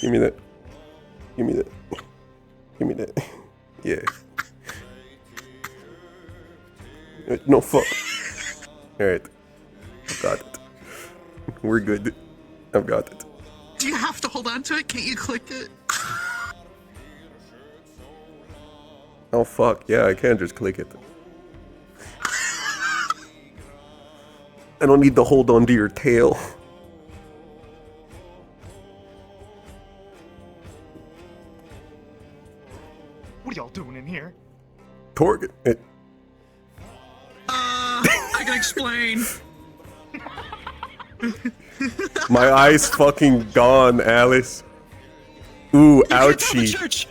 Give me that. Give me that. Give me that. Yeah. No, fuck. Alright. I've got it. We're good. I've got it. Do you have to hold on to it? Can't you click it? Oh, fuck. Yeah, I can't just click it. I don't need to hold on to your tail. What are y'all doing in here? Torg. I can explain. My eye's fucking gone, Alice. Ooh, ouchie. Church.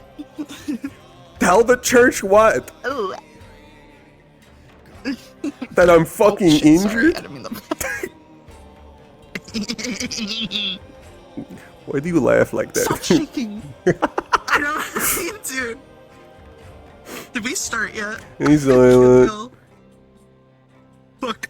Tell the church what? Oh. That I'm fucking Shit, injured? sorry, I didn't mean that. Why do you laugh like that? Stop shaking. I don't mean to. Did we start yet? He's silent. Bill. Look.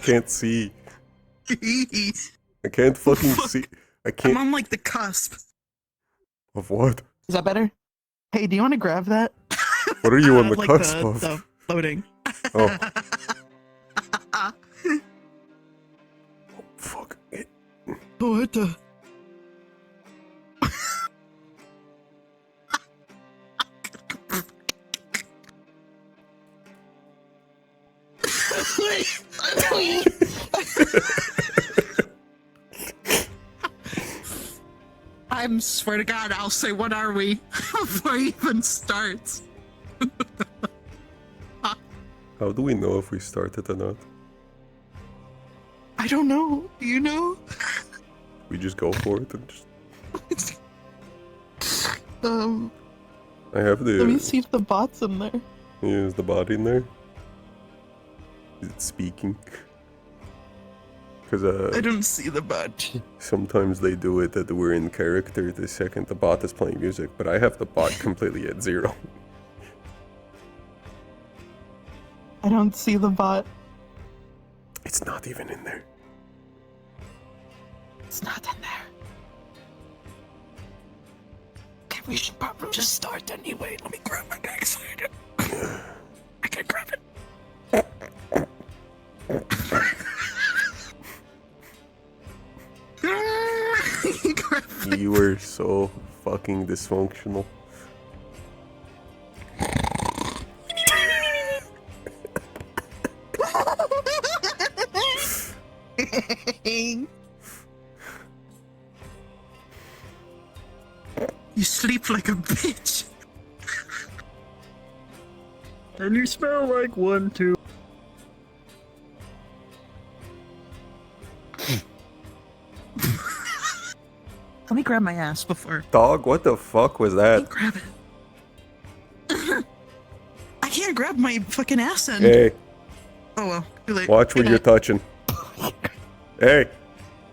Can't see. I can't fucking see. I I'm can't. on like the cusp. Of what? Is that better? Hey, do you want to grab that? What are you on the Like cusp the, of? the loading. Oh. Oh, fuck. What the? I swear to God, I'll say, what are we? Before it even starts. How do we know if we started or not? I don't know. Do you know? We just go for it and just. I have the. Let me see if the bot's in there. Is the bot in there? Is it speaking? Because I don't see the bot. sometimes they do it that we're in character the second the bot is playing music, but I have the bot completely at 0. I don't see the bot. It's not even in there. It's not in there. Okay, we should probably just start anyway. Let me grab my backside. I can grab it. You were so fucking dysfunctional. You sleep like a bitch. And you smell like one, too. Let me grab my ass before. Dog, what the fuck was Let me that? grab it. I can't grab my fucking ass end. Hey, Oh well, too late. watch what Good you're night. touching. Hey,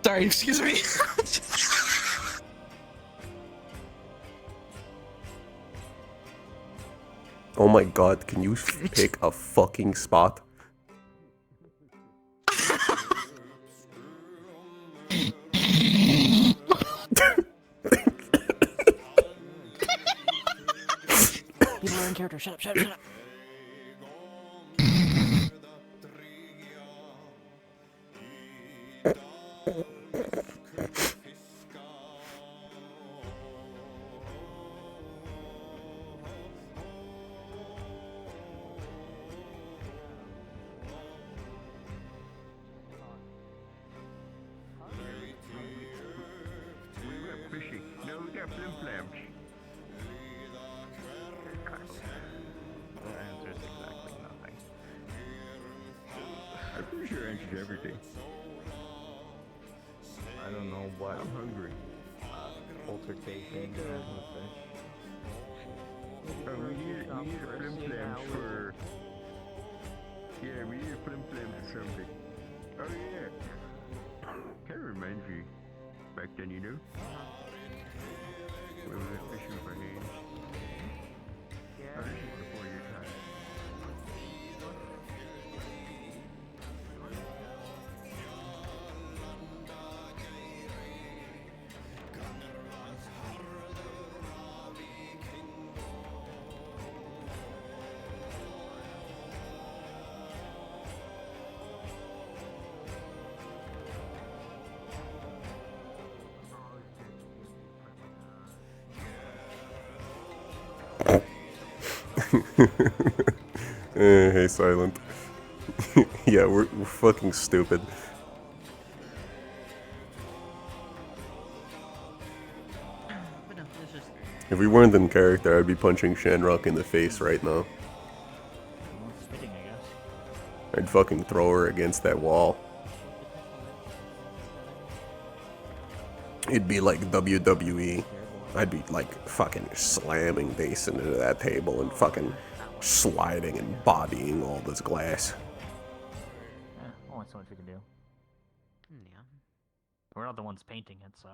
Sorry, excuse me. oh my god, can you pick a fucking spot? People are in character. Shut up, shut up, shut up. is everything. I don't know what I'm hungry. altercation you had with fish. We need a flim flam for. Yeah, we need a flim flam for something. Oh yeah. Kind of reminds me back then, you know? When we were fishing for hands. Oh, this is before your time. Hey, Silent. Yeah, we're fucking stupid. But no, it's just If we weren't in character, I'd be punching Shanrock in the face right now. spitting, I guess. I'd fucking throw her against that wall. It'd be like WWE. I'd be like fucking slamming Dace into that table and fucking sliding and bodying all this glass. Only so much we can do. Yeah. We're not the ones painting it, so.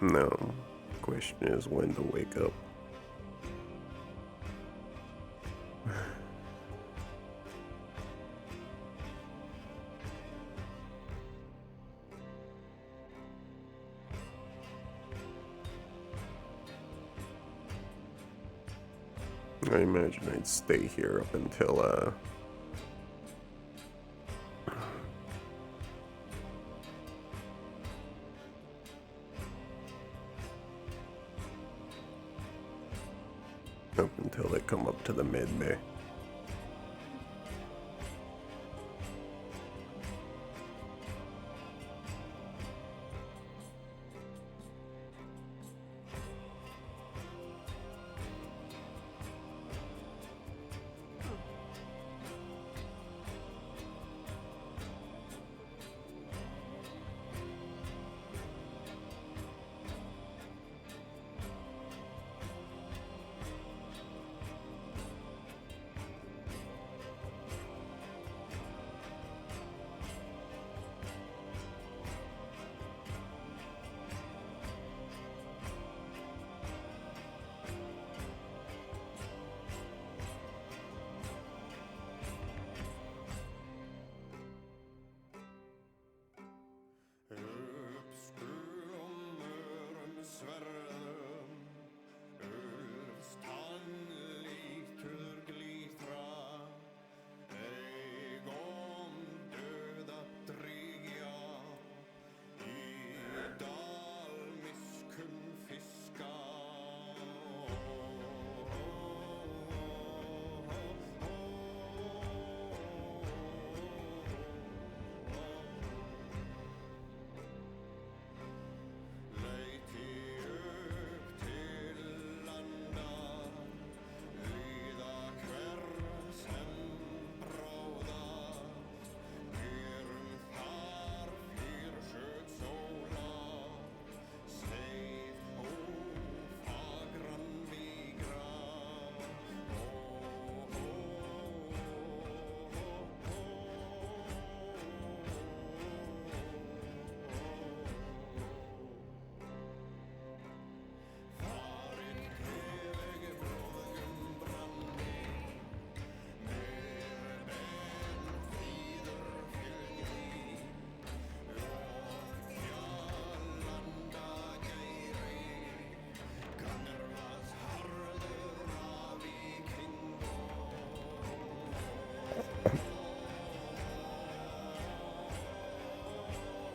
No. Question is when to wake up. I imagine I'd stay here up until they come up to the mid bay.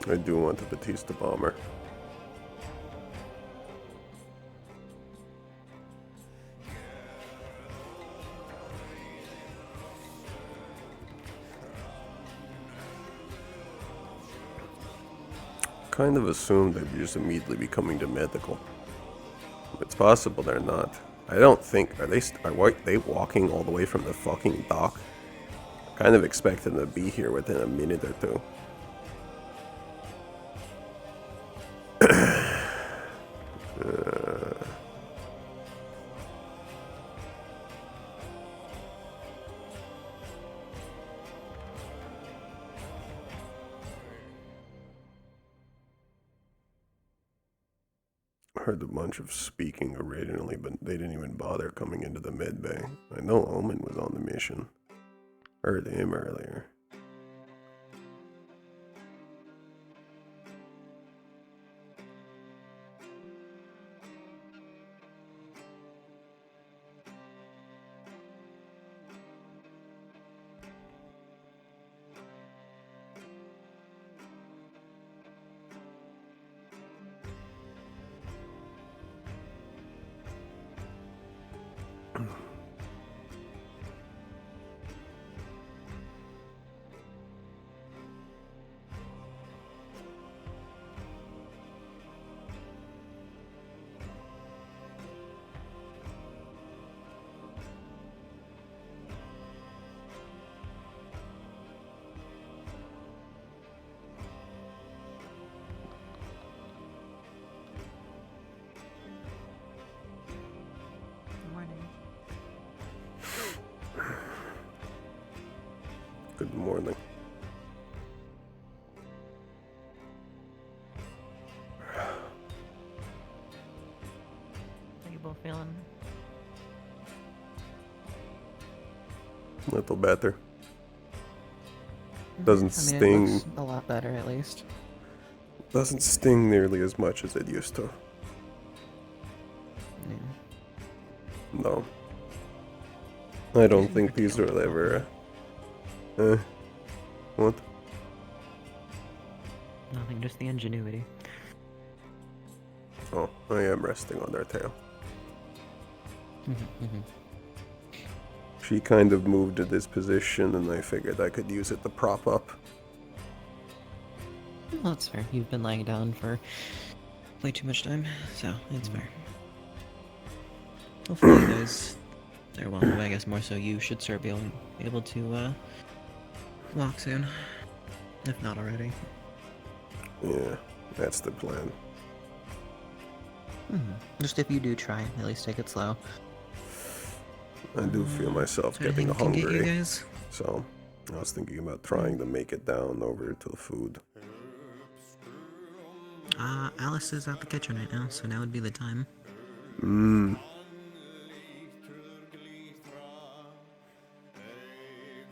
I do want the Batista bomber. Kind of assumed they'd just immediately be coming to medical. It's possible they're not. I don't think. Are they walking all the way from the fucking dock? Kind of expected them to be here within a minute or two. Heard a bunch of speaking originally, but they didn't even bother coming into the med bay. I know Omen was on the mission. Heard him earlier. Good morning. How you both feeling? Little better. Doesn't I mean, sting. it looks a lot better at least. Doesn't sting nearly as much as it used to. Yeah. No. I don't think these will ever. What? Nothing, just the ingenuity. Oh, I am resting on their tail. She kind of moved to this position, and I figured I could use it to prop up. Well, that's fair. You've been lying down for way too much time, so it's fair. Hopefully you guys are well. I guess more so you should start being able to walk soon, if not already. Yeah, that's the plan. Just if you do try, at least take it slow. I do feel myself getting Anything can get you hungry, guys? so I was thinking about trying to make it down over to the food. Alice is at the kitchen right now, so now would be the time.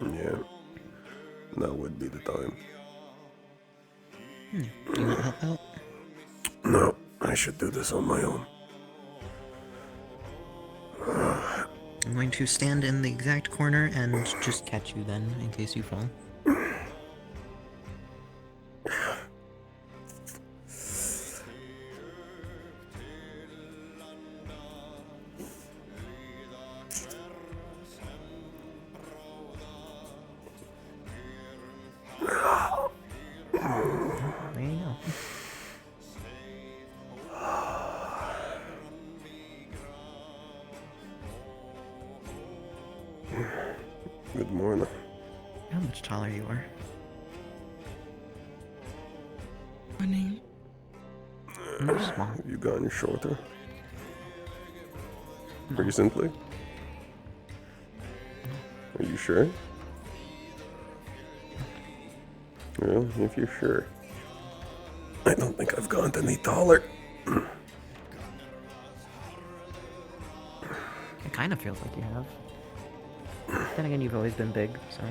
Yeah, that would be the time. Do you want help out? No, I should do this on my own. I'm going to stand in the exact corner and just catch you then, in case you fall. There you go. Good morning. How much taller you are. You're small. Have you gotten shorter? Recently? Are you sure? Well, if you're sure. I don't think I've gone any taller. It kind of feels like you have. Then again, you've always been big, so.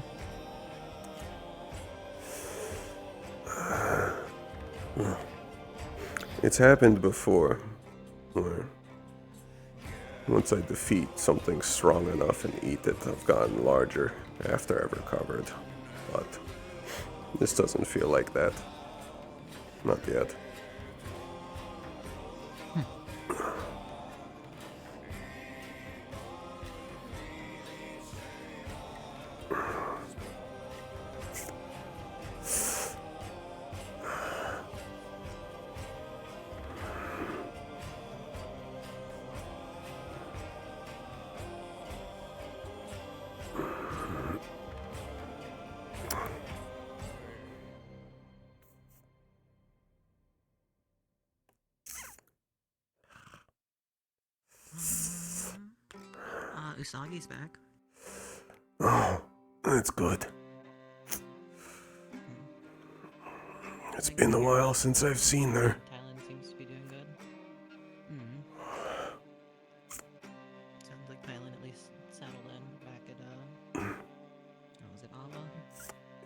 It's happened before, where once I defeat something strong enough and eat it, I've gotten larger after I've recovered. But this doesn't feel like that. Not yet. Usagi's back. Oh, that's good. It's been a while since I've seen her. Thailand seems to be doing good. Sounds like Thailand at least settled in back at, what was it, Ava?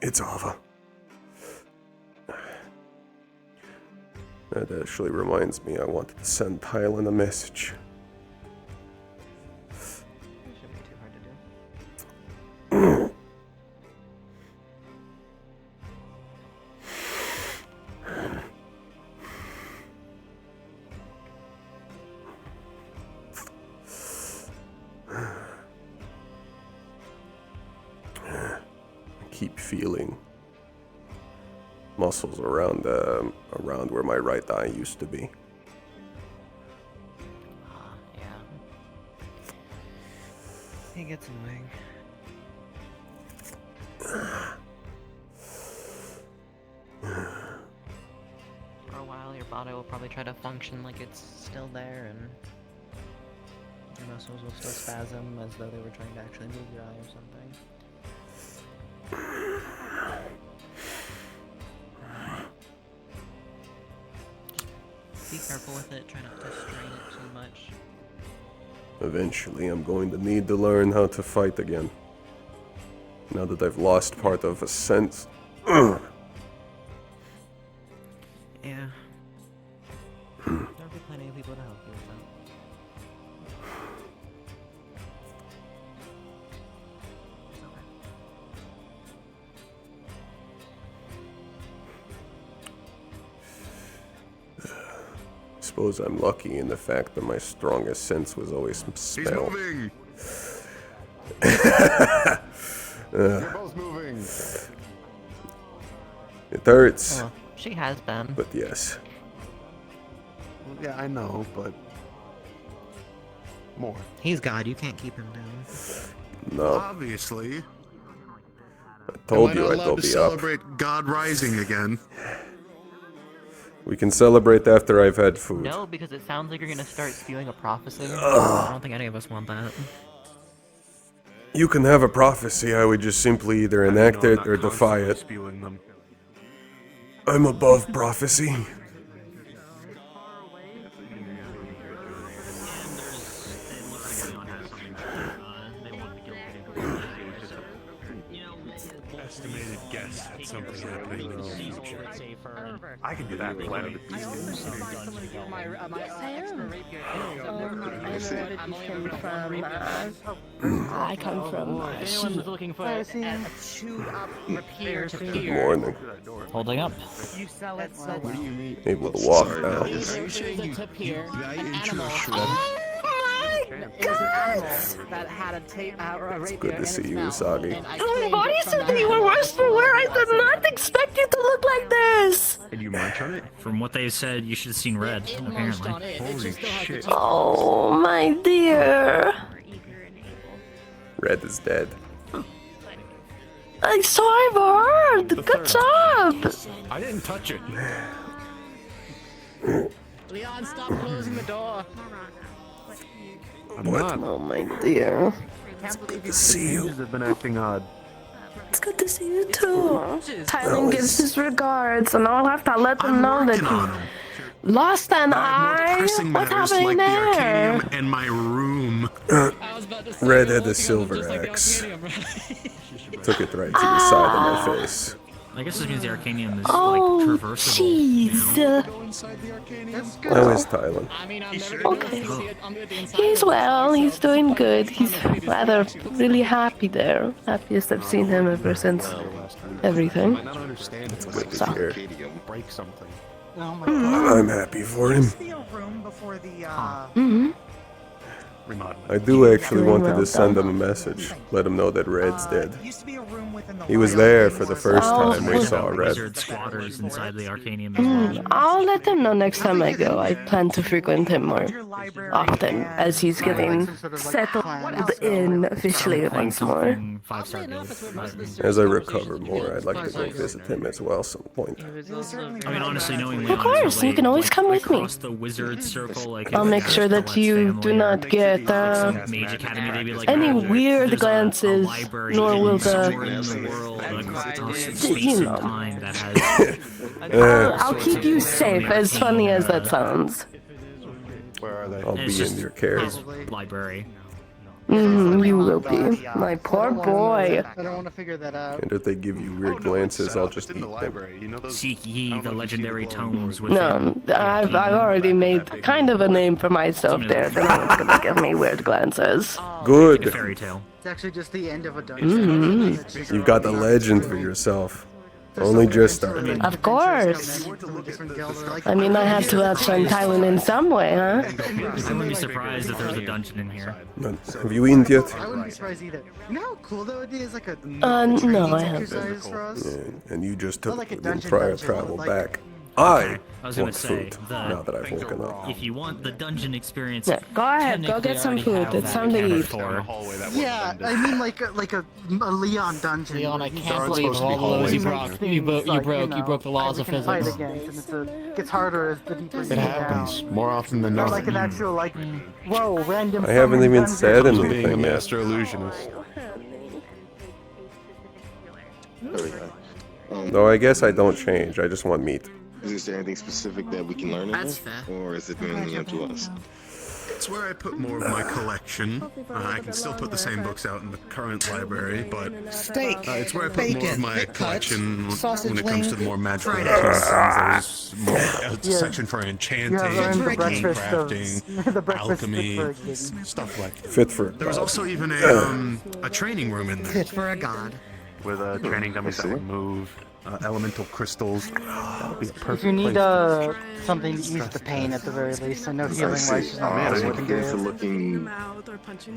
It's Ava. That actually reminds me, I wanted to send Thailand a message. It shouldn't be too hard to do. Keep feeling muscles around where my right eye used to be. Yeah. It gets annoying. For a while, your body will probably try to function like it's still there, and your muscles will still spasm as though they were trying to actually move your eye or something. Be careful with it, try not to strain it too much. Eventually, I'm going to need to learn how to fight again. Now that I've lost part of a sense. Yeah. There'll be plenty of people to help you with that. It's okay. I suppose I'm lucky in the fact that my strongest sense was always smell. He's moving. You're both moving. It hurts, Well, she has been. but yes. Yeah, I know, but more. He's God, you can't keep him down. No, Obviously. I told you Am I I'd not go allowed to be up. celebrate God Rising again? We can celebrate after I've had food. No, because it sounds like you're gonna start spewing a prophecy. I don't think any of us want that. You can have a prophecy, I would just simply either enact it or defy it. Spewing them. I'm above prophecy. Estimated guess at something happening in the future. I can do that. Plenty. I come from Anyone was looking for a chewed-up repair to Good morning. holding up. You sell it so What do you mean? Able to walk now. There's a tip here, an animal. It It was an animal that had a rapier good to in see its you, mouth, Usagi. and I Oh my claimed god, it you from said that that you were animal. worse for wear. I did not expect you to look like this. Did you munch on it? From what they said, you should have seen red. It munched on Apparently. it. It Holy just still has the shit. teeth. Oh my dear. Red is dead. I'm so I've heard. Good job. I didn't touch it. Leon, stop closing the door. I'm not. Oh my dear. Good to see you. have been acting odd. It's good to see you too. Tylen gives his regards, and I'll have to let them know that he lost an eye. What's happening there? and my room. Red had a silver axe. Took it right to the side of my face. I guess this means the Arcanium is Oh, like traversable. jeez. How is Thailand? I mean, I'm never Okay. gonna see it under the inside. He's well. He's doing good. He's rather really happy there. Happiest I've seen him ever since everything. Not understand. It's Good to hear. break something. Oh my god. I'm happy for him. Used to be a room before the Mm-hmm. I do actually Doing wanted well, to send Tom. him a message, let him know that Red's dead. used to be a room within the He was Royal there Navy for the where- first Oh, time we was- saw Red. Wizard squatters inside the Arcanium as well. I'll let them know next time I go. I plan to frequent him more Your library often and- as he's getting settled in officially once more. 5-star guild. As I recover more, I'd like to go visit him as well some point. I mean, honestly, knowing Leon Of course, is you can always like, come with me. across the wizard circle, like, I'll make sure that you do not get Mage Academy, they'd be like, any "Oh, weird there's glances, a library nor will somewhere the. in the world, across You space and know. time that has I'll keep you safe, as funny as that sounds. Where are they? I'll It's be in just your care. his library. You will be. My poor boy. I don't want to figure that out. And if they give you weird glances, I'll just eat them. Seek ye the legendary tomes within. No, I've already made kind of a name for myself there. So no one's gonna give me weird glances. A Good. fairy tale. It's actually just the end of a dungeon. You've got the legend for yourself. Only just started. Of course. I mean, I had to outshine Tylen in some way, huh? I wouldn't be surprised if there's a dungeon in here. Have you eaten yet? I wouldn't be surprised either. You know how cool that would be? It's like a No, I haven't. exercise for us. And you just took like a the dungeon prior dungeon, travel like- back. I I was gonna want say, food the- now that I've woken up. If you want the dungeon experience, Yeah, go ahead, go get some food. It's time to eat. Yeah, I mean like a Leon dungeon. Leon, I You can't start believe of all the laws you broke. You broke the laws of can fight physics. against, and gets harder as the deeper you It go happens down. more often than Not not. like an actual like, whoa, random. I haven't summon even dungeon. said Being a anything yet. master illusionist. Though I guess I don't change. I just want meat. Is there anything specific that we can learn in That's this? fair. Or is it mainly up to us? It's where I put more of my collection. I can still put the same books out in the current library, but Steak. it's where I put more of Bacon, my thick cuts, collection sausage when it comes to the wing, more magical fried items. There's more a Yeah. section for You enchanting, have learned the game breakfast crafting, of the breakfast alchemy, for a kid. stuff like that. Fit for a There was dog. also even a training room in there Fit for a god. with training dummies that would move, elemental crystals. That would be a If perfect you need place. something to ease the pain at the very least, I know I healing see. wise is not I was much we can looking into do. looking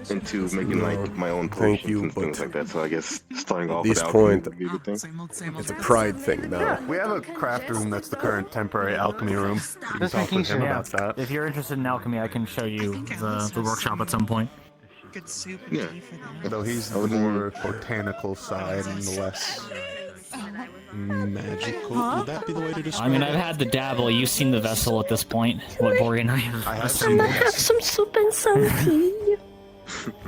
into making like my own Thank potions you, and things but like that. So I guess starting off at this with alchemy point, would be a good thing. it's a pride thing now. We have a craft room that's the current temporary alchemy room. You can Just talk making with him sure. about that. if you're interested in alchemy, I can show you the workshop at some point. Good soup Yeah. Though he's the more botanical side and the less magical. Would that be the way to describe I mean, it? I've had the dabble. You've seen the vessel at this point. What Borg and I have. I have Can seen I have this. some soup and some tea?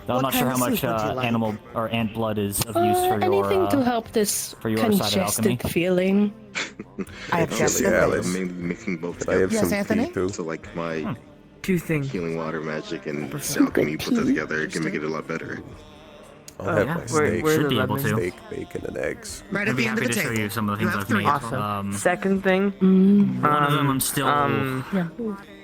I'm not sure how kind of much soup would you like? animal or ant blood is of use for your. Anything to help this for your side of congested alchemy. feeling. I have Yes, just Alice. I'm mainly mixing both I have together. Yes, some Anthony? tea too. So like my two things. healing water magic and Some alchemy good put that tea. together, it can make it a lot better. I'll have yeah. my steak, Should be able to. steak, bacon, and eggs. Right I'd at be the end of happy the to show table. you some of the things I've made. Awesome. Second thing, One of them I'm still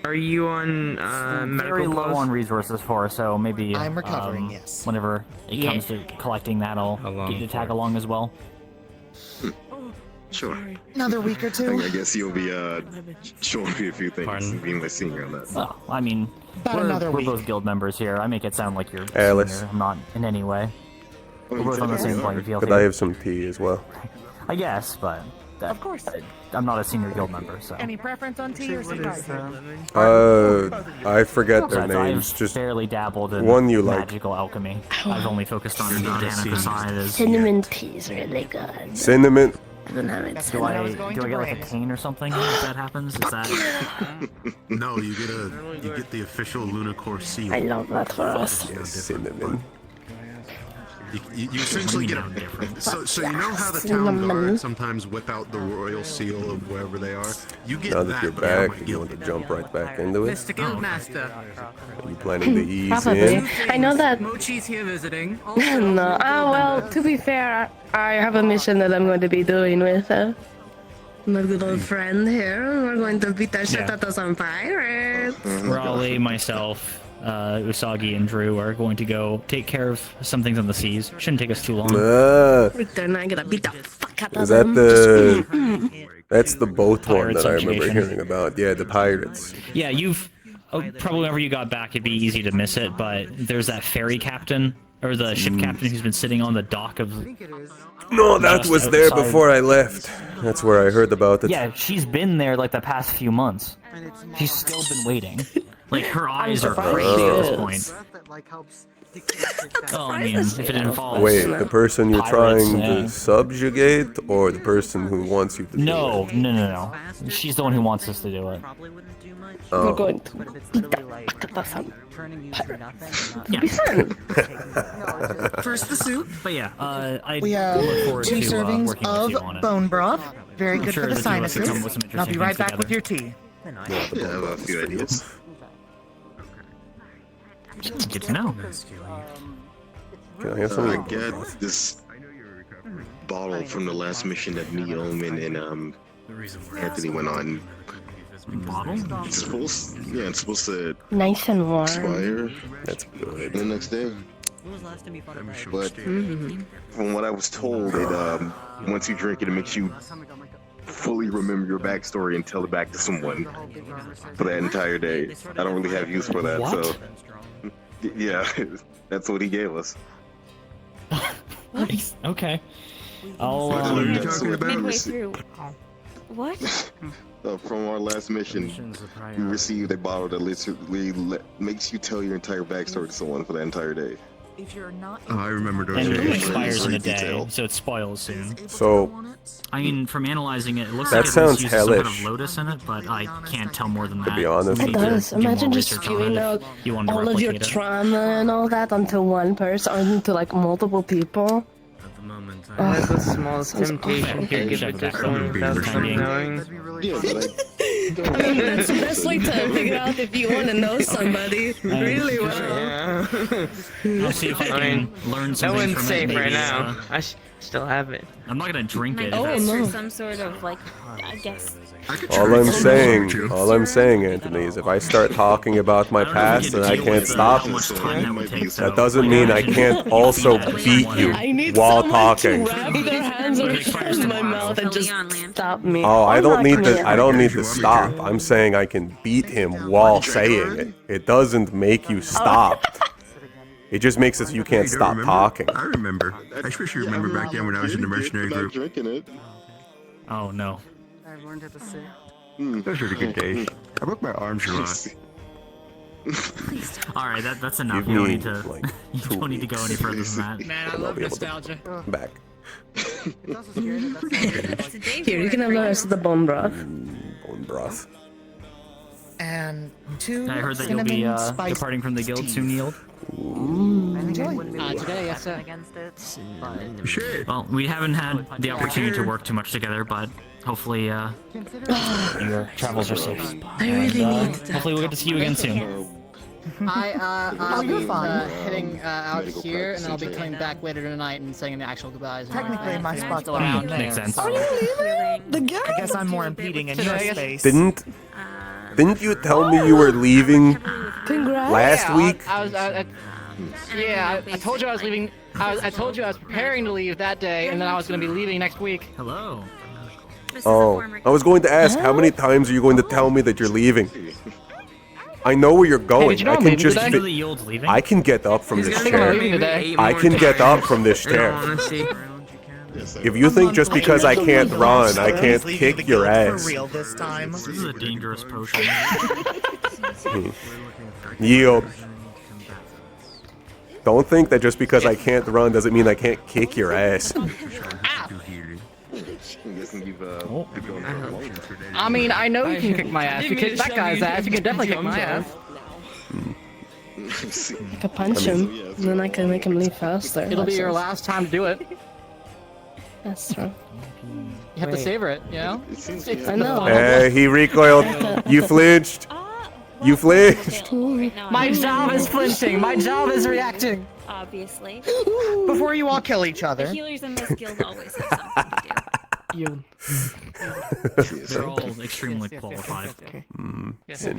are you on very medical low post? on resources for, so maybe I'm recovering, yes. whenever it comes to collecting that, I'll get you to tag along as well. Sure. Another week or two. I guess you'll be showing me a few things, being my senior on that. Well, I mean, About another we're week. both guild members here. I make it sound like you're Alice. senior. I'm not in any way. We're both on the same playing field Could I here. have some tea as well? I guess, but Of course. I'm not a senior guild member, so. Any preference on tea or cigars? I forget their Besides, names. I've Just barely dabbled in one you like. magical alchemy. I've only focused on the Danica side. As Cinnamon tea's really good. cinnamon. I don't know, it's do I I was going do to I get like a bring. cane or something if that happens? Is that No, you get the official Lunacore seal. I love that for us. Yes, cinnamon. You essentially get a. So you know how the town Cinnamon. guards sometimes whip out the royal seal of wherever they are. You get Now that. that you're but you're back, my you want guild. to jump right back into it? Mr. Guildmaster, Are you planning to ease Probably. in? I know that. Mochi's here visiting. No. Well, to be fair, I have a mission that I'm going to be doing with my good old friend here. We're going to beat the shit Yeah. out of some pirates. Raleigh, myself, Usagi, and Drew are going to go take care of some things on the seas. Shouldn't take us too long. Ah, They're not gonna beat the fuck out of is that them. the That's the boat one Pirate that I remember Association. hearing about. Yeah, the pirates. Yeah, you've probably whenever you got back, it'd be easy to miss it. But there's that ferry captain or the ship captain who's been sitting on the dock of. No, that just was there outside. before I left. That's where I heard about it. Yeah, she's been there like the past few months. She's still been waiting. Like her eyes are surprised crazy she at this is. point. Oh, I mean, if it involves. Wait, the person you're pirates, trying yeah. to subjugate, or the person who wants you to do No, it? no. She's the one who wants us to do it. Oh. We're going to beat the fuck out of Yeah. First the soup. But yeah, I We have look forward 2 to servings working with you on of it. bone broth. Very I'm good sure for the the two of us could sinuses. come with some And I'll be interesting right things back with your tea. Yeah, I have a few ideas. Good to know. Can I have some? I got this bottle from the last mission that me, Omen, and Anthony went on. Bottle? It's supposed to Nice and warm. expire That's good. the next day. When was the last time you fought a pirate? But from what I was told, it once you drink it, it makes you fully remember your backstory and tell it back to someone for that entire day. I don't really have use for that, What? so yeah, that's what he gave us. Nice. Okay. I'll. That's what we Midway received. through. What? From our last mission, we received a bottle that literally makes you tell your entire backstory to someone for that entire day. I remember those And it days. expires in a day, Detail. so it spoils soon. So, I mean, from analyzing it, it looks That like it sounds uses some kind hellish. of lotus in it, but I can't tell more than that. be honest. We It need to does. do more Imagine just research on spewing it out if you wanted to all of your replicate it. trauma and all that onto one person or into like multiple people. At the moment, That's the smallest Sounds temptation awful. to give it to someone without someone knowing. Yeah, but I mean, that's the best way to figure out if you want to know somebody really well. Yeah. I'll see if I I can mean, learn that something one's from safe it. right Maybe, now. I still have it. I'm not gonna drink it. Might if be it's- no. for some sort of like, I guess. all I'm saying, Anthony, is if I start talking about my I don't know if past we and get I to deal can't with, stop how it, much time that would take, that so, doesn't like, mean I can't also beat you I need while someone talking. to wrap their hands around my mouth and just stop me. Oh, I Or don't knock need me to. out. I don't need to stop. I'm saying I can beat him while saying it. It doesn't make you stop. It just makes it so you can't You don't stop remember? talking. I remember. I especially remember back then when I was in the mercenary not group. drinking it. Oh no. That was a really good day. I broke my arms a lot. All right, that's enough. Give You don't me need to. like You 2 don't need to go any further than that. Man, I I'll love be able to- nostalgia. back. Here, you can have the rest of the bone broth. Bone broth. And 2 I heard that you'll be departing from the guild soon, Yield. Today, yes, sir. Against it. Shit. Well, we haven't had the opportunity to work too much together, but hopefully your travels are safe. I really need that. Hopefully we'll get to see you again soon. I'll be fine. Heading out Medical here, and then I'll be practice coming back later tonight and saying the actual goodbyes. Technically, my spot's still around around Makes sense. The guy? I guess I'm more impeding in your space. Didn't you tell me you were leaving Congrats. last week? I told you I was leaving. I told you I was preparing to leave that day, and then I was going to be leaving next week. Hello. Oh, I was going to ask, how many times are you going to tell me that you're leaving? I know where you're going. did you know I I'm can leaving just. today? You know that Yield's leaving? I can get up from this gonna go leaving chair. today. I can get up from this chair. If you think just because I can't run, I can't kick your ass. For real this time. This is a dangerous potion. Yield. Don't think that just because I can't run doesn't mean I can't kick your ass. I mean, I know you can kick my ass. You kick that guy's ass. You can definitely kick my ass. I could punch him, and then I can make him leave faster. It'll be your last time to do it. That's true. You have to savor it, you know? I know. He recoiled. You flinched. You flinched. My job is flinching. My job is reacting. Obviously. Before you all kill each The other. healers in this guild always have something to do. You. They're all extremely qualified.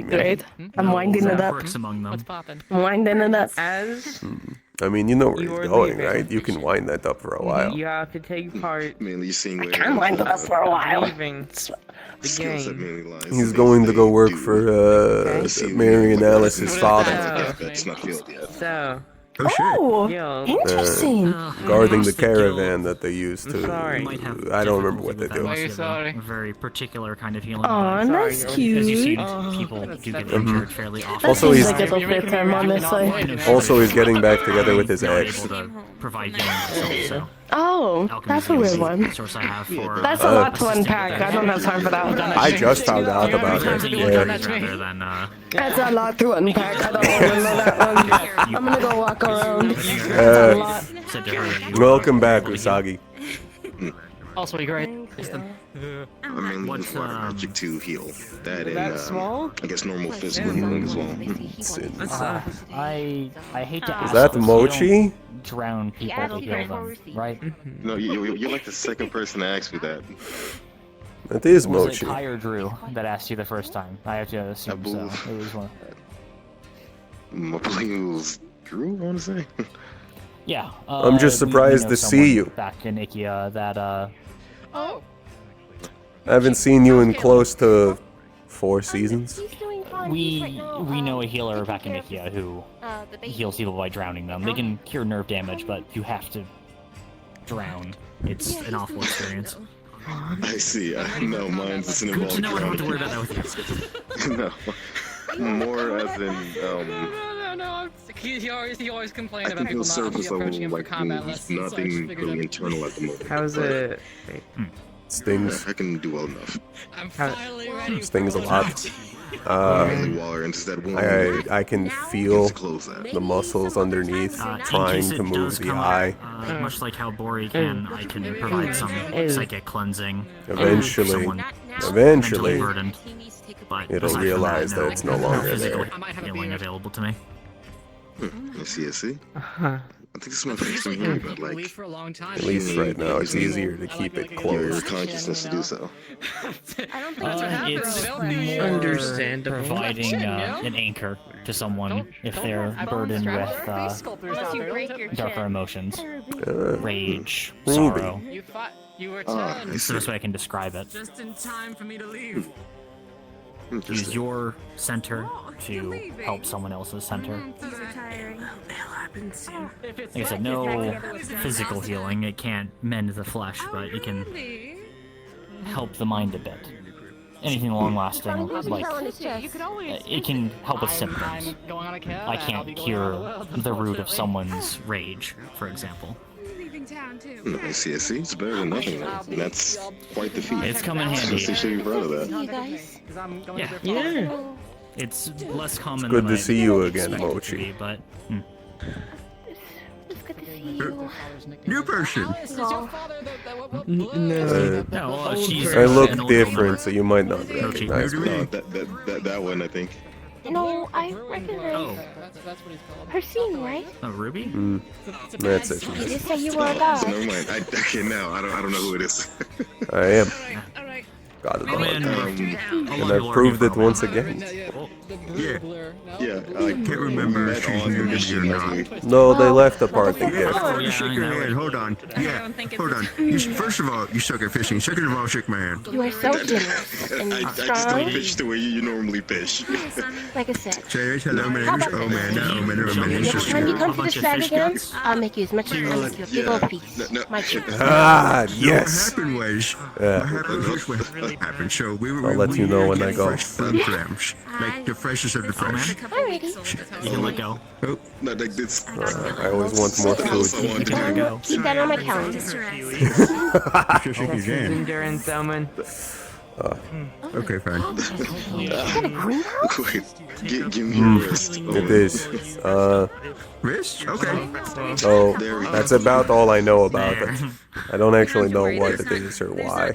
Great. I'm winding it up. Works among them. What's poppin'? I'm winding it up. As I mean, you know where You he's are going, leaving. right? You can wind that up for a while. You have to take part. Mainly seeing where Can wind it up for a while. Leaving the skills that game. mainly lies. He's going to go work for Marion Alice's father. That's not filled yet. So. Oh, Yo. interesting. Guarding the caravan that they use to. sorry. I don't remember what they do. Unless you have a very particular kind of healing. Aw, but that's as you've seen, cute. people do get injured fairly often. Also, he's honestly. getting back together with his Not ex. able to provide healing themselves, so. Oh, that's a weird one. Source I have for, That's a lot to unpack. I don't have time for that. I just found out about it. Yeah. rather than That's a lot to unpack. I don't want to know that one. I'm gonna go walk around. said to her. Welcome back, Usagi. Also, great. I'm mainly looking for magic to heal. That and That small? I guess normal physical healing as well. I hate to Is ask. that this, you Mochi? don't drown people to heal them, right? No, you're like the second person to ask me that. That is Was Mochi. it Kai or Drew that asked you the first time? I have to assume so. It was one. I believe it was Drew, I want to say. Yeah. I'm just we surprised know to see someone you. back in Ikia that Oh. I haven't seen you in close to 4 seasons. we know a healer back in Ikia who heals people by drowning them. They can cure nerve damage, but you have to drown. It's an awful experience. I see. No, mine doesn't Good involve to know I don't have to worry drowning. about that with you. No, more as in No. He always complained I about can people feel not surface approaching level him for like combat moves, lessons. So I nothing just figured really internal at the moment. How's but it? Stings. I can do well enough. I'm finally ready. Stings a lot. Mainly Waller and just that one. I can feel close that. the muscles underneath In trying case to it move does the come eye. up, much like how Bori can, I can provide some psychic cleansing. Eventually, Someone eventually, mentally burdened, but it'll aside from realize that no it's no longer physical there. healing available to me. I see. I think this is my first time hearing about like For a long time. At least right now, it's easier to keep it your closed. consciousness to do so. It's more Understandable. providing an anchor to someone if they're burdened with darker emotions, rage, sorrow. You thought you were I It's the best way I can describe it. just in time for me to leave. Use your center to help someone else's center. Like I said, no physical healing. It can't mend the flesh, but it can help the mind a bit. Anything long-lasting, like it can help with symptoms. I can't cure the root of someone's rage, for example. I see. It's better than nothing. And that's quite the feat. It's come in handy. So you should be proud of that. Yeah. It's less common. Good than to I see you again, expected it to Mochi. be, but New person. No, she's I look an older different, so you might not recognize me. That one, I think. No, I recognize her scene, right? Oh, Ruby? That's it. You just said you were a dog. Never mind. Okay, now I don't know who it is. I am. Got it all Man, the a time. lot And of I proved it once people again. Yeah, I can't remember if she's new to you or not. No, they left apart the gift. You shook your hand. Hold on. Yeah, hold on. First of all, you suck at fishing. Second of all, shook my hand. You are so generous and I just strong. don't fish the way you normally fish. Like I said. Say hello, my name is Oman. My name is just When you come to the stag again, I'll make you as much as I make you a big old piece. My chicken. Ah, What yes. happened was, Yeah. what happened? So we were. I'll let you know when I go. Fresh food clams, like the freshest of the fresh. Alrighty. You can let go. Oh, No, like this. I always want more food. Keep that on my calendar. just shake his hand. Endurance, Omen. Okay, fine. Wait, give me your wrist. It is. Wrist? Okay. So that's about all I know about it. I don't actually know what it is or why.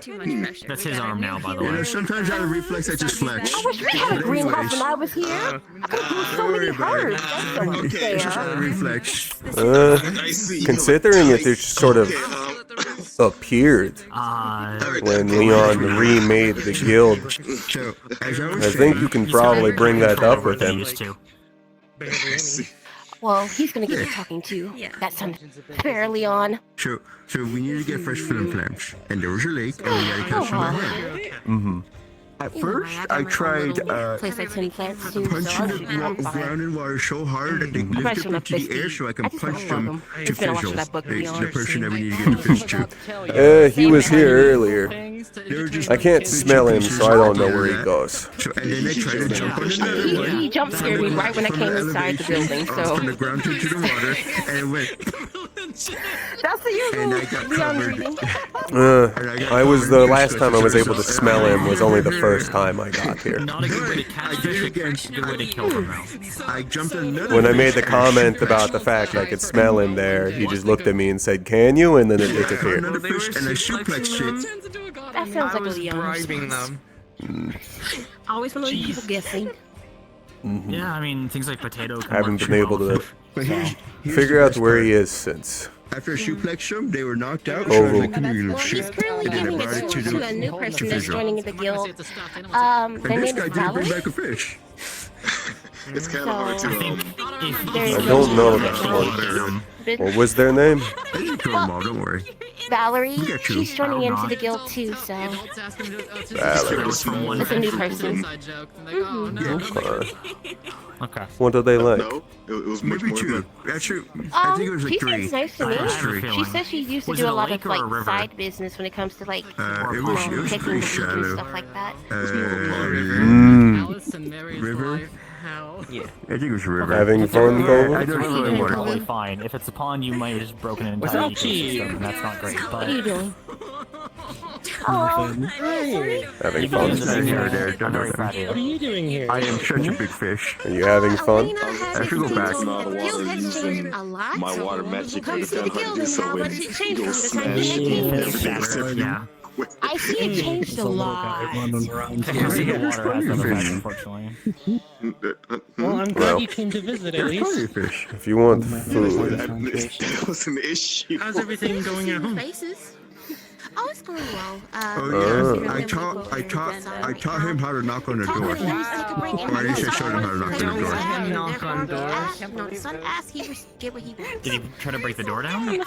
That's his arm now, by the You know, way. sometimes out of reflex, I just flex. I wish we had a greenhouse when I was here. I could have so many herbs. That's so Just out of unfair. reflex. Considering it just sort of appeared when Leon remade the guild, So, as I I was think you can probably bring that up with him. Used to. Well, he's gonna get you talking to. That sounds fairly on. So we need to get fresh film plants, and there was a lake, and we gotta catch them by hand. Mm-hmm. At first, I tried Place like 10 plants too, so punching I'll the shoot I'm fine. ground and water so hard that they I'm lift actually up into the air so I can I just punch don't them love 'em. to It's been watching fizzle. that book, It's the Beyond. person that we need to get the fish to. He was here earlier. They were just I can't big smell him, pieces so I don't of know where he that. goes. So, and then I tried to jump on another one. He jump scared me right when I From came the inside the elevation, building, so. from the ground into the water, and it went. That's the usual And I got Leon covered. reading. I was the last time I was able to smell him was only the first time I got here. Not a good way to catch fish, a good way to kill them though. I jumped on another When I made the fish, comment about the fact I could smell him there, he just looked at me and said, "Can you?" And then it disappeared. another fish, and I suplexed it. That sounds like a Leon bribing response. them. Always one of those people guessing. Mhm. Yeah, I mean things like potato. Can Haven't work been able to But here's figure the out best where part. he is since. After I suplexed them, they were knocked out. Oh. So I was like, "Come here, you Well, little he's shit." currently And then I giving brought it it to a new person that's visual. joining the guild. Their And name this is guy didn't Valerie. bring back a fish. It's kind of hard to I don't know that one. What was their name? I didn't kill them all, don't worry. Valerie, We got you. she's joining I'll into not. the guild too, so. Valerie. It's a new person. Okay. What do they like? No, it was much Maybe more two. than Actually, I think it was like She three. seems nice to me. Three. She says she used to Was do it a a lot lake of or a like river? side business when it comes to like It was picking pretty the weed and shallow. stuff like that. River? Yeah. I think it was river. Having fun, though? I don't River know is water. totally fine. If it's a pond, you might have just broken an entire ecosystem, and that's not great. What But are you doing? Having you fun. guys are There, very, don't very know proud of that. you. you doing here? I am such a big fish. Are you having fun? I should go back. out of water using my water magic to learn how to do so when you go smash everything's different. Yeah. I see it changed a lot. Because the water has other effects, unfortunately. Well, I'm glad Well. you came to visit at There's plenty least. of fish. If you want food, That was an issue. How's everything going at home? Oh, it's going well. Oh yeah, I taught him how to knock on the door. Or at least I showed him how to knock on the door. Knock on doors. No, the son asked, he was get what he wants. Did he try to break the door down? He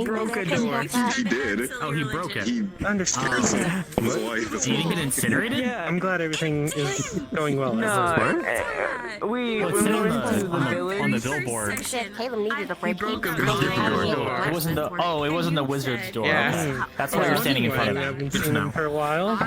broke a door. He did. Oh, he broke it. He Understood. his wife as Did he well. get incinerated? I'm glad everything is going well. We Well, it when said we on went to the on the village. billboard. Said Caleb needed a break. broke a It wasn't the. Oh, it wasn't the wizard's door. Yeah. That's why you're standing in front of I it. haven't Good to seen him know. for a while.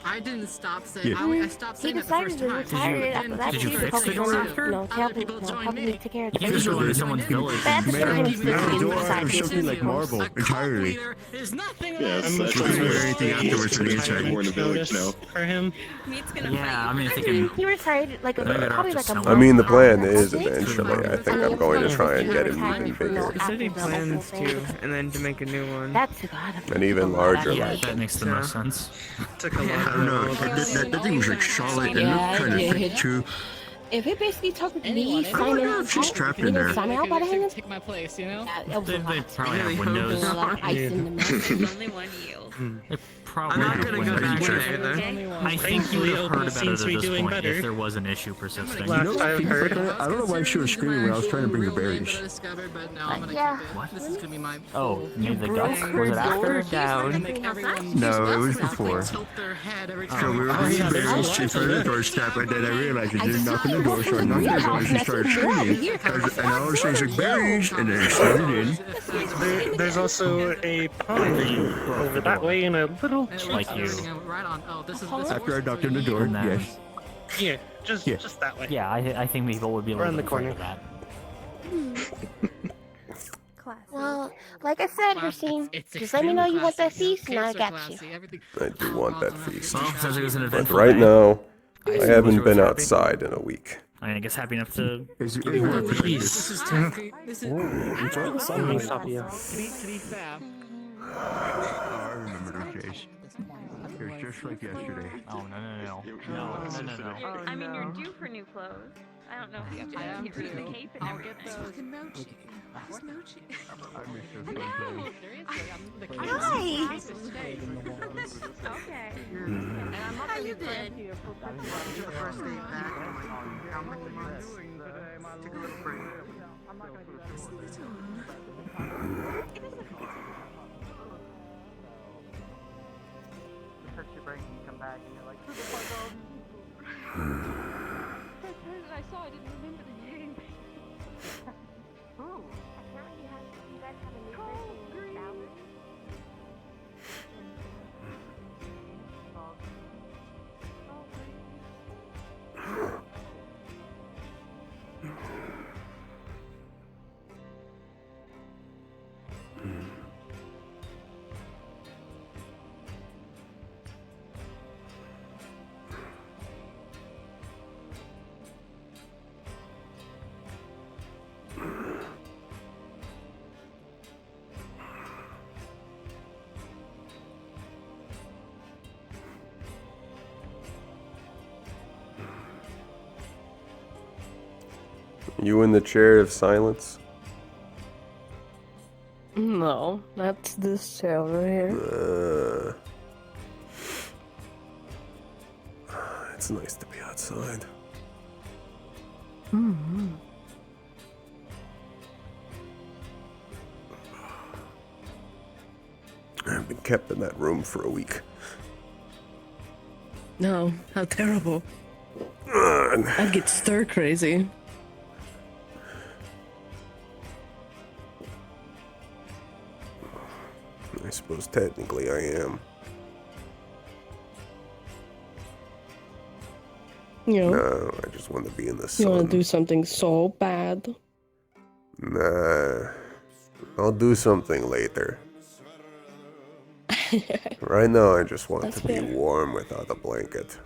I didn't stop saying. Yeah. I stopped He saying it the first decided to time. retire after that. did you too, fix probably the door don't- after? No, helping me take care of You the can't just go baby. into someone's village. That's and the make time them- to The do door side was something like business. marble entirely. There's nothing. Yes, I'm that's not why sure we're anything afterwards for the inside. in the village now. For him. Yeah, I mean, if they can. He retired like a, Maybe they're probably up like to a sell month I mean, the plan after is that. eventually, I think I'm going to try and get him even bigger. No, He said he after the whole plans thing. to, and then to make a new one. That took a lot of And even larger, Yeah, like. that makes the most sense. Took a lot I don't know. That thing was like solid and looked kind of thick too. If he basically talked to me, signing out, She's trapped in there. signing out by the hand, Take my place, you know. that was a They lot. probably have windows. A lot of ice in the mess. There's only one you. They probably I'm not have gonna go windows. back Sure. there then. I think you would have heard about it Seems at to be this doing point better. if there was an issue persisting. Last I've heard. I don't know why she was screaming when I was trying to bring the berries. But now I'm gonna Yeah. keep it. What? This is gonna be my. Oh, maybe the broke duck? her Was it door after? down. Make everyone. No, it was Like, before. tilt their head every So time. we were bringing berries in front of the doorstep, and then I realized it didn't knock on the door, so I knocked on the door and she started screaming. And all of a sudden, it's like berries, and then it started in. There's also a pond over that way in a little. Like you. Right on. Oh, this is. After I knocked on the door, And then- yes. Yeah, just that way. Yeah, I think people would be a little Around the bit afraid corner. of that. Well, like I said, Racine, just let me know you want that feast and I got you. I do want that feast. Well, sounds like it was an But eventful right day. now, I see haven't Wizard been was happy. outside in a week. I mean, I guess happy enough to. Is it worth it? This is tacky. This is. I remember those days. It was just like yesterday. Oh, no. No. I mean, you're due for new clothes. I don't know if you have to get rid of the cape and everything. I miss those fun days. Hi. Okay. How you been? I saw, I didn't remember the name. Ooh. Apparently you guys have a new person named Valerie. You in the chair of silence? No, that's this chair over here. It's nice to be outside. Mm-hmm. I've been kept in that room for a week. No, how terrible. I'd get stir crazy. I suppose technically I am. You know, No, I just want to be in the sun. you want to do something so bad. Nah, I'll do something later. Right now, I just want That's to be fair. warm without a blanket.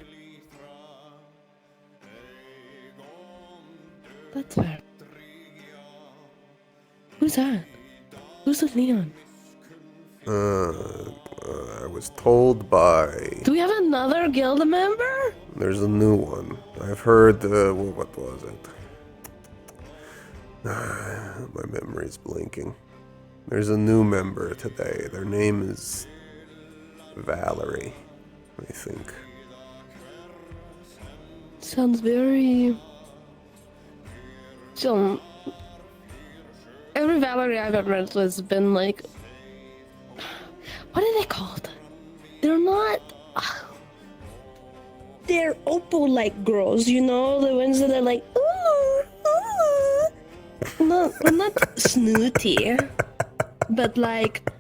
That's fair. Who's that? Who's the Leon? I was told by... Do we have another guild member? There's a new one. I've heard, what was it? My memory's blinking. There's a new member today. Their name is Valerie, I think. Sounds very... So, every Valerie I've ever met has been like... What are they called? They're not... They're opal-like girls, you know? The ones that are like, ooh, ooh. Not snooty, but like...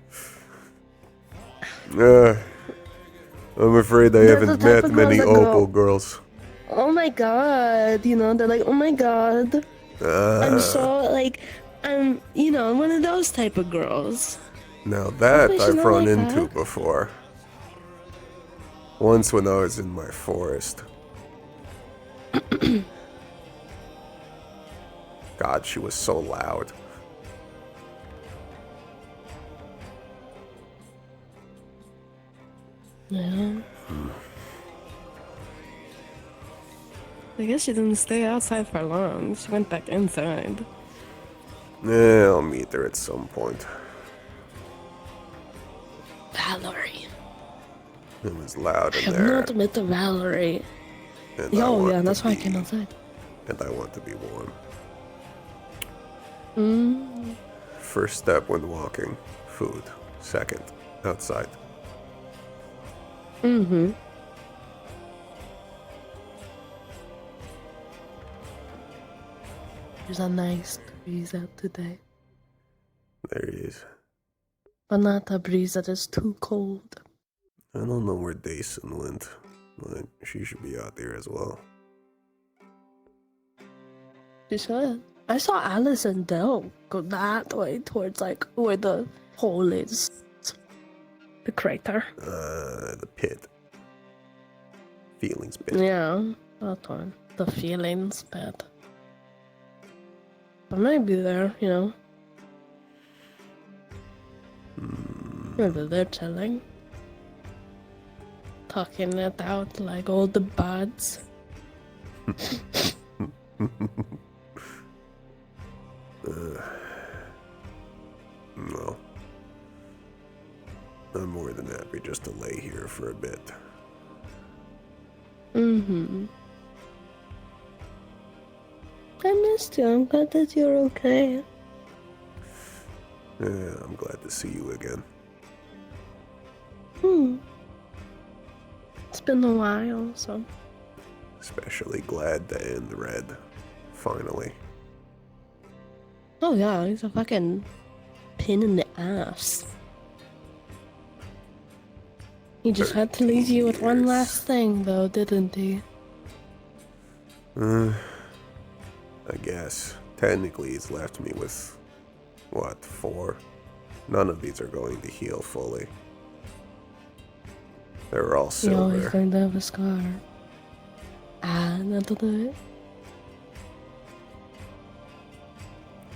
I'm afraid I They're haven't the type met of many girls that go- opal girls. Oh my god, you know? They're like, oh my god. I'm so, like... I'm, you know, one of those type of girls. Now that Hopefully she's I've not run like into that. before. Once when I was in my forest. God, she was so loud. Yeah. I guess she didn't stay outside for long. She went back inside. I'll meet her at some point. Valerie. It was loud I in have there. not met the Valerie. And I Oh want yeah, to that's why I be- came outside. And I want to be warm. Mm. First step when walking, food. Second, outside. Mm-hmm. There's a nice breeze out today. There he is. But not a breeze that is too cold. I don't know where Dason went, but she should be out there as well. She should. I saw Alice and Dell go that way towards like where the hole is. The crater. The pit. Feelings pit. Yeah, that one. The feelings bed. I might be there, you know. Maybe they're chilling. Talking it out like all the buds. No. I'm more than happy just to lay here for a bit. Mm-hmm. I missed you. I'm glad that you're okay. Yeah, I'm glad to see you again. It's been a while, so. Especially glad to end Red. Finally. Oh yeah, he's a fucking pain in the ass. He just had to leave you with one last thing, though, didn't he? I guess. Technically, he's left me with, what, 4? None of these are going to heal fully. They're all You're always silver. going to have a scar. That'll do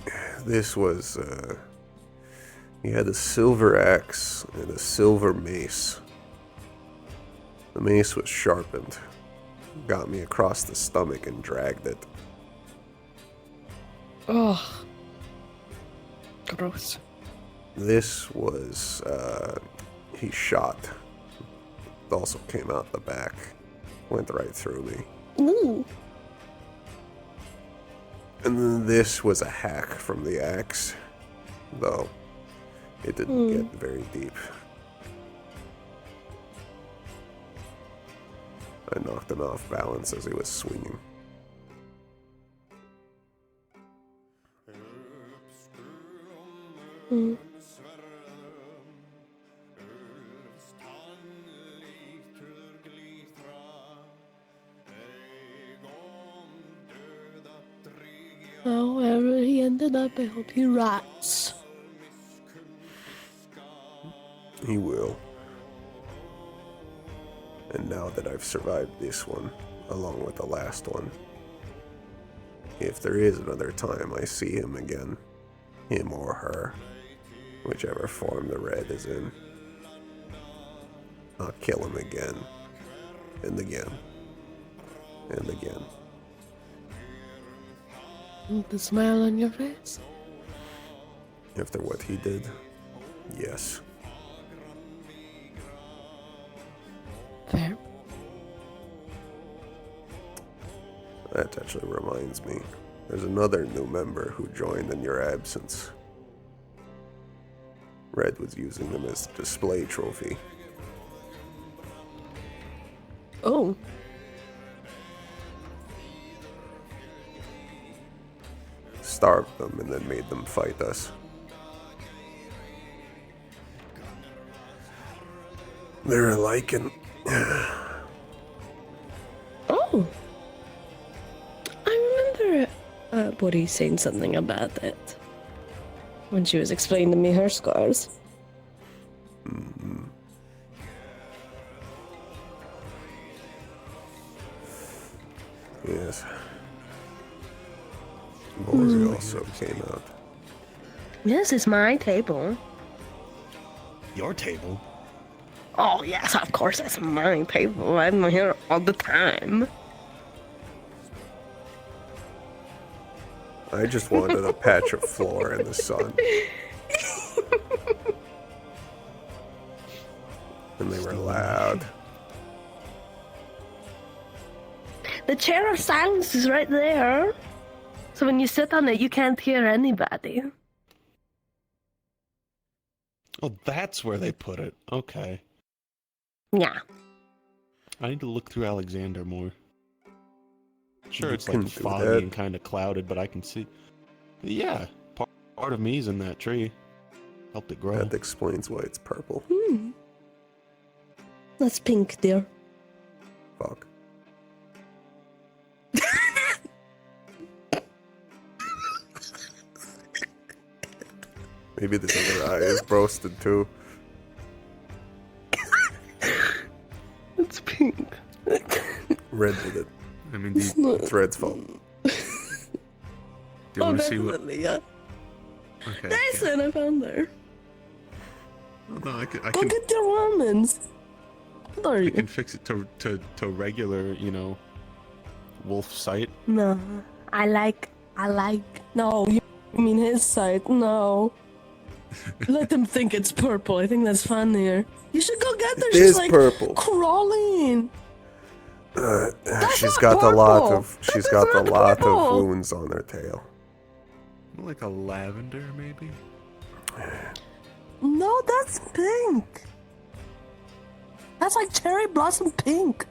it. This was, he had a silver axe and a silver mace. The mace was sharpened. Got me across the stomach and dragged it. Oh. Gross. This was, he shot. It also came out the back. Went right through me. Ooh. And then this was a hack from the axe. Though, it didn't get very deep. I knocked him off balance as he was swinging. So wherever he ended up, I hope he rots. He will. And now that I've survived this one, along with the last one, if there is another time I see him again, him or her, whichever form the red is in, I'll kill him again, and again, and again. The smile on your face? After what he did, yes. Fair. That actually reminds me. There's another new member who joined in your absence. Red was using them as a display trophy. Oh. Starved them and then made them fight us. They're like an... Oh. I remember Buddy saying something about it when she was explaining to me her scars. Yes. Borzy also came out. This is my table. Your table? Oh, yes, of course, it's my table. I'm here all the time. I just wanted a patch of floor in the sun. And they were loud. The chair of silence is right there. So when you sit on it, you can't hear anybody. Oh, that's where they put it. Okay. Yeah. I need to look through Alexander more. Sure, You it's can like do foggy that. and kind of clouded, but I can see. Yeah, part of me's in that tree. Helped it grow. That explains why it's purple. That's pink, dear. Fuck. Maybe this other eye is roasted too. It's pink. Red did it. I mean, do It's you, not. It's Red's fault. do you Oh, want to see what? definitely, yeah. Okay. Nice one, I found her. No, I Go can, get your almonds. How are I you? can fix it to regular, you know, wolf sight. No, I like. No, you mean his side? No. Let them think it's purple. I think that's funnier. You should go get her. It She's is like purple. crawling. She's not got a lot purple. of she's That got is a not lot purple. of wounds on her tail. Like a lavender, maybe? No, that's pink. That's like cherry blossom pink.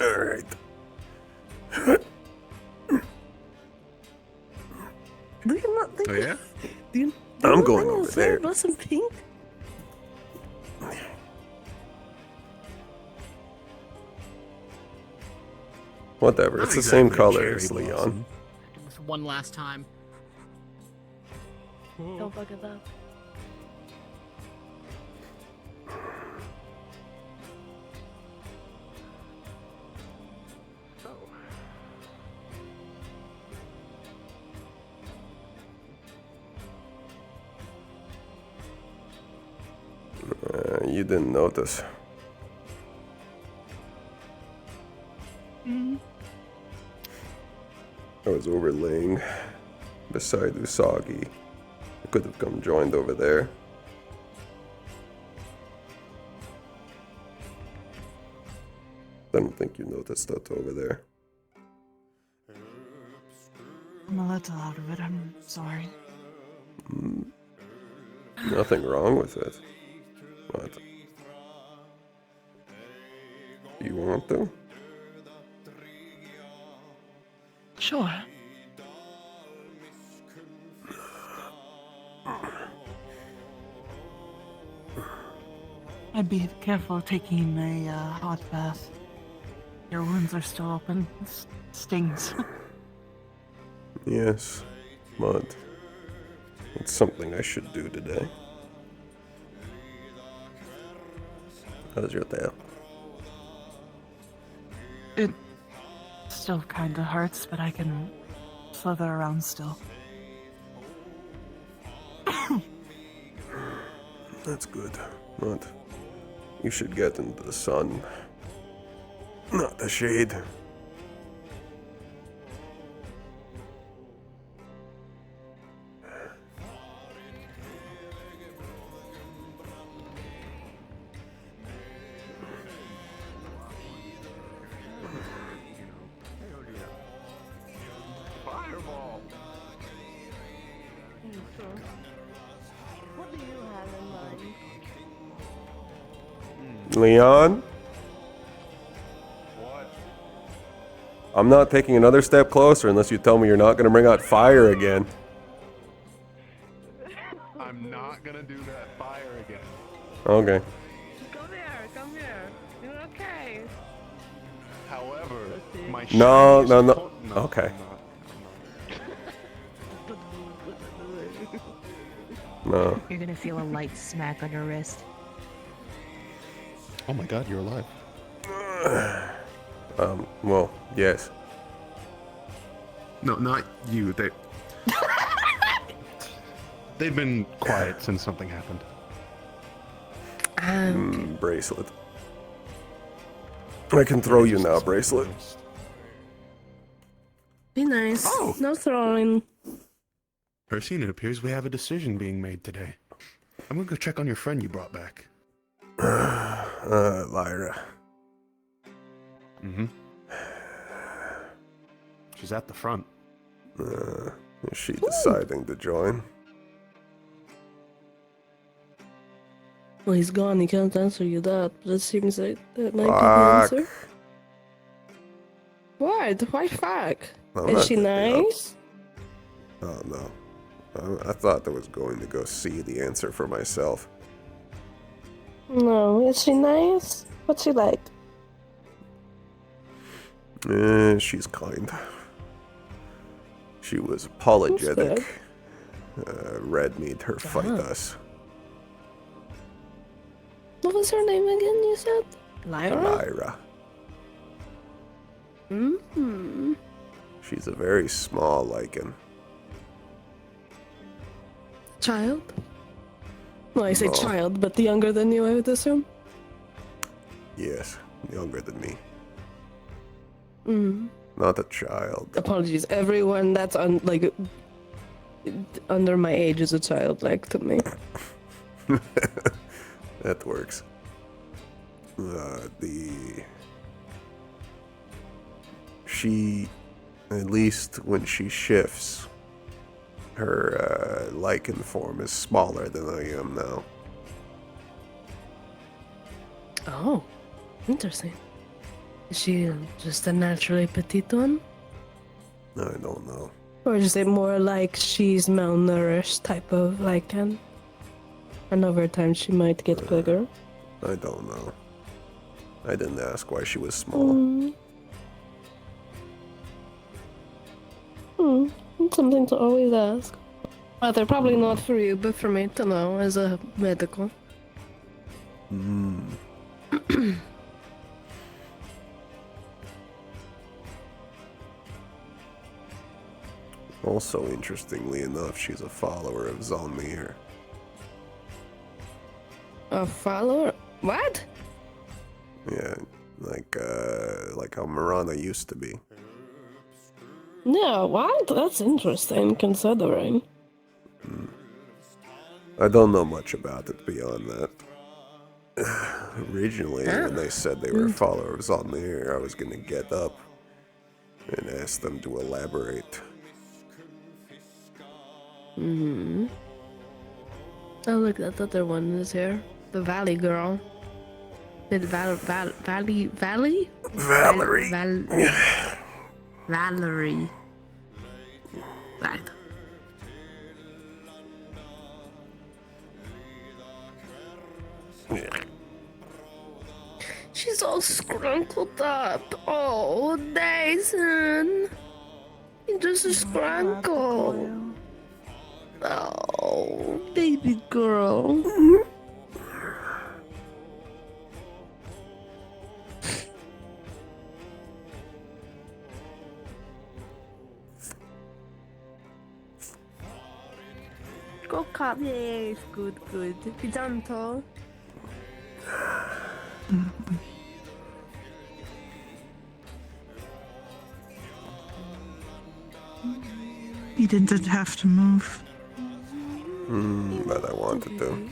All right. Do you not think? Oh yeah? Do you, I'm not going think over it's cherry there. blossom pink. Whatever. Not It's the same exactly color cherry as Leon. blossom. Just one last time. Don't fuck it up. You didn't notice. I was overlaying beside Usagi. I could have come joined over there. I don't think you noticed that over there. I'm a little out of it. I'm sorry. Nothing wrong with it. What? You want to? Sure. I'd be careful taking a hot bath. Your wounds are still open. It stings. Yes, but it's something I should do today. How's your tail? It still kinda hurts, but I can slither around still. That's good. But you should get into the sun, not the shade. Fireball. What do you have in mind? Leon? What? I'm not taking another step closer unless you tell me you're not going to bring out fire again. I'm not gonna do that fire again. Okay. Come here, come here. You're okay. However, my No, shiniest no, no. po- Okay. No. You're gonna feel a light smack on your wrist. Oh my god, you're alive. Well, yes. No, not you. They've been quiet since something happened. Bracelet. I can throw you now, bracelet. Be nice. Oh. No throwing. Persine, it appears we have a decision being made today. I'm gonna go check on your friend you brought back. Lyra. Mm-hmm. She's at the front. Is she deciding to join? Well, he's gone. He can't answer you that. But it seems like that might be the Fuck. answer. What? Why fuck? I'm Is not she giving up. nice? Oh no. I thought I was going to go see the answer for myself. No. Is she nice? What's she like? She's kind. She was apologetic. Red made her fight us. What was her name again? You said Lyra. Lyra. Mm-hmm. She's a very small lichen. Child. Well, I say No. child, but younger than you, I would assume. Yes, younger than me. Mm. Not a child. Apologies, everyone that's under my age is a child, like to me. That works. she, at least when she shifts, her lichen form is smaller than I am now. Oh, interesting. Is she just a naturally petite one? I don't know. Or is it more like she's malnourished type of lichen? And over time she might get bigger? I don't know. I didn't ask why she was small. It's something to always ask. Well, they're probably not for you, but for me to know as a medical. Also, interestingly enough, she's a follower of Zalmir. A follower? What? Yeah, like how Mirana used to be. Yeah, what? That's interesting, considering. I don't know much about it beyond that. Originally, when they said they were a follower of Zalmir, I was gonna get up and ask them to elaborate. Oh, look, that other one is here. The Valley girl. Valerie? Valerie. Valerie. Right. She's all scrunkled up. Oh, Dyson. You just a scrunkle. Oh, baby girl. Go cop. Yes, good. Be gentle. You didn't have to move. But I wanted to.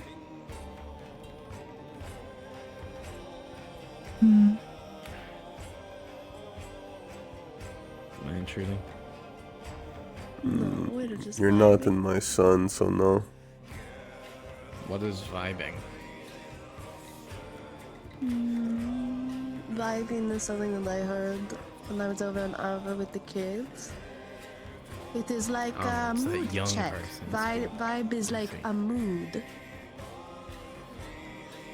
Am I intruding? You're not in my son, so no. What is vibing? Vibing is something that I heard when I was over in Ava with the kids. It is like a it's that mood young check. person's Vibe is like a mood.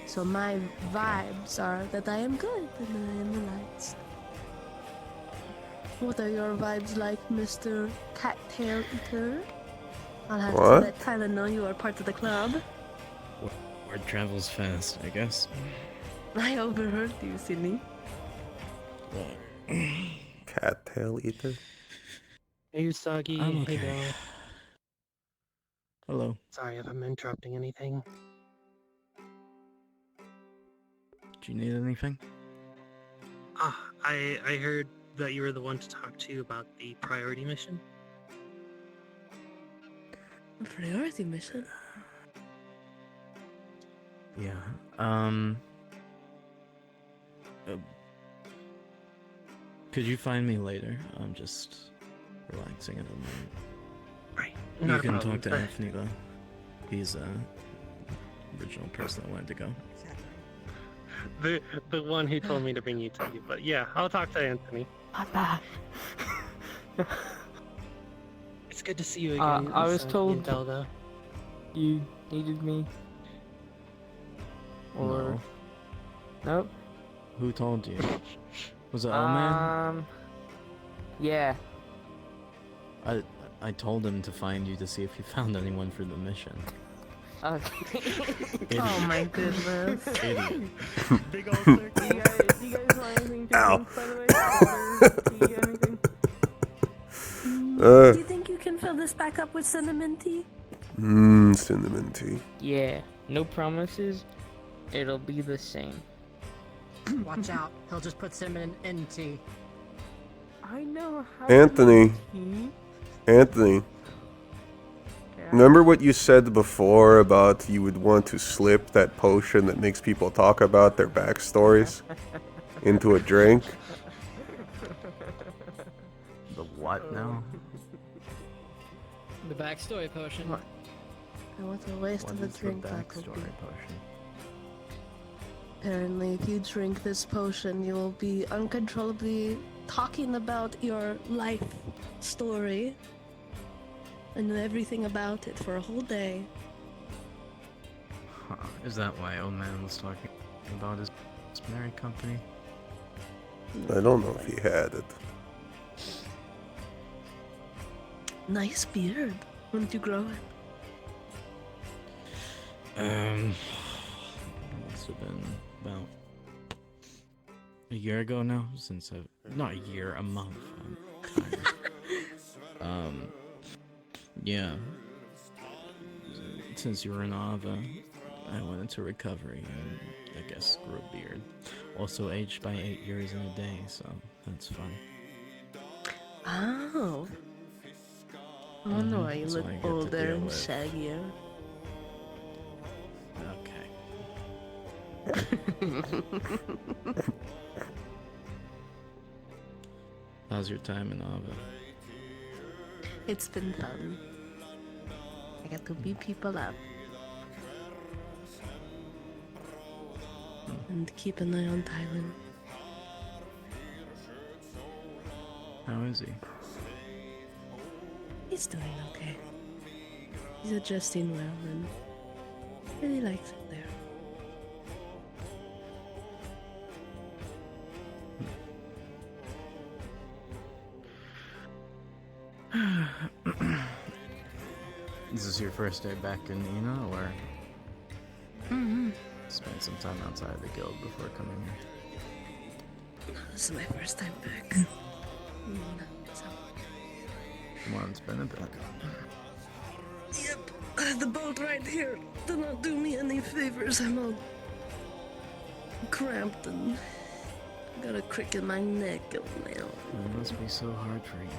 So my vibes are that I am good and I am relaxed. What are your vibes like, Mr. Cattail Eater? I'll have to What? let Tyler know you are part of the club. Word travels fast, I guess. I overheard you, Sydney. Cattail eater? Hey, Usagi. I'm Hey, okay. Bill. Hello. Sorry if I'm interrupting anything. Do you need anything? I heard that you were the one to talk to about the priority mission. A priority mission? Yeah. Could you find me later? I'm just relaxing at the moment. Right. You Not a can problem, talk to but- Anthony though. He's the original person that wanted to go. The one who told me to bring you to you. But yeah, I'll talk to Anthony. Papa. It's good to see you again. I was Usagi told and Zelda. you needed me. Or nope. Who told you? Was it Allman? Yeah. I told him to find you to see if he found anyone for the mission. Okay. Oh my goodness. Idiot. Big old circle. Do you guys want anything to Ow. drink, by the way? Water, tea, anything? Do you think you can fill this back up with cinnamon tea? Cinnamon tea. Yeah. No promises. It'll be the same. Watch out, he'll just put cinnamon in tea. I know how Anthony. to tea. Anthony. Remember what you said before about you would want to slip that potion that makes people talk about their backstories into a drink? The what now? The backstory potion. What's a waste of a drink the that could backstory be? potion? Apparently, if you drink this potion, you will be uncontrollably talking about your life story and everything about it for a whole day. Huh. Is that why old man was talking about his married company? I don't know if he had it. Nice beard. When did you grow it? Must have been about a year ago now. Since not a year, a month. Yeah. Since you were in Ava, I went into recovery and I guess grew a beard. Also aged by 8 years in a day, so that's fun. Oh. I wonder why you That's look what I get to older deal and with. shaggier. Okay. How's your time in Ava? It's been fun. I get to beat people up. And keep an eye on Tywin. How is he? He's doing okay. He's adjusting well and really likes it there. Is this your first day back in Ina, or Mm-hmm. spent some time outside the guild before coming here? This is my first time back. So. Well, it's been a bit. Yep, the boat right here did not do me any favors. I'm all cramped and got a crick in my neck now. It must be so hard for you.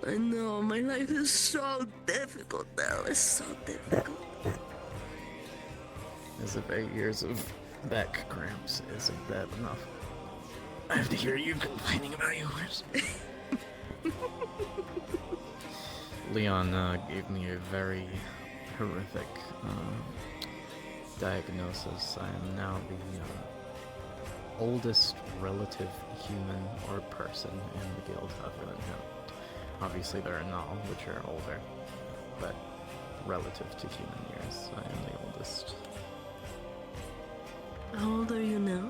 I know, my life is so difficult now. It's so difficult. As if 8 years of back cramps isn't bad enough. I have to hear you complaining about yours. Leon gave me a very horrific diagnosis. I am now the oldest relative human or person in the guild other than him. Obviously there are Null, which are older, but relative to human years, I am the oldest. How old are you now?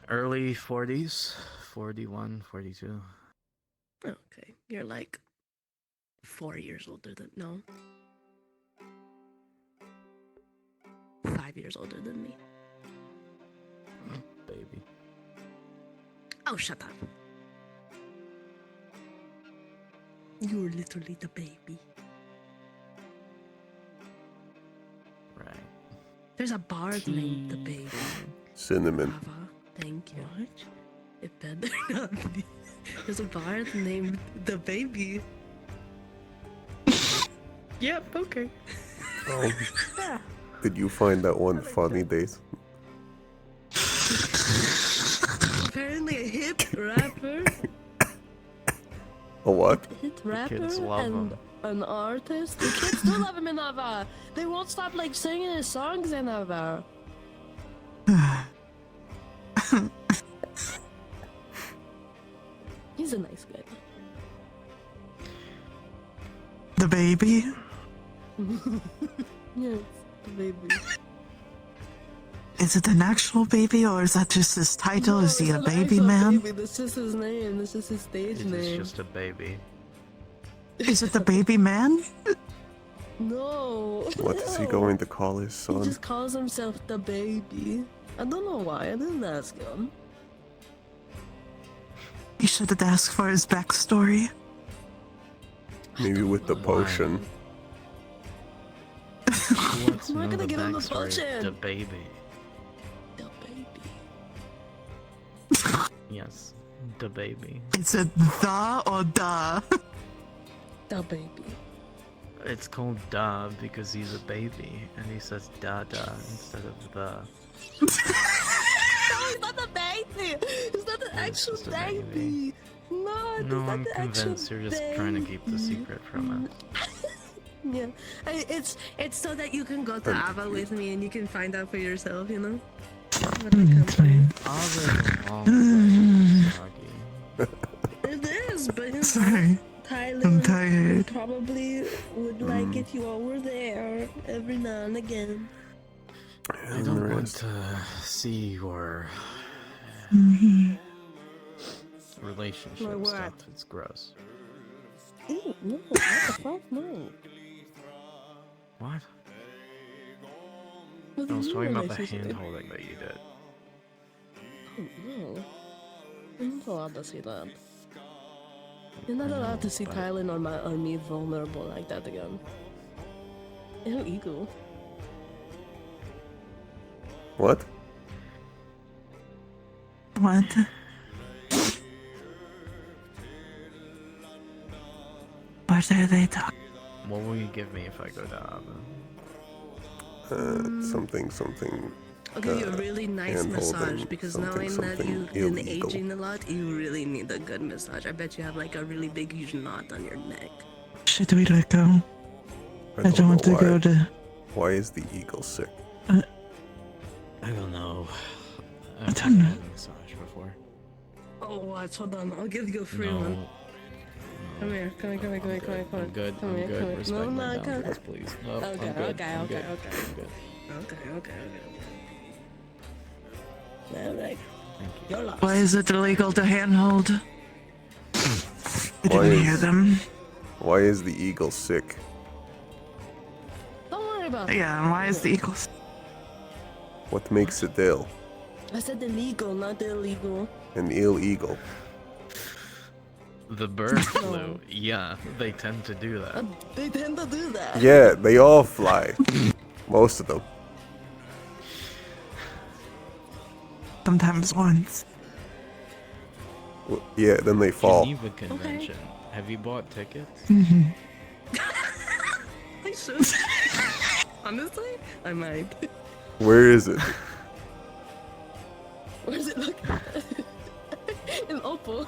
Early 40s, 41, 42. Okay, you're like 4 years older than no. 5 years older than me. Baby. Oh, shut up. You're literally the baby. Right. There's a bard named the baby. Cinnamon. Ava, thank you. What? It better not be. There's a bard named the baby. Yep, okay. Oh. Did you find that one funny, Days? Apparently a hip rapper. A what? Hit rapper kids love and him. an artist. The kids do love him in Ava. They won't stop like singing his songs in Ava. He's a nice guy. The baby? Yes, the baby. Is it an actual baby or is that just his title? Is he it's a an baby actual man? Baby. This is his name. This is his stage It is name. just a baby. Is it the baby man? No. What is he no. going to call his He son? just calls himself the baby. I don't know why. I didn't ask him. You should have asked for his backstory. Maybe with the potion. What's I'm not gonna the give him the backstory? potion. The baby. The baby. Yes, the baby. Is it the or the? The baby. It's called Da because he's a baby, and he says da da instead of the. No, it's not the baby. It's not the actual just a baby. baby. No, it's No, not I'm the actual convinced you're just trying to keep the secret from it. Yeah, it's so that you can go to Ava with me and you can find out for yourself, you know. It is, but you know, Sorry. Tyler I'm tired. probably would like if you all were there every now and again. I don't want to see your relationship My what? stuff. It's gross. Ew, no, what the fuck, no. What? What I was do you talking mean about the relationship? hand holding that you did. Oh, no. You're not allowed to see that. You're not allowed to see Kylan or me vulnerable like that again. Illegal. What? What? What are they talking? What will you give me if I go to Ava? Something. I'll give you a really nice massage hand-holding, because knowing that something you've been illegal. aging a lot, you really need a good massage. I bet you have like a really big huge knot on your neck. Should we let go? I don't want to know go why. to. Why is the eagle sick? I don't know. I don't know. had a massage before. Oh, what? Hold on. I'll give you a free No. one. Come here. Come here. Come here. Come here. Come here. Come here. I'm good. Come I'm here. good. Come here. Respect No, my no, come. boundaries, please. No, Okay. I'm good. Okay. I'm Okay. good. Okay. I'm good. Okay. Alright. You're lost. Why is it illegal to handhold? I Why didn't is- hear them. Why is the eagle sick? Don't worry about it. Yeah, and why is the eagle? What makes it ill? I said illegal, not illegal. An ill eagle. The bird flu. Yeah, they tend to do that. They tend to do that. Yeah, they all fly. Most of them. Sometimes once. Yeah, then they fall. Geneva Convention. Have you bought tickets? Mm-hmm. I should. Honestly, I might. Where is it? Where's it look? In Opal.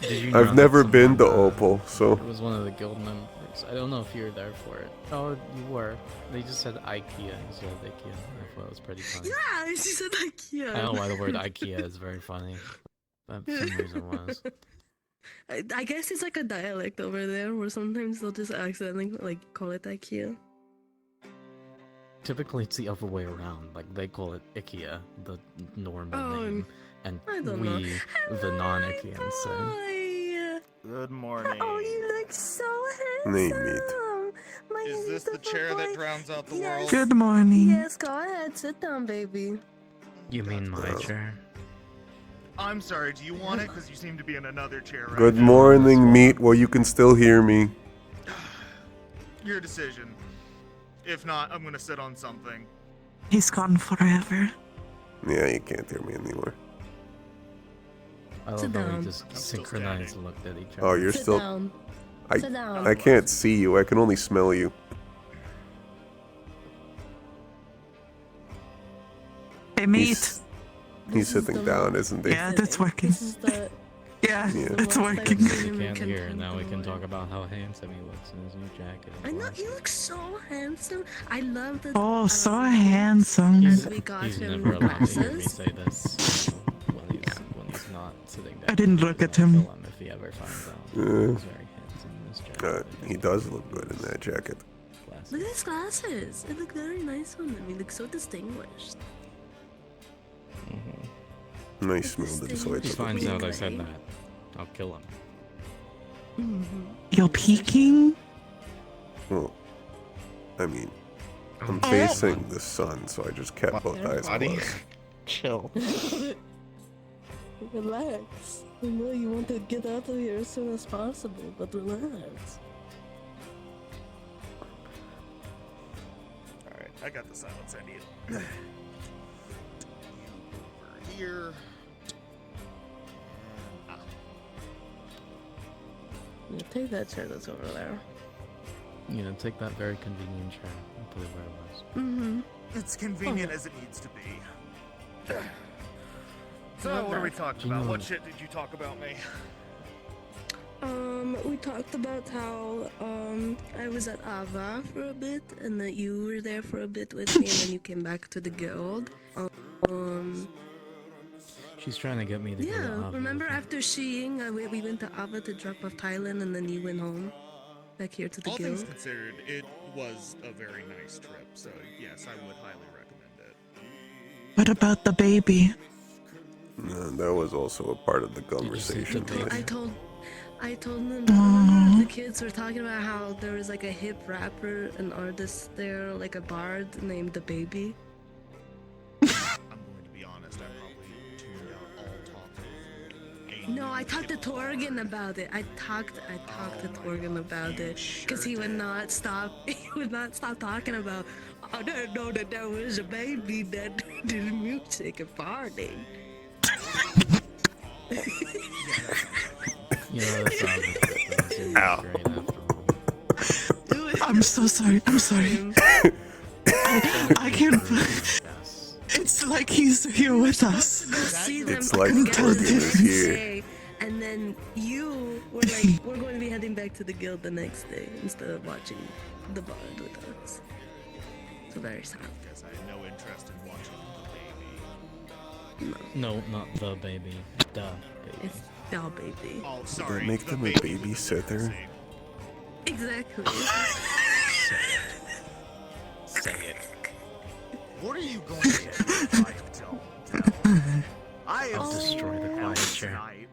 Did you know I've never that been to someone, Opal, so It was one of the guild members. I don't know if you were there for it. Oh, you were. They just said IKEA instead of IKEA. I thought it was pretty funny. Yeah, she said IKEA. I don't know why the word IKEA is very funny. But for some reason it was. I guess it's like a dialect over there where sometimes they'll just accidentally like call it IKEA. Typically it's the other way around. Like they call it IKEA, the normal Oh, name. And I don't know. we, the non-IKEans, say. Hi. Good morning. Oh, you look so Name handsome. meat. Is this the chair that drowns out the world? Good morning. Yes, go ahead. Sit down, baby. You mean my chair? I'm sorry, do you want it? Because you seem to be in another chair right Good now. morning, meat. Well, you can still hear me. Your decision. If not, I'm gonna sit on something. He's gone forever. Yeah, you can't hear me anymore. I love Sit how down. we just synchronized looked at each other. Oh, you're Sit still. down. I Sit down. I can't see you. I can only smell you. Hey, meat. He's sitting down, isn't he? Yeah, that's working. This is the. Yeah, Yeah. it's working. You can't hear. Now we can talk about how handsome he looks in his new jacket. I know you look so handsome. I love the. Oh, so handsome. And we got He's him never allowed to hear me glasses. say this when he's not sitting down. I didn't look at I'll him. kill him if he ever finds out. Yeah. He's very handsome in this jacket. He does look good in that jacket. Look at his glasses. They look very nice on him. He looks so distinguished. Nice smell the If soy. he finds out I said that, I'll kill him. You're peeking? Well, I mean, I'm facing the sun, so I just kept both eyes buddy. closed. Chill. Relax. I know you want to get out of here as soon as possible, but relax. Alright, I got the silence I need. Over here. Yeah, take that chair that's over there. You know, take that very convenient chair and put it where it was. Mm-hmm. It's convenient as it needs to be. So, Love what are we that. talking about? What shit did you talk about me? We talked about how, I was at Ava for a bit, and that you were there for a bit with me, and then you came back to the guild. She's trying to get me to go to Yeah, Ava. remember after Sheing, we went to Ava to drop off Thailand, and then you went home? Back here to the All guild? things considered, it was a very nice trip, so yes, I would highly recommend it. What about the baby? That was also a part of the conversation. I told them, remember the kids were talking about how there was like a hip rapper, an artist there, like a bard named The Baby. I'm going to be honest, I probably tuned out all talk of No, I talked to Torgan about it. I talked to Torgan about it because he would not stop. He would not stop talking about. I didn't know that there was a baby that did music and party. You know, that's obviously Ow. great after all. I'm so sorry. I'm sorry. I can't. It's like he's here with us. See them It's like together Torgan the is next here. day, and then you were like, we're going to be heading back to the guild the next day instead of watching the bard with us. So very sad. Guess I had no interest in watching the baby. No, not the baby. The baby. It's the baby. Oh, Did sorry. that make the them a baby was babysitter? Exactly. Say it. What are you going to do if I don't? I have I'll destroy the quiet chair. tonight.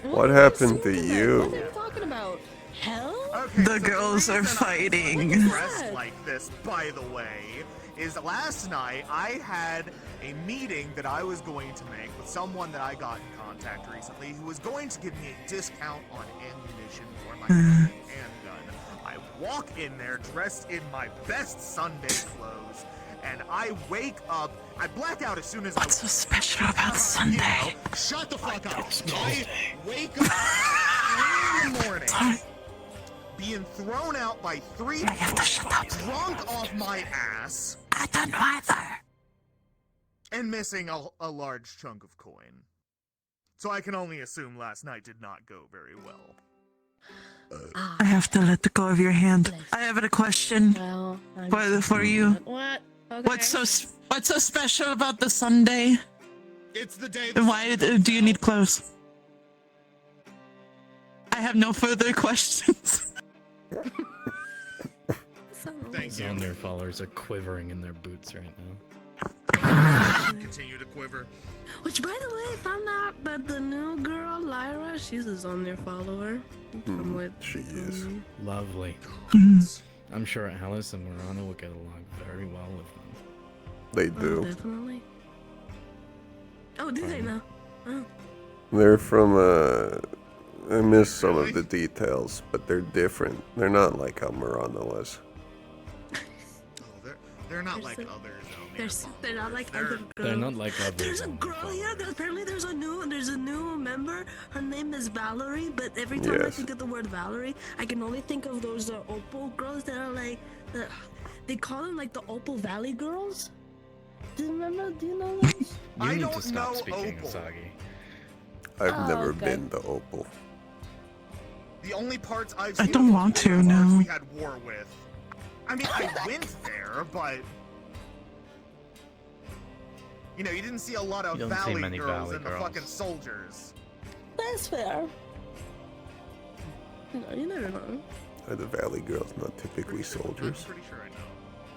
What happened to What are you? you talking about? Hell? Okay, The so girls are reason I'm fighting. dressed like this, by the way, is last night I had a meeting that I was going to make with someone that I got in contact recently who was going to give me a discount on ammunition for my handgun. I walk in there dressed in my best Sunday clothes, and I wake up. I black out as soon as What's so special about Sunday? Shut the fuck up. I wake up 3 in the morning, being thrown out by 3 drunk off my ass. I don't know either. And missing a large chunk of coin. So I can only assume last night did not go very well. I have to let go of your hand. I have a question for you. What? Okay. What's so special about the Sunday? It's the day. Why do you need clothes? I have no further questions. Thank you. And their followers are quivering in their boots right now. Continue to quiver. Which, by the way, I found out that the new girl, Lyra, she's a Zonir follower. From what She is. Lovely. I'm sure Alice and Marana will get along very well with them. They Oh, do. definitely. Oh, do they now? Oh. They're from, I miss some of the details, but they're different. They're not like how Miranda was. They're not like There's others. They're not like other girls. They're not like others. There's a girl here. Apparently, there's a new member. Her name is Valerie. But every time I Yes. think of the word Valerie, I can only think of those Opal girls that are like, they call them like the Opal Valley girls. Do you remember? Do you know those? You need to stop speaking, Asagi. I've never okay. been to Opal. The only parts I've I seen don't of want Opal to, are the parts no. we had war with. I mean, I went there, but you know, you didn't see a lot of You don't see Valley many girls Valley and the girls. fucking soldiers. That's fair. No, you never know. Are the Valley girls not typically soldiers? Pretty sure I know.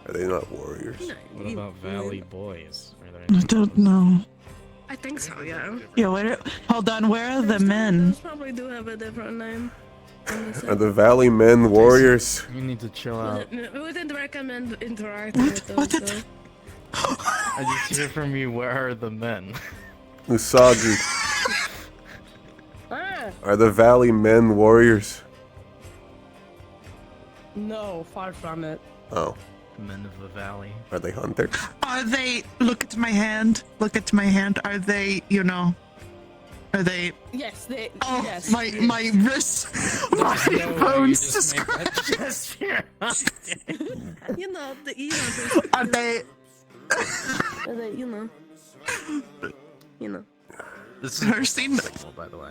Are they not warriors? What about Valley boys? Are there I any? don't know. I think so, yeah. Yeah, hold on. Where are the men? Those probably do have a different name. Are the Valley men warriors? You need to chill out. We wouldn't recommend interacting with those. Though. I just hear from you. Where are the men? Usagi. Ah, Are the Valley men warriors? no, far from it. Oh. Men of the Valley. Are they hunters? Are they? Look at my hand. Look at my hand. Are they? You know? Are they? Yes, they. Oh, yes. my wrist, my bones just. You know the Are they? you know. You know. This Never seen that. Well, by the way.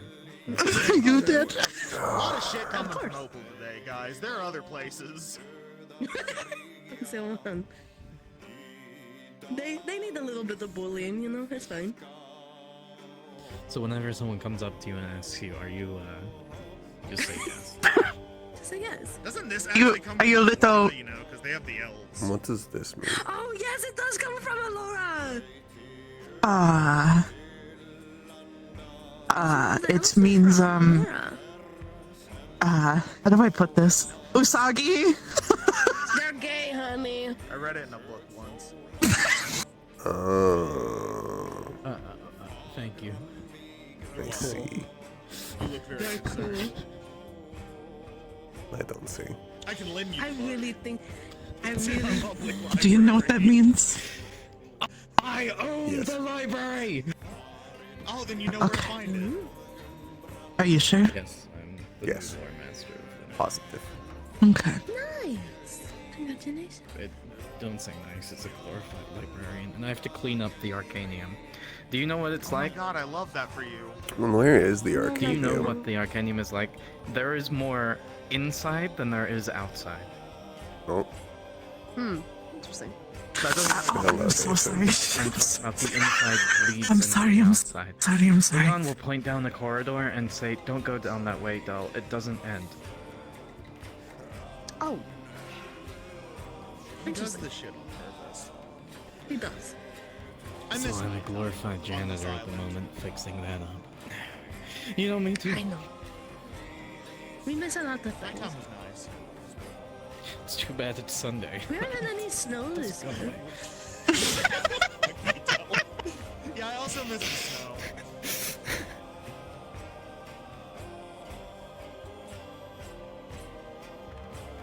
You did. A lot of shit coming from Opal today, guys. There are other places. So, they need a little bit of bullying, you know. It's fine. So whenever someone comes up to you and asks you, are you, just say yes. Just say yes. Doesn't this You- actually come are you a from little- Alora, you know, because they have the elves. What does this mean? Oh yes, it does come from Alora. It means how do I put this? Usagi. They're gay, honey. I read it in a book once. Thank you. I see. You look very They're cool. I don't see. I can lend you. I really think. I really. Do you know what that means? I own the library! Oh, then you know where to find it. Are you sure? Yes, I'm the Yes. lore master of the Positive. Okay. Nice. Congratulations. Don't say nice, it's a glorified librarian, and I have to clean up the Arcanium. Do you know what it's Oh like? my god, I love that for you. Where is the Do you Arcanium? know what the Arcanium is like? There is more inside than there is outside. Oh, Interesting. That doesn't I'm so sorry. about the inside bleeds I'm into sorry. the I'm outside. sorry. I'm sorry. Leon will point down the corridor and say, "Don't go down that way, Del. It doesn't end." Oh. He does Interesting. this shit on purpose. He does. I So miss I'm a glorified janitor at the moment, fixing that up. You know me too. I know. We miss a lot of that things. time was nice. It's too bad it's Sunday. We haven't had any snow this year. Yeah, I also miss the snow.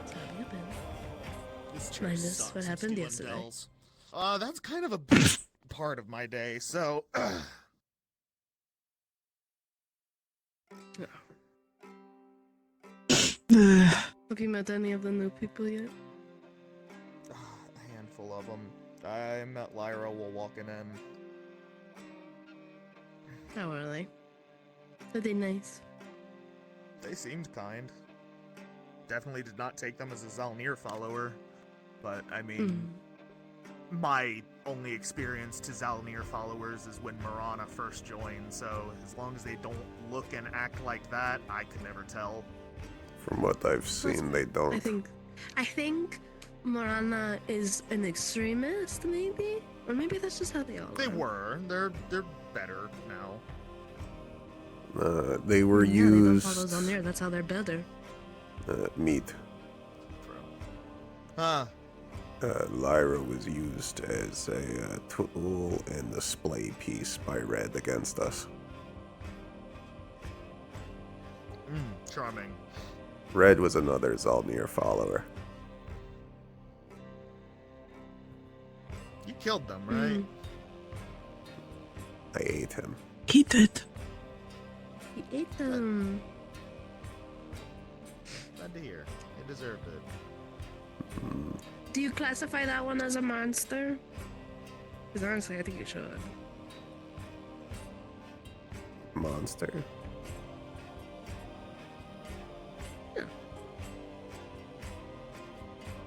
So have you been? This chair Minus sucks. what It's happened stealing yesterday. bells. That's kind of a big part of my day, so... Have you met any of the new people yet? A handful of them. I met Lyra while walking in. How are they? Are they nice? They seemed kind. Definitely did not take them as a Zalnir follower. But, I mean, my only experience to Zalnir followers is when Marana first joined, so as long as they don't look and act like that, I could never tell. From what I've seen, they don't. I think Marana is an extremist, maybe? Or maybe that's just how they all They are. were. They're better now. They were Yeah, they don't used. follow Zalnir, that's how they're better. Meat. Huh. Lyra was used as a tool and display piece by Red against us. Charming. Red was another Zalnir follower. You killed them, right? I ate him. He did. He ate them. Glad to hear. They deserved it. Do you classify that one as a monster? Because honestly, I think you should. Monster.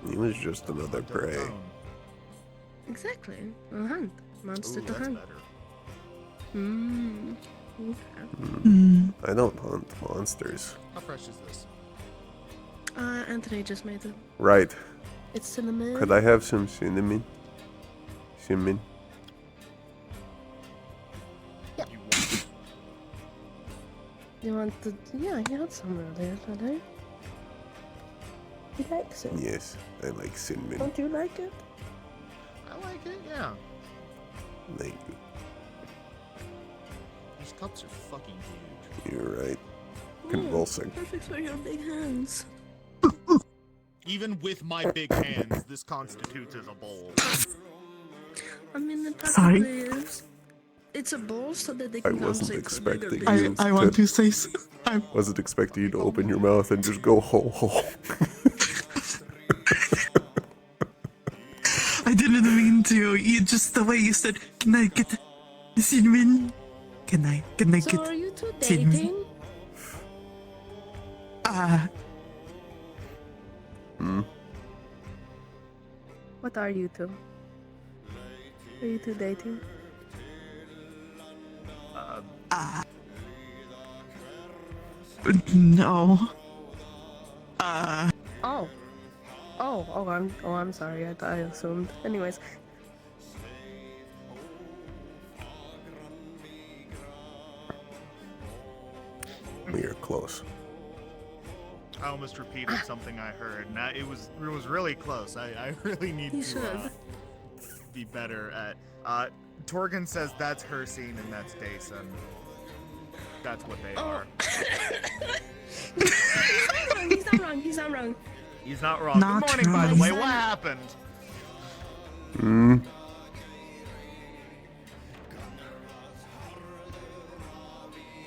He was just another prey. Exactly. A hunt. Monster Ooh, to that's hunt. better. Okay. I don't hunt monsters. How fresh is this? Anthony just made it. Right. It's cinnamon. Could I have some cinnamon? Cinnamon. You want the... Yeah, you had some earlier today. He likes it. Yes, I like cinnamon. Don't you like it? I like it, yeah. Thank you. These cups are fucking huge. You're right. Convulsing. Perfect for your big hands. Even with my big hands, this constitutes as a bowl. I mean, it Sorry. technically is. it's a bull so that they I can wasn't compensate for bigger expecting you. business. I want to say I Wasn't expecting you to open your mouth and just go ho ho. I didn't mean to. You just the way you said, "Can I get cinnamon? Can I So get are you two cinnamon?" dating? What are you two? Are you two dating? No. I'm sorry. I assumed. Anyways, We are close. I almost repeated something I heard. Now it was really close. I really need You to should. be better at. Torgan says that's her scene and that's Dason. That's what they are. He's not wrong. He's not wrong. He's not wrong. Not Good morning, by the wrong. way. What happened?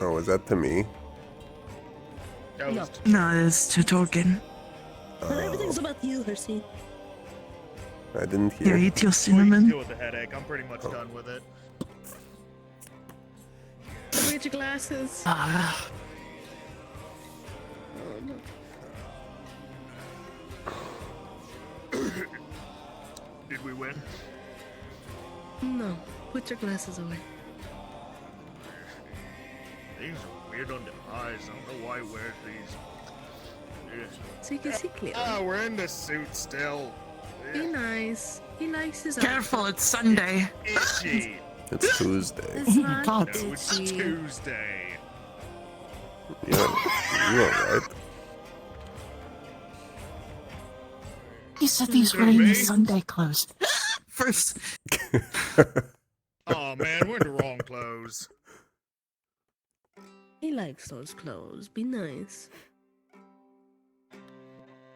Oh, is that to me? That No. was No, it's to Torgen. Everything's about you, Hersey. I didn't Here, hear. eat your Well, you can cinnamon. deal with the headache. I'm pretty much done with it. Read your glasses. Did we win? No, put your glasses away. These are weird on the eyes. I don't know why he wears these. So you can see clearly. Oh, we're in the suit still. Be nice. He likes his Careful, it's Sunday. Itchy. It's Tuesday. It's not God. No, it's itchy. Tuesday. You alright? He said he's wearing his Sunday clothes. First, Oh man, we're in the wrong clothes. He likes those clothes. Be nice.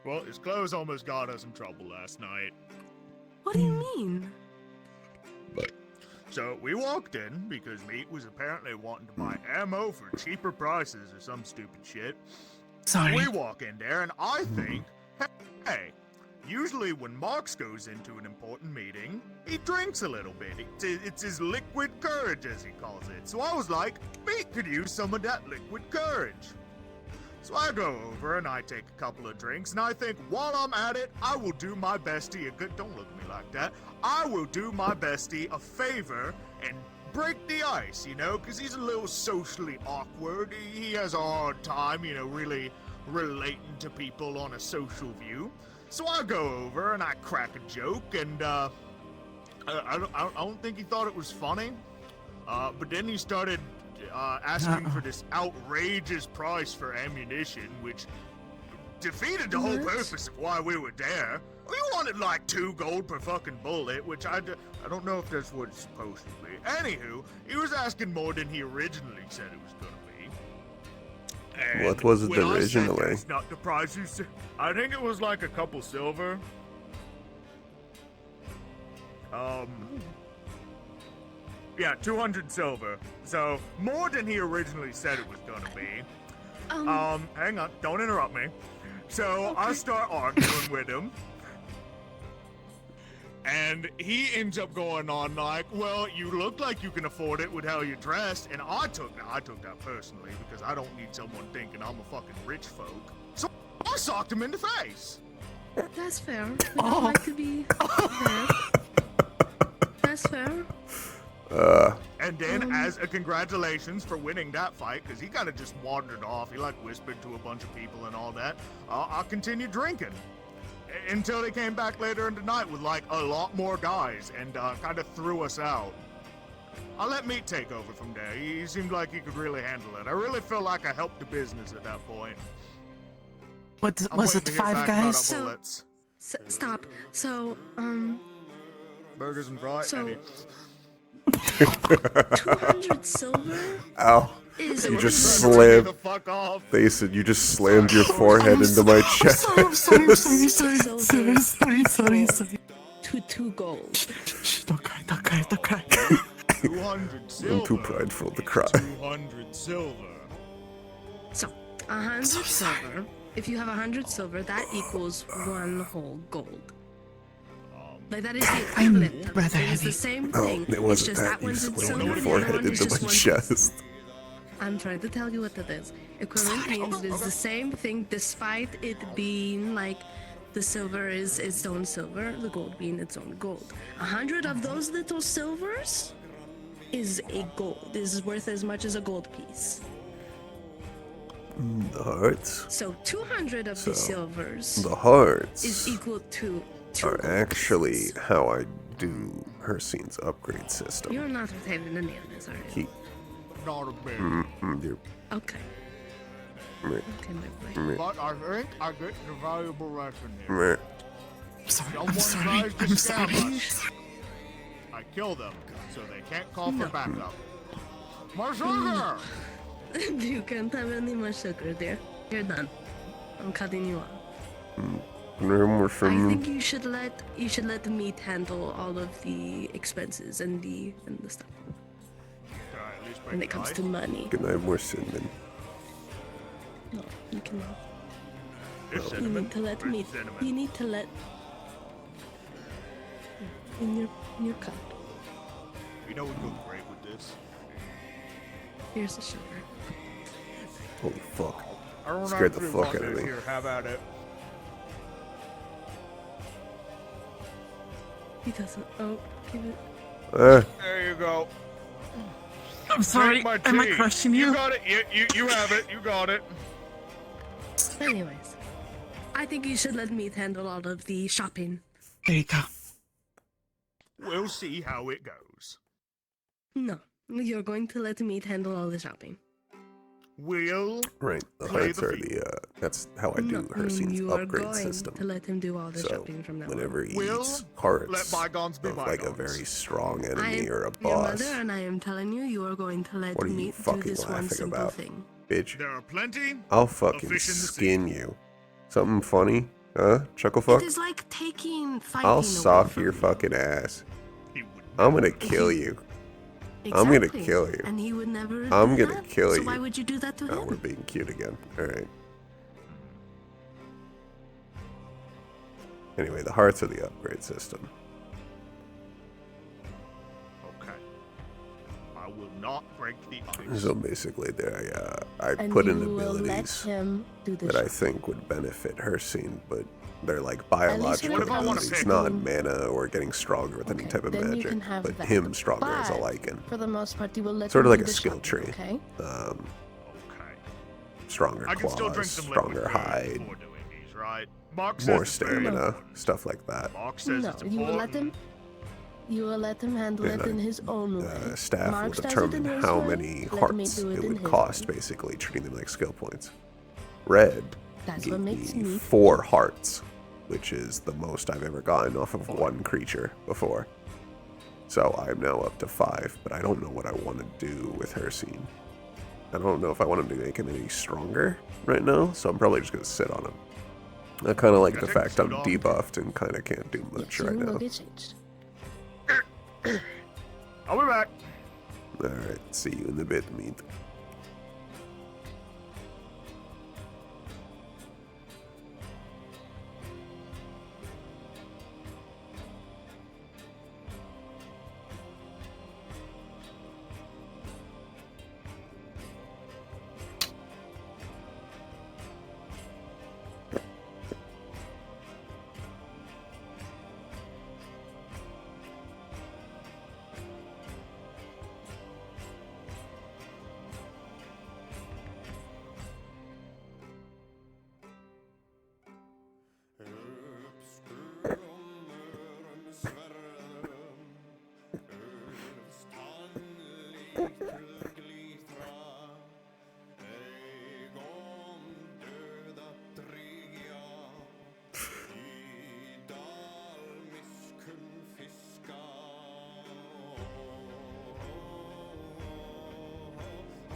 Well, his clothes almost got us in trouble last night. What do you mean? So we walked in because Meat was apparently wanting to buy ammo for cheaper prices or some stupid shit. sorry. We walk in there and I think, hey, usually when Marks goes into an important meeting, he drinks a little bit. It's his liquid courage, as he calls it. So I was like, Meat could use some of that liquid courage. So I go over and I take a couple of drinks, and I think while I'm at it, I will do my bestie a good. Don't look at me like that. I will do my bestie a favor and break the ice, you know, because he's a little socially awkward. He has a hard time, you know, really relating to people on a social view. So I go over and I crack a joke, and I don't think he thought it was funny. But then he started asking for this outrageous price for ammunition, which defeated the whole purpose of why we were there. We wanted like 2 gold per fucking bullet, which I don't know if that's what it's supposed to be. Anywho, he was asking more than he originally said it was gonna be. And What was it when I said originally? that's not the price you said. I think it was like a couple silver. Yeah, 200 silver. So, more than he originally said it was gonna be. Hang on, don't interrupt me. So, I start arguing with him. And he ends up going on like, well, you look like you can afford it with how you're dressed. And I took that personally because I don't need someone thinking I'm a fucking rich folk. So, I socked him in the face. That's fair. We don't like to be fair. That's fair. And then, as a congratulations for winning that fight, because he kind of just wandered off. He like whispered to a bunch of people and all that. I continued drinking until they came back later in the night with like a lot more guys and kind of threw us out. I let Meat take over from there. He seemed like he could really handle it. I really felt like I helped the business at that point. What I'm was waiting it? to hear 5 back about guys? our bullets. Stop. So, Burgers and fries. So- Eddie. 200 silver? Ow. Is You it just really- slammed. The fuck off. Thason, you just slammed your forehead into my chest. Sorry. 2 gold. Shh, don't cry. 200 silver. I'm too prideful to cry. 200 silver. So, 100 silver. If you have 100 silver, that equals 1 whole gold. Like, that is the equivalent of it. It's the same thing. It wasn't it's just that. that one's You in slammed silver, your the other forehead one is into just my one chest. I'm trying to tell you what it is. Equivalent means it's the same thing despite it being like the silver is its own silver, the gold being its own gold. 100 of those little silvers is a gold. Is worth as much as a gold piece. The hearts. So 200 of the silvers The hearts is equal to 2 are actually how I do Hercine's upgrade system. You're not retaining any of this, are you? He. Not a bit. You're, Okay. meh, Okay, my boy. meh, But I think I get the valuable lesson here. meh. Someone tries to scam us. I kill them, so they can't call for backup. My sugar! You can't have any more sugar, dear. You're done. I'm cutting you off. No more I from think you should let the meat handle all of the expenses and the stuff. When it comes to money. Can I have more cinnamon? No, you cannot. It's You cinnamon. need to let me. Cinnamon. You need to let. In your cup. You know what goes great with this? Here's the sugar. Holy fuck. I don't Scared the actually fuck want out of this. me. Here, have at it. He doesn't. Oh, give it. There you go. I'm sorry. Drink my Am I tea. crushing you? You got it. You have it. You got it. Anyways, I think you should let me handle all of the shopping. There you go. We'll see how it goes. No, you're going to let me handle all the shopping. We'll Right, the play hearts the are the, that's how I do Hercine's you are upgrade going system. to let him do all the So, shopping from now on. whenever he We'll eats hearts let bygones be of like a bygones. very strong I enemy am or a your boss, mother, and I am telling you, you are going to let what are me you do fucking this one laughing simple about? thing. Bitch, There are plenty. I'll fucking fish in the sea. skin you. Something funny? Huh? Chuckle fuck? It is like taking fighting I'll away sock from your me. fucking ass. I'm gonna kill you. I'm gonna Exactly. kill you. And he would never I'm do gonna that. kill So you. why would you do that to Oh, him? we're being cute again. Alright. Anyway, the hearts are the upgrade system. Okay. I will not break the ice. So basically, I And put in you will let abilities him do the that I shopping. think would benefit Hercine, but they're like least biological what if I wanna abilities, pick not one? mana or getting stronger with any type of then you magic. can have But that. him stronger as a But lichen. For the most part, you will let Sort him of do like a the skill shopping, tree. Okay. Stronger I can still drink claws, some stronger liquid food hide, before doing these, right? Mark says more it's very stamina, important. stuff like that. Mark says No, it's you will let important. him. You will let him handle And it in his own way. The staff Mark will does it in determine his how way, many let me hearts do it it in would his cost, way. basically, treating them like skill points. Red That's gave what makes me me 4 hearts, which is the most I've ever gotten off of one creature before. So I'm now up to 5, but I don't know what I want to do with Hercine. I don't know if I want him to make him any stronger right now, so I'm probably just going to sit on him. I kind of like the fact I'm debuffed and kind of can't do much right Soon now. will get changed. I'll be back. Alright, see you in the bit, meat.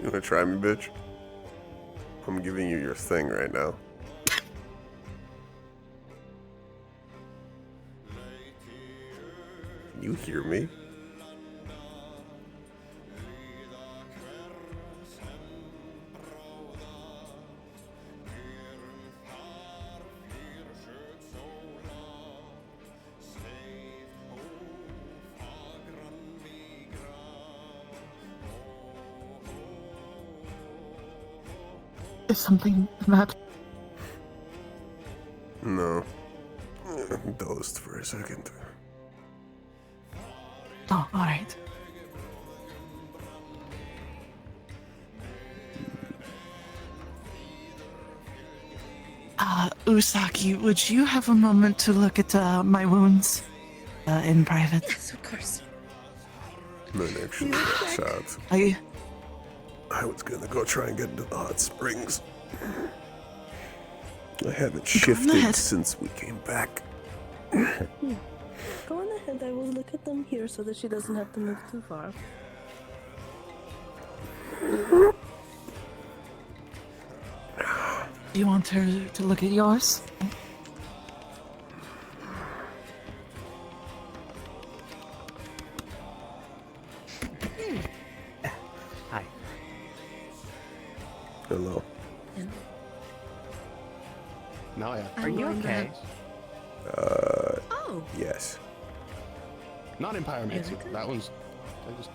You wanna try me, bitch? I'm giving you your thing right now. Can you hear me? Is something the matter? No. Dozed for a second. Oh, alright. Usaki, would you have a moment to look at my wounds in private? Yes, of course. Then actually, that's out. I was gonna go try and get into the hot springs. I haven't shifted since we came back. Yeah. Go on ahead, I will look at them here so that she doesn't have to move too far. Do you want her to look at yours? Hi. Hello. Now I have. Are you okay? Oh. Yes. Not in pyromancy. That one's. I just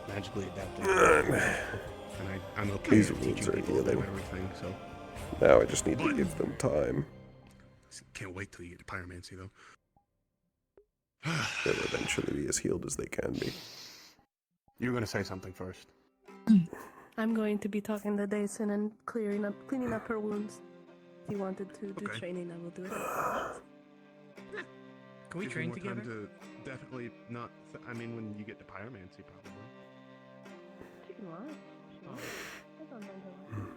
magically adapted. And I'm okay These at wounds teaching are people to do healing. everything, so. Now I just need to give them time. Can't wait till you get to pyromancy, though. They'll eventually be as healed as they can be. You're gonna say something first. I'm going to be talking to Dason and cleaning up her wounds. If you wanted to do training, I will do it. Can we Gives you train more together? time to definitely not. I mean, when you get to pyromancy, probably. If you want. Oh. I don't mind how much.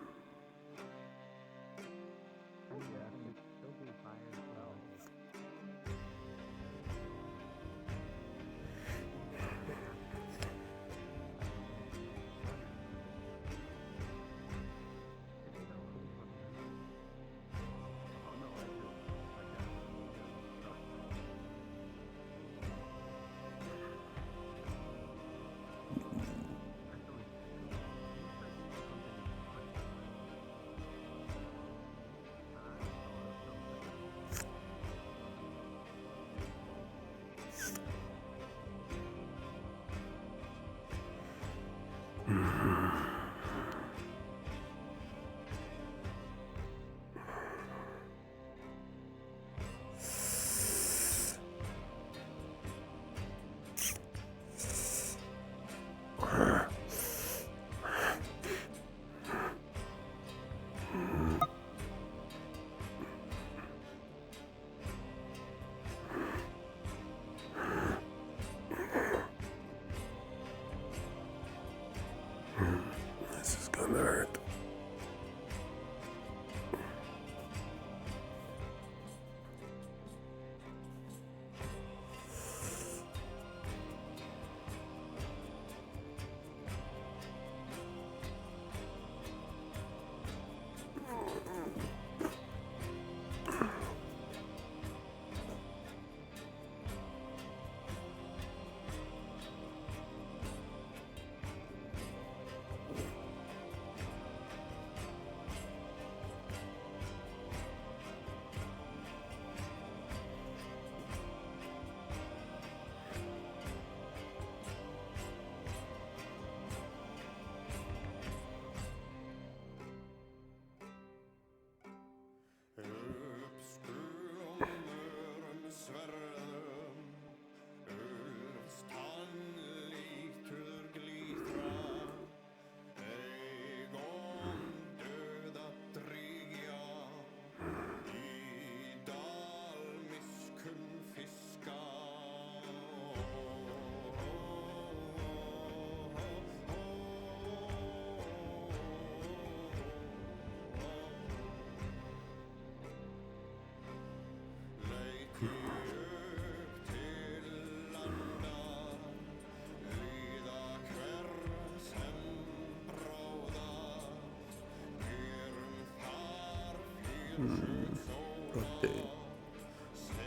This is gonna hurt. Update.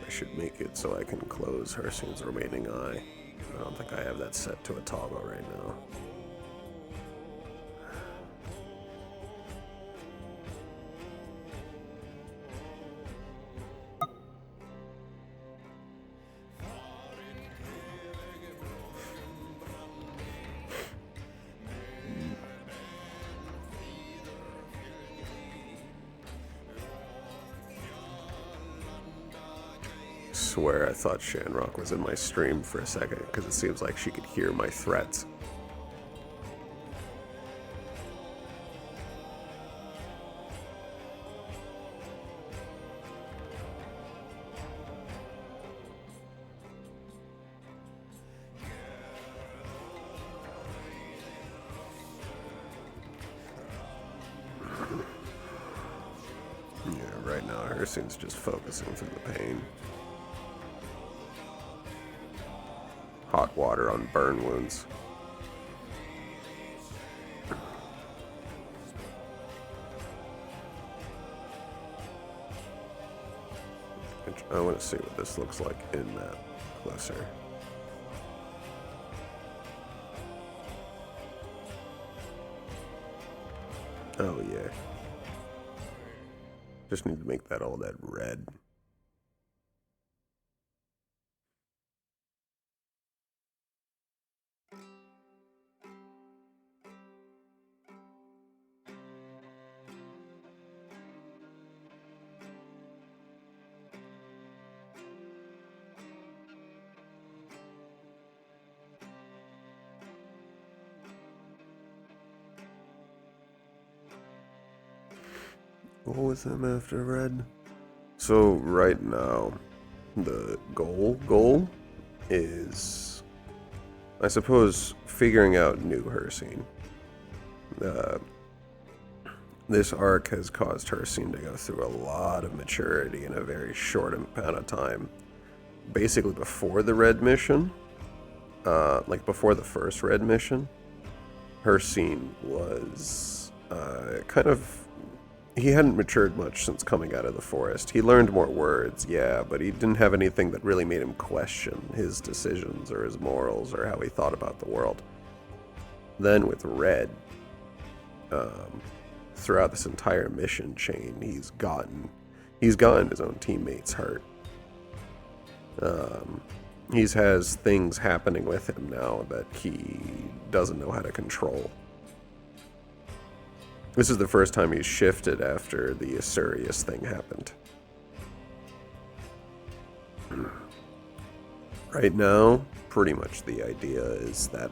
I should make it so I can close Hersine's remaining eye. I don't think I have that set to a toggle right now. swear I thought Shanrock was in my stream for a second, because it seems like she could hear my threats. Right now, Hircine's just focusing through the pain. Hot water on burn wounds. I want to see what this looks like in that closer. Oh yeah. Just need to make that all that red. What was him after red? So right now, the goal is, I suppose, figuring out new Hircine. This arc has caused Hircine to go through a lot of maturity in a very short amount of time. Basically, before the red mission, like before the first red mission, Hircine was kind of. He hadn't matured much since coming out of the forest. He learned more words, yeah, but he didn't have anything that really made him question his decisions or his morals or how he thought about the world. Then with Red, throughout this entire mission chain, he's gotten his own teammates hurt. He has things happening with him now that he doesn't know how to control. This is the first time he's shifted after the Asurius thing happened. Right now, pretty much the idea is that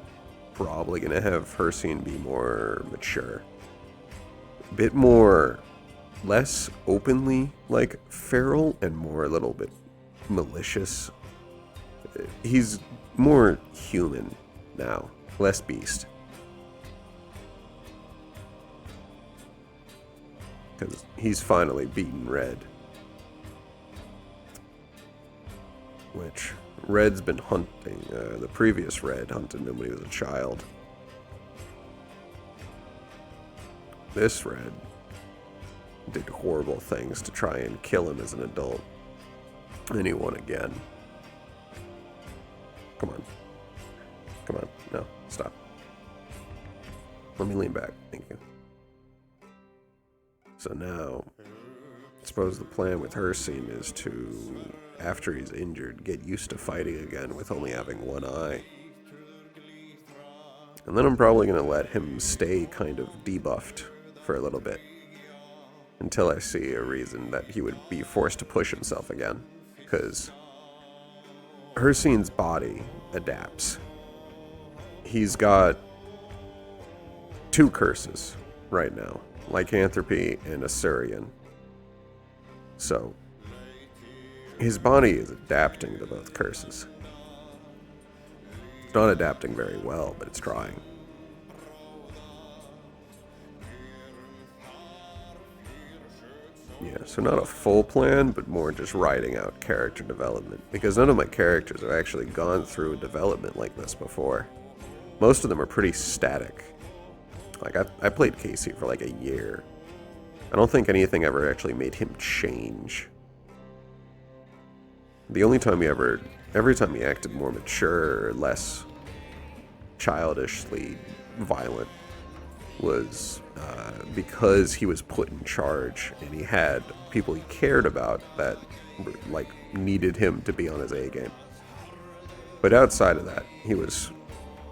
probably going to have Hircine be more mature. A bit more, less openly like feral and more a little bit malicious. He's more human now, less beast. Because he's finally beaten Red. Which, Red's been hunting. The previous Red hunted him when he was a child. This Red did horrible things to try and kill him as an adult. And he won again. Come on. Come on. No, stop. Let me lean back. Thank you. So now, I suppose the plan with Hircine is to, after he's injured, get used to fighting again with only having one eye. And then I'm probably going to let him stay kind of debuffed for a little bit. Until I see a reason that he would be forced to push himself again. Because Hircine's body adapts. He's got 2 curses right now. Lycanthropy and Asurian. So, his body is adapting to both curses. It's not adapting very well, but it's trying. Yeah, so not a full plan, but more just writing out character development. Because none of my characters have actually gone through a development like this before. Most of them are pretty static. Like, I played Casey for like a year. I don't think anything ever actually made him change. The only time every time he acted more mature or less childishly violent was because he was put in charge and he had people he cared about that like needed him to be on his A game. But outside of that,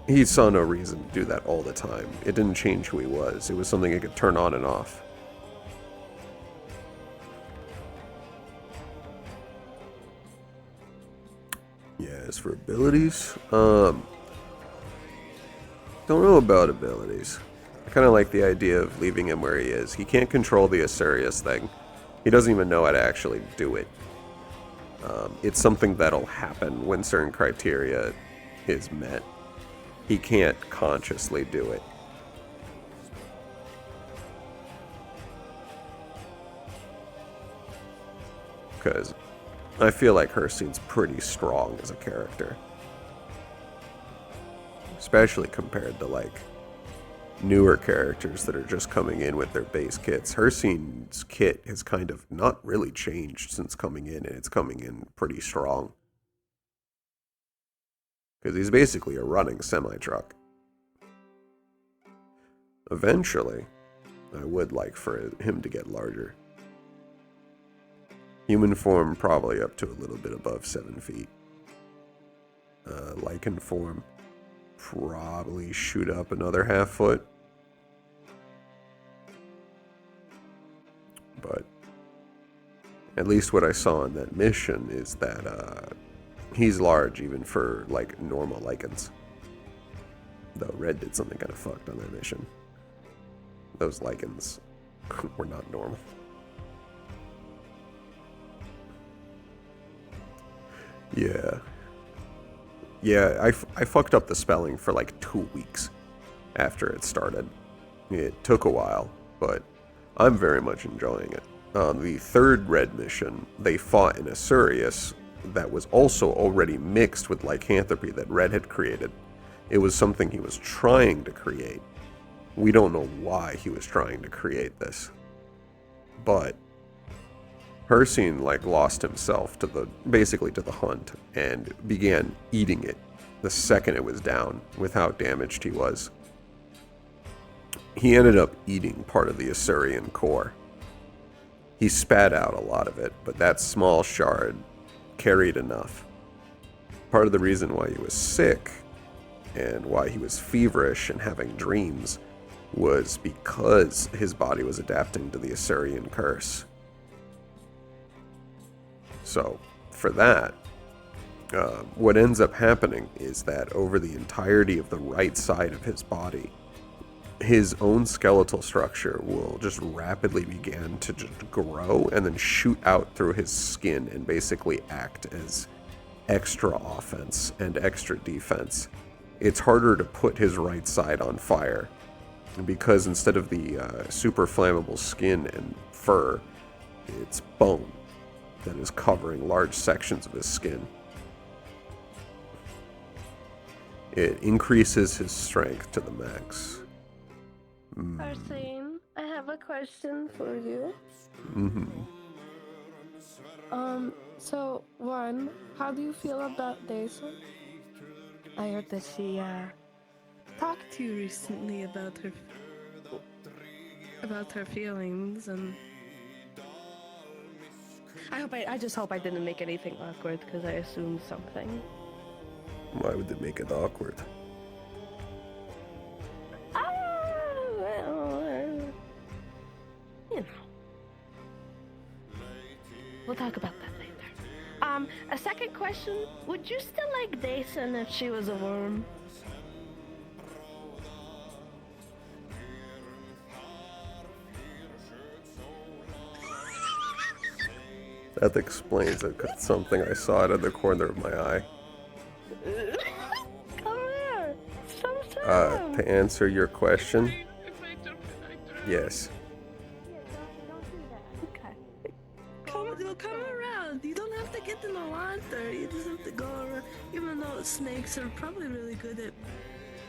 he saw no reason to do that all the time. It didn't change who he was. It was something he could turn on and off. Abilities? Don't know about abilities. I kind of like the idea of leaving him where he is. He can't control the Asurius thing. He doesn't even know how to actually do it. It's something that'll happen when certain criteria is met. He can't consciously do it. Because I feel like Hircine's pretty strong as a character. Especially compared to, like, newer characters that are just coming in with their base kits. Hircine's kit has kind of not really changed since coming in, and it's coming in pretty strong. Because he's basically a running semi-truck. Eventually, I would like for him to get larger. Human form probably up to a little bit above 7 feet. Lycan form probably shoot up another half foot. But at least what I saw in that mission is that he's large even for like normal Lycans. Though Red did something kind of fucked on that mission. Those Lycans were not normal. Yeah. Yeah, I fucked up the spelling for like 2 weeks after it started. It took a while, but I'm very much enjoying it. On the third Red mission, they fought an Asurius that was also already mixed with lycanthropy that Red had created. It was something he was trying to create. We don't know why he was trying to create this. But Hircine like lost himself to basically to the hunt and began eating it the second it was down with how damaged he was. He ended up eating part of the Asurian core. He spat out a lot of it, but that small shard carried enough. Part of the reason why he was sick and why he was feverish and having dreams was because his body was adapting to the Asurian curse. So, for that, what ends up happening is that over the entirety of the right side of his body, his own skeletal structure will just rapidly begin to just grow and then shoot out through his skin and basically act as extra offense and extra defense. It's harder to put his right side on fire because instead of the super flammable skin and fur, it's bone that is covering large sections of his skin. It increases his strength to the max. Hircine, I have a question for you. So, one, how do you feel about Daisy? I heard that she, talked to you recently about her feelings, and I just hope I didn't make anything awkward, because I assumed something. Why would they make it awkward? You know. We'll talk about that later. A second question, would you still like Daison if she was a worm? That explains it, 'cause it's something I saw out of the corner of my eye. Come here. To answer your question, yes. Come around. You don't have to get in the water. You just have to go around. Even though snakes are probably really good at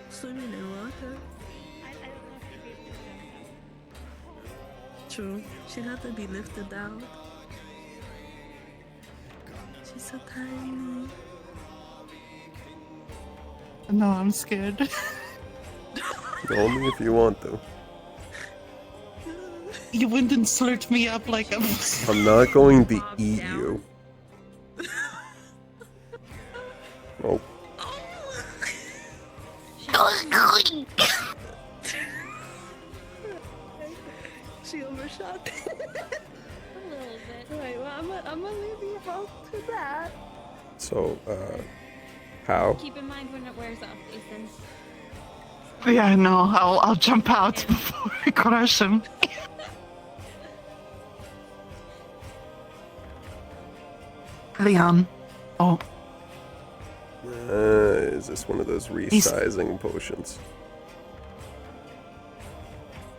swimming in water. True. She'd have to be lifted out. She's so tiny. No, I'm scared. Only if you want to. You wouldn't slurp me up like a... I'm not going to eat you. Oh. She overshot. A little bit. Right, well, I'm gonna leave you both to that. So, How? Keep in mind when it wears off, Ethan. Yeah, no, I'll jump out before I crush him. Leon. Oh. Is this one of those resizing potions?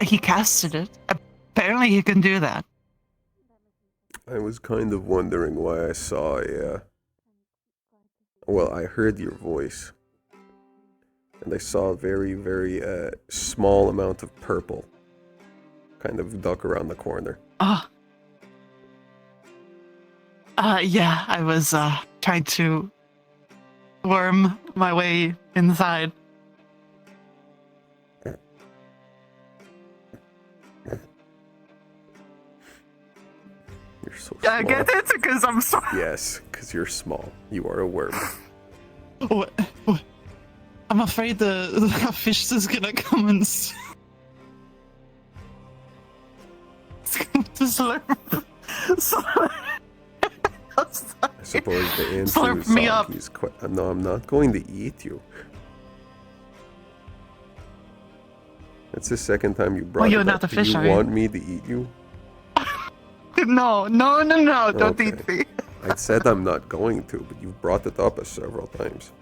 He casted it. Apparently he can do that. I was kind of wondering why I saw a... well, I heard your voice. And I saw a very, very small amount of purple kind of duck around the corner. Oh. Yeah, I was trying to worm my way inside. You're so small. I get it because I'm so... Yes, because you're small. You are a worm. What? I'm afraid the fish is gonna come and... it's going to slurp. I suppose the answer Slurp is me up. He's quite... no, I'm not going to eat you. That's the second time you brought you're it not up. a fish, Do are you you? want me to eat you? No, don't Okay. eat me. I said I'm not going to, but you've brought it up several times.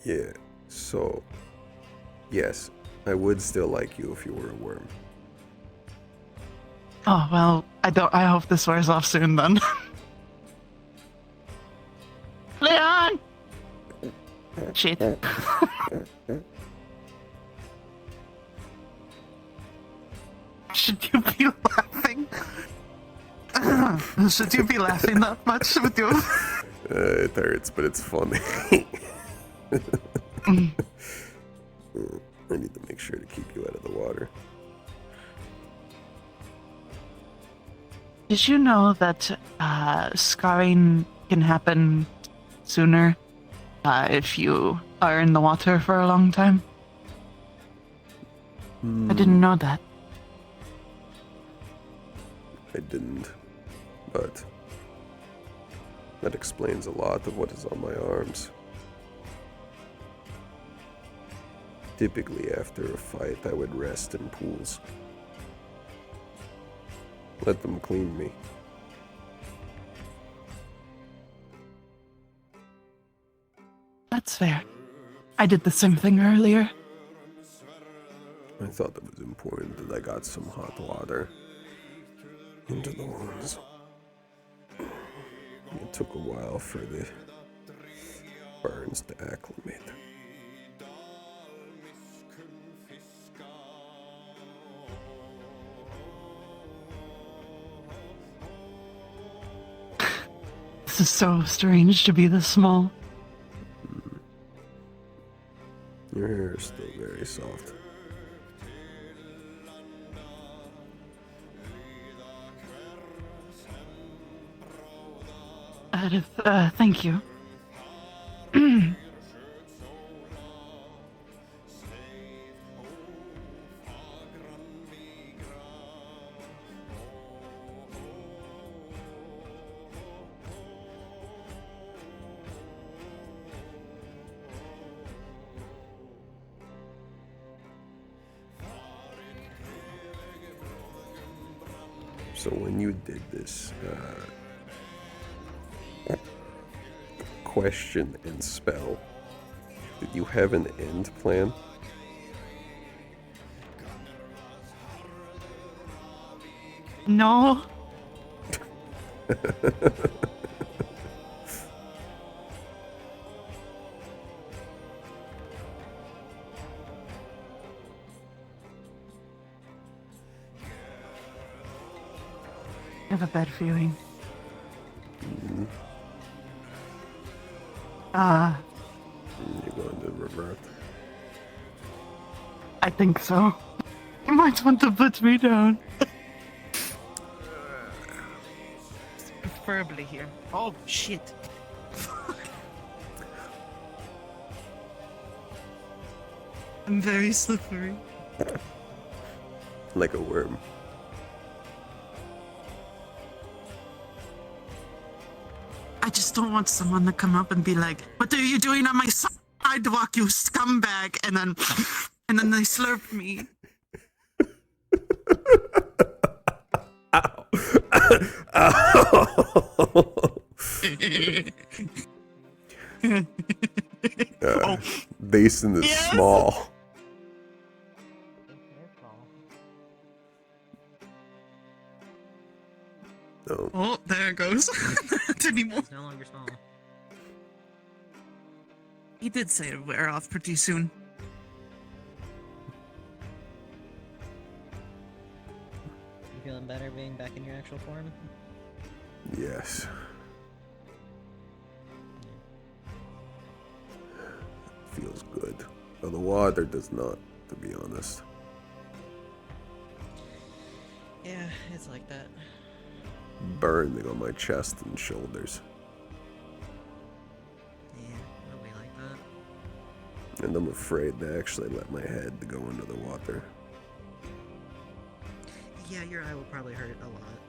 Yeah, so... yes, I would still like you if you were a worm. Oh, well, I hope this wears off soon then. Leon! Shit. Should you be laughing? Should you be laughing that much with your... It hurts, but it's funny. I need to make sure to keep you out of the water. Did you know that scarring can happen sooner if you are in the water for a long time? I didn't know that. I didn't, but that explains a lot of what is on my arms. Typically after a fight, I would rest in pools. Let them clean me. That's fair. I did the same thing earlier. I thought it was important that I got some hot water into the wounds. It took a while for the burns to acclimate. This is so strange to be this small. Your hair is still very soft. Thank you. So when you did this question and spell, did you have an end plan? No. I have a bad feeling. You're going to revert. I think so. You might want to put me down. Preferably here. Oh, shit. I'm very slippery. Like a worm. I just don't want someone to come up and be like, "What are you doing on my sidewalk, you scumbag?" And then they slurp me. Basin is small. No. Oh, there it goes. Not anymore. It's no longer small. He did say it'd wear off pretty soon. You feeling better being back in your actual form? Yes. Feels good. But the water does not, to be honest. Yeah, it's like that. Burning on my chest and shoulders. Yeah, it'll be like that. And I'm afraid to actually let my head go into the water. Yeah, your eye will probably hurt a lot.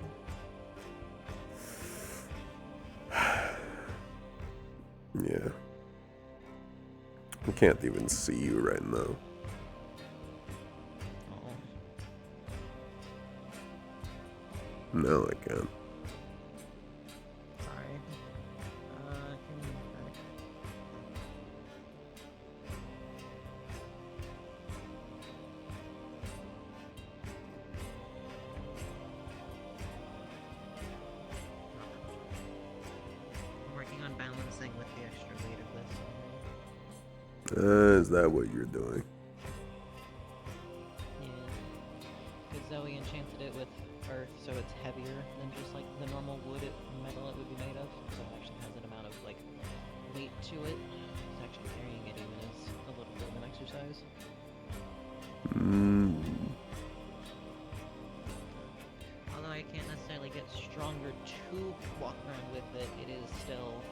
Yeah. I can't even see you right now. No, I can't. Sorry. Can you move back? I'm working on balancing with the extra weight of this. Is that what you're doing? Yeah. Because Zoe enchanted it with earth, so it's heavier than just like the normal metal it would be made of. So it actually has an amount of like weight to it. So actually carrying it even is a little bit of an exercise. Although I can't necessarily get stronger to walk around with it, it is still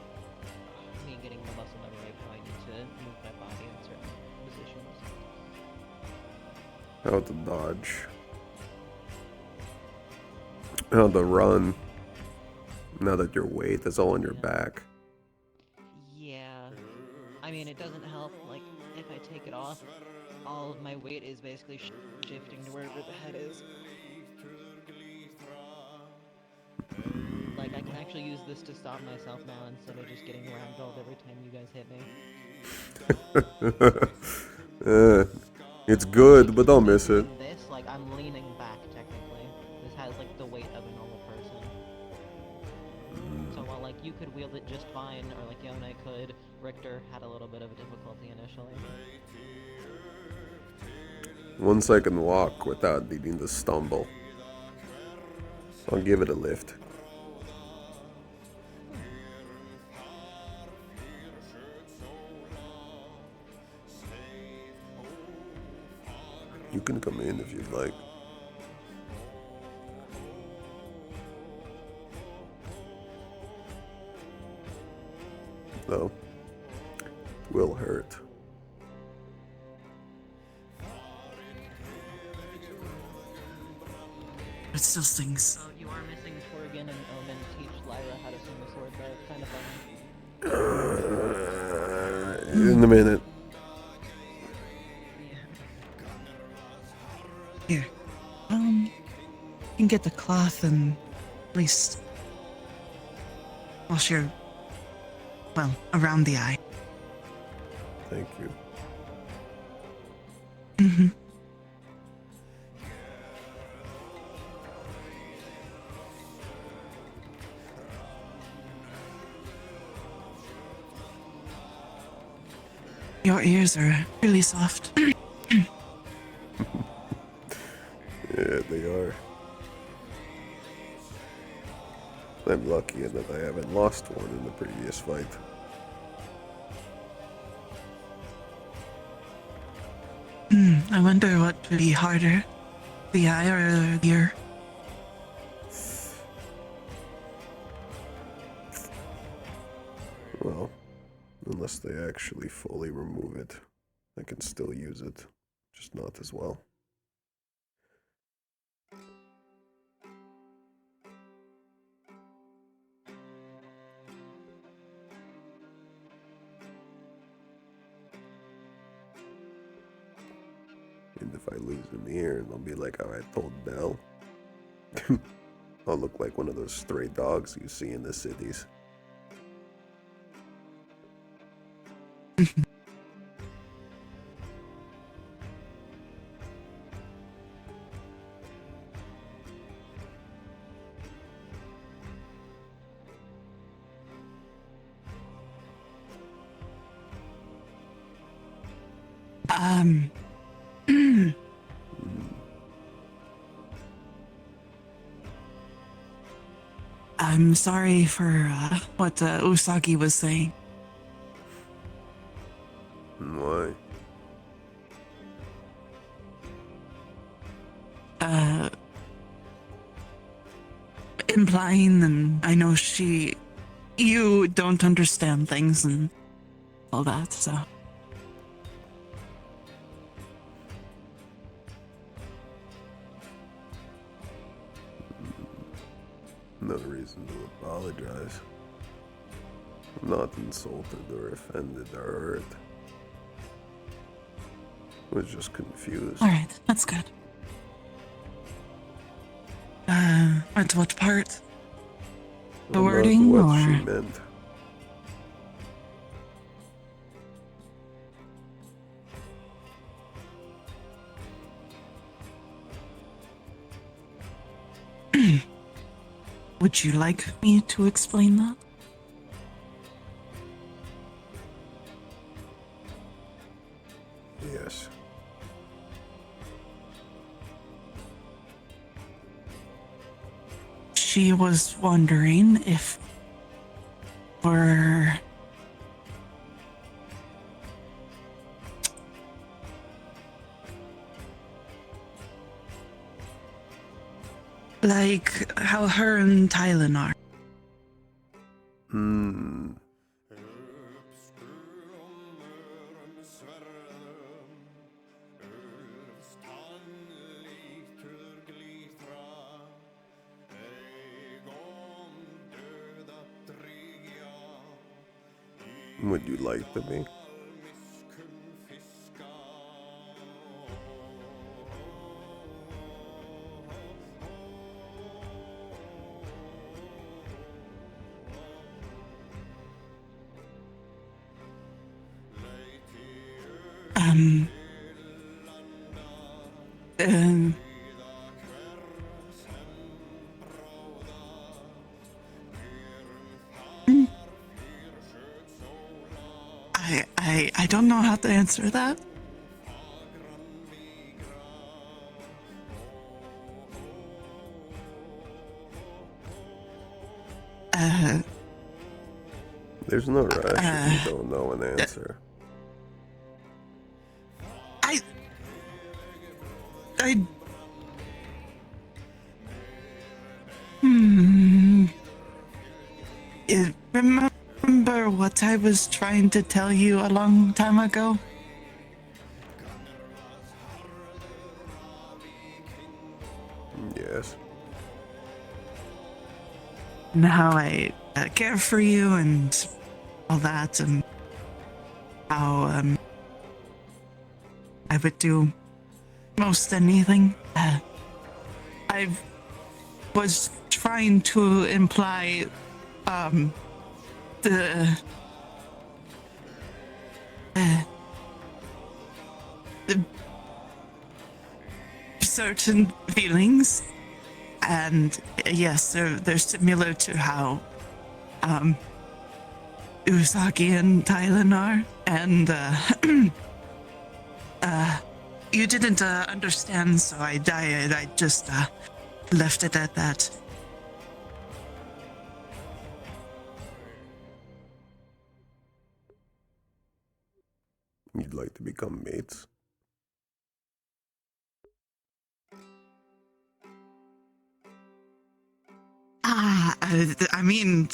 me getting the muscle memory of how I need to move my body in certain positions. How to dodge. How to run. Now that your weight is all on your back. Yeah. I mean, it doesn't help, like, if I take it off, all of my weight is basically shifting to wherever the head is. Like, I can actually use this to stop myself now instead of just getting ragdolled every time you guys hit me. It's good, but don't miss it. This, like, I'm leaning back, technically. This has, like, the weight of a normal person. So while, like, you could wield it just fine, or, like, Yone could, Richter had a little bit of a difficulty initially. Once I can walk without needing to stumble, I'll give it a lift. You can come in if you'd like. No. It will hurt. It still stings. Oh, you are missing Torgan and Omen teach Lyra how to swing a sword, though. It's kind of funny. In a minute. Here. You can get the cloth and at least wash your, well, around the eye. Thank you. Mm-hmm. Your ears are really soft. Yeah, they are. I'm lucky in that I haven't lost one in the previous fight. I wonder what would be harder, the eye or the ear. Well, unless they actually fully remove it, I can still use it, just not as well. And if I lose an ear, they'll be like how I told Belle. I'll look like one of those stray dogs you see in the cities. I'm sorry for what Usagi was saying. Why? Implying, and I know you don't understand things and all that, so. No reason to apologize. I'm not insulted or offended or hurt. I was just confused. Alright, that's good. At what part? The I'm wording, not what or? she meant. Would you like me to explain that? Yes. She was wondering if we're like how her and Tylen are. Would you like to be? I don't know how to answer that. There's no rush if you don't know an answer. Remember what I was trying to tell you a long time ago? Yes. And how I care for you and all that, and how I would do most anything. I was trying to imply the certain feelings, and yes, they're similar to how Usagi and Tylen are, and you didn't understand, so I just left it at that. You'd like to become mates? I mean,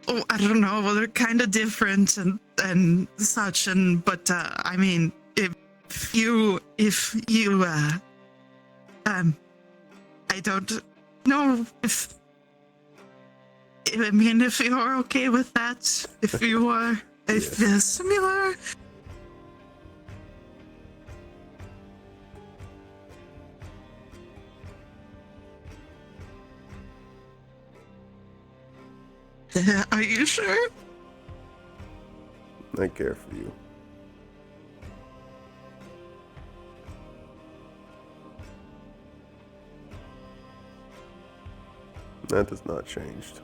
I don't know. Well, they're kind of different and such, but I mean, if you, I don't know if you're okay with that, if you are, if they're similar. Are you sure? I care for you. That has not changed.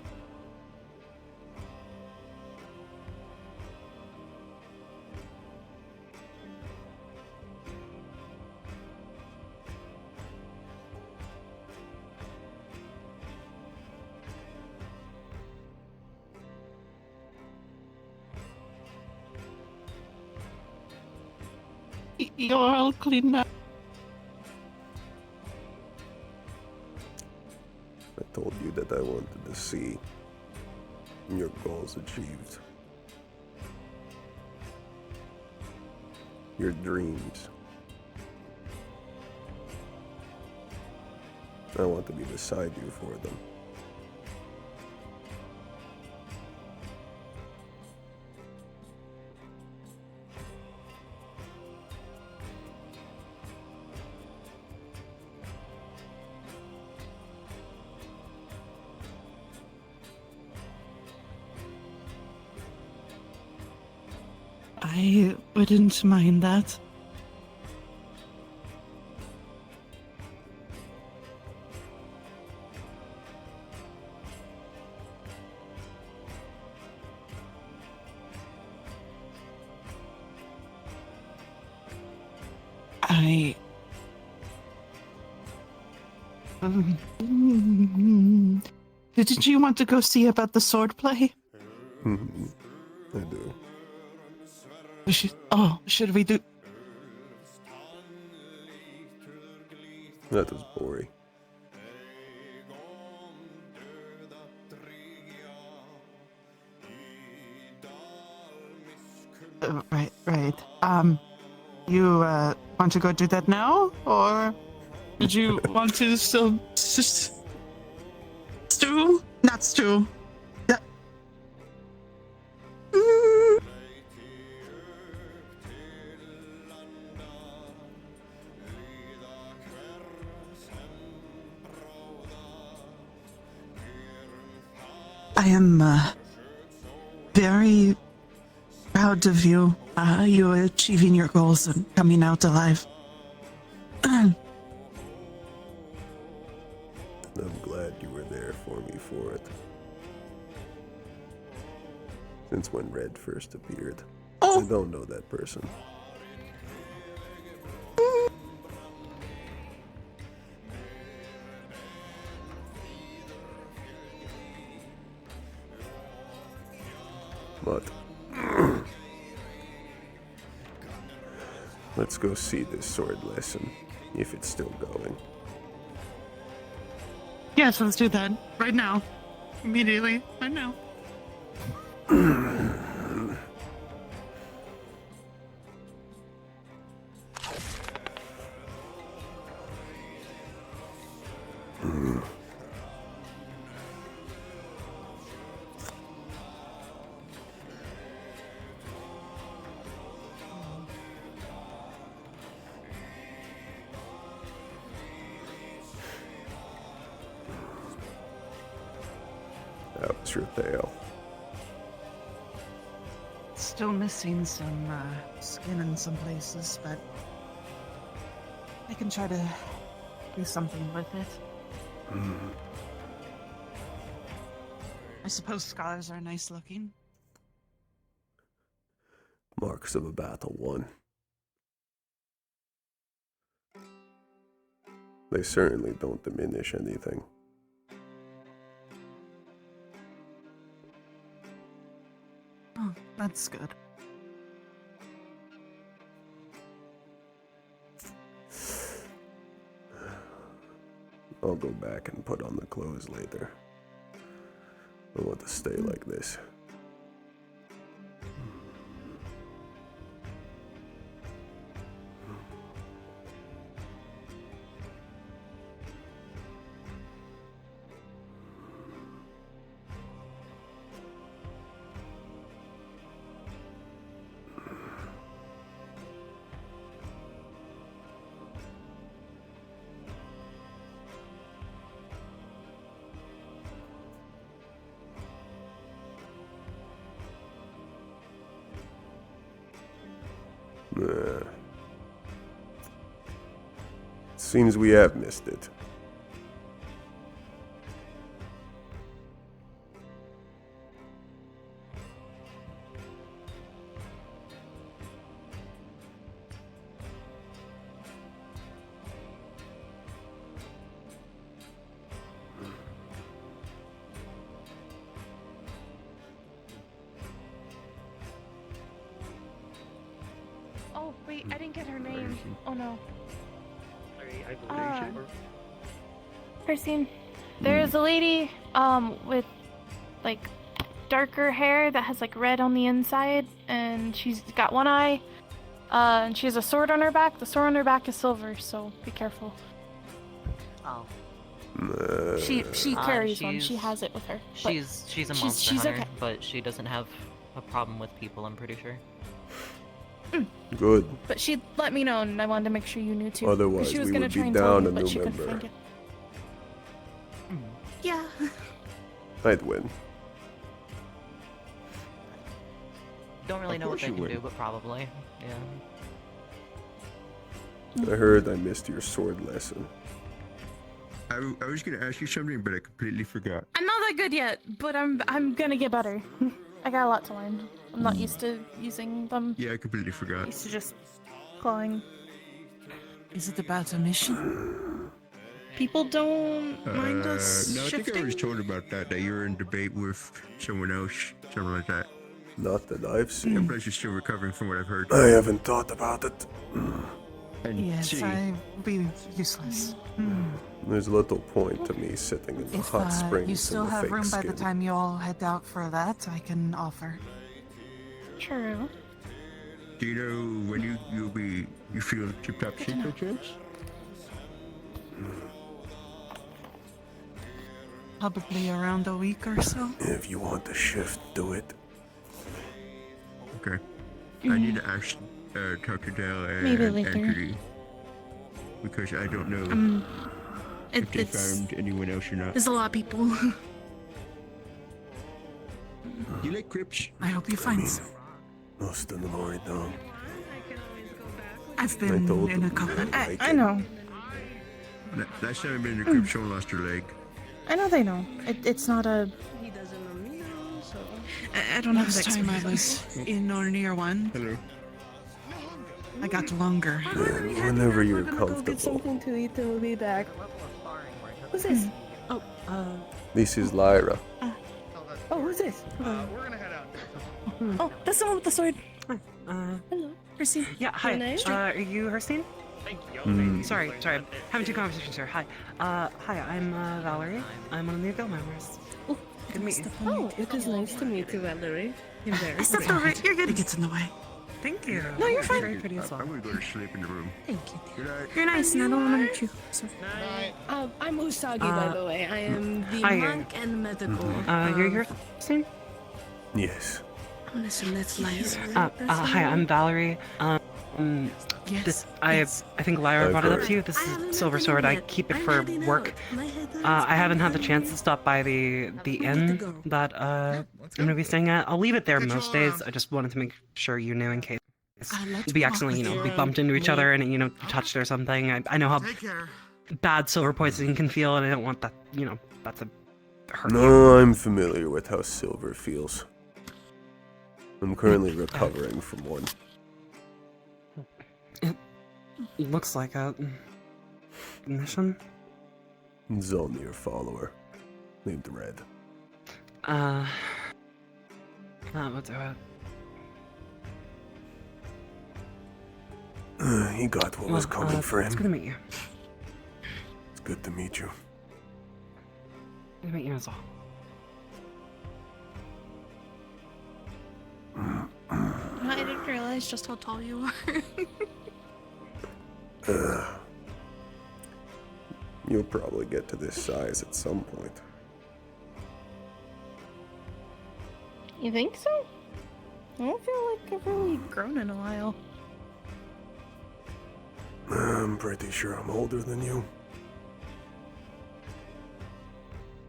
You're all clean now. I told you that I wanted to see your goals achieved. Your dreams. I want to be beside you for them. I wouldn't mind that. Did you want to go see about the sword play? I do. Should we do? That is boring. Right. You want to go do that now, or did you want to still stew? Not stew. Yeah. I am very proud of you. You achieving your goals and coming out alive. I'm glad you were there for me for it. Since when Red first appeared. I don't know that person. But let's go see this sword lesson, if it's still going. Yes, let's do that right now. Immediately, right now. That was your tail. Still missing some skin in some places, but I can try to do something with it. I suppose scars are nice looking. Marks of a battle won. They certainly don't diminish anything. Oh, that's good. I'll go back and put on the clothes later. I want to stay like this. Seems we have missed it. Oh, wait, I didn't get her name. Oh no. I believe you. Christine, there's a lady, with, like, darker hair that has, like, red on the inside, and she's got one eye, and she has a sword on her back. The sword on her back is silver, so be careful. Oh. She carries one. She has it with her. but She's a she's- monster she's hunter, okay. but she doesn't have a problem with people, I'm pretty sure. Good. But she let me know, and I wanted to make sure you knew too. 'cause Otherwise, she was we gonna would try be and tell down you, a but new she couldn't member. find you. Yeah. I'd win. Don't really Of know what course they you can would. do, but probably. Yeah. I heard I missed your sword lesson. I was gonna ask you something, but I completely forgot. I'm not that good yet, but I'm gonna get better. I got a lot to learn. I'm not used to using them. Yeah, I completely forgot. Used to just clawing. Is it about a mission? People don't mind us No, I think I shifting. was told about that you were in debate with someone else, something like that. Not that I've seen. And plus, you're still recovering from what I've heard. I haven't thought about it. And Yes, see, I'd be useless. There's little point to me sitting in the If hot springs you still in the have fake room by skin. the time you all head out for that, I can offer. True. do you know when you feel tip top shape by chance? Probably around a week or so. If you want to shift, do it. Okay. I need to ask, talk to Dale and Maybe later. Anthony. Because I don't know if they found anyone else or not. There's a lot of people. You like Crips? I hope you find some. Most of them already done. I've I been told in a them couple. you like I it. know. Last time I've been in a Crips, someone lost her leg. I know they know. It's not a. He doesn't know me now, so. I don't have time I was in or near one. Hello. I got longer. Whenever you're comfortable. Something to eat and we'll be back. Who's this? Oh, This is Lyra. oh, who's this? We're gonna head out. Oh, that's the one with the sword. Hello. Christine. Yeah, hi. Your name? Are you Herstein? Sorry, I'm having two conversations here. Hi. Hi, I'm Valerie. I'm one of the guild members. Good to meet you. Oh, it is nice to meet you, Valerie. You're very I stepped over it. You're good. It gets in the way. Thank you. No, you're fine. Very pretty as well. I'm gonna go to sleep in the room. Thank you. Good night. You're nice, and I don't want to hurt you. So. I'm Usagi, by the way. I am the hi. monk and medical. You're Herstein? Yes. I'm gonna assume that's Lyra. Hi, I'm Valerie. Yes. I think Lyra I've brought it up heard. to you. This is Silver Sword. I keep it for work. I haven't had the chance to stop by the inn that I'm gonna be staying at. I'll leave it there most days. I just wanted to make sure you knew in case we accidentally, we bumped into each other and you touched or something. I know how bad silver poisoning can feel, and I don't want that, that to hurt you. No, I'm familiar with how silver feels. I'm currently recovering from one. It looks like a mission. Zolnir follower. Named Red. That would do it. He got what was coming for him. It's good to meet you. It's good to meet you. Good to meet you as well. I didn't realize just how tall you are. You'll probably get to this size at some point. You think so? I don't feel like I've really grown in a while. I'm pretty sure I'm older than you.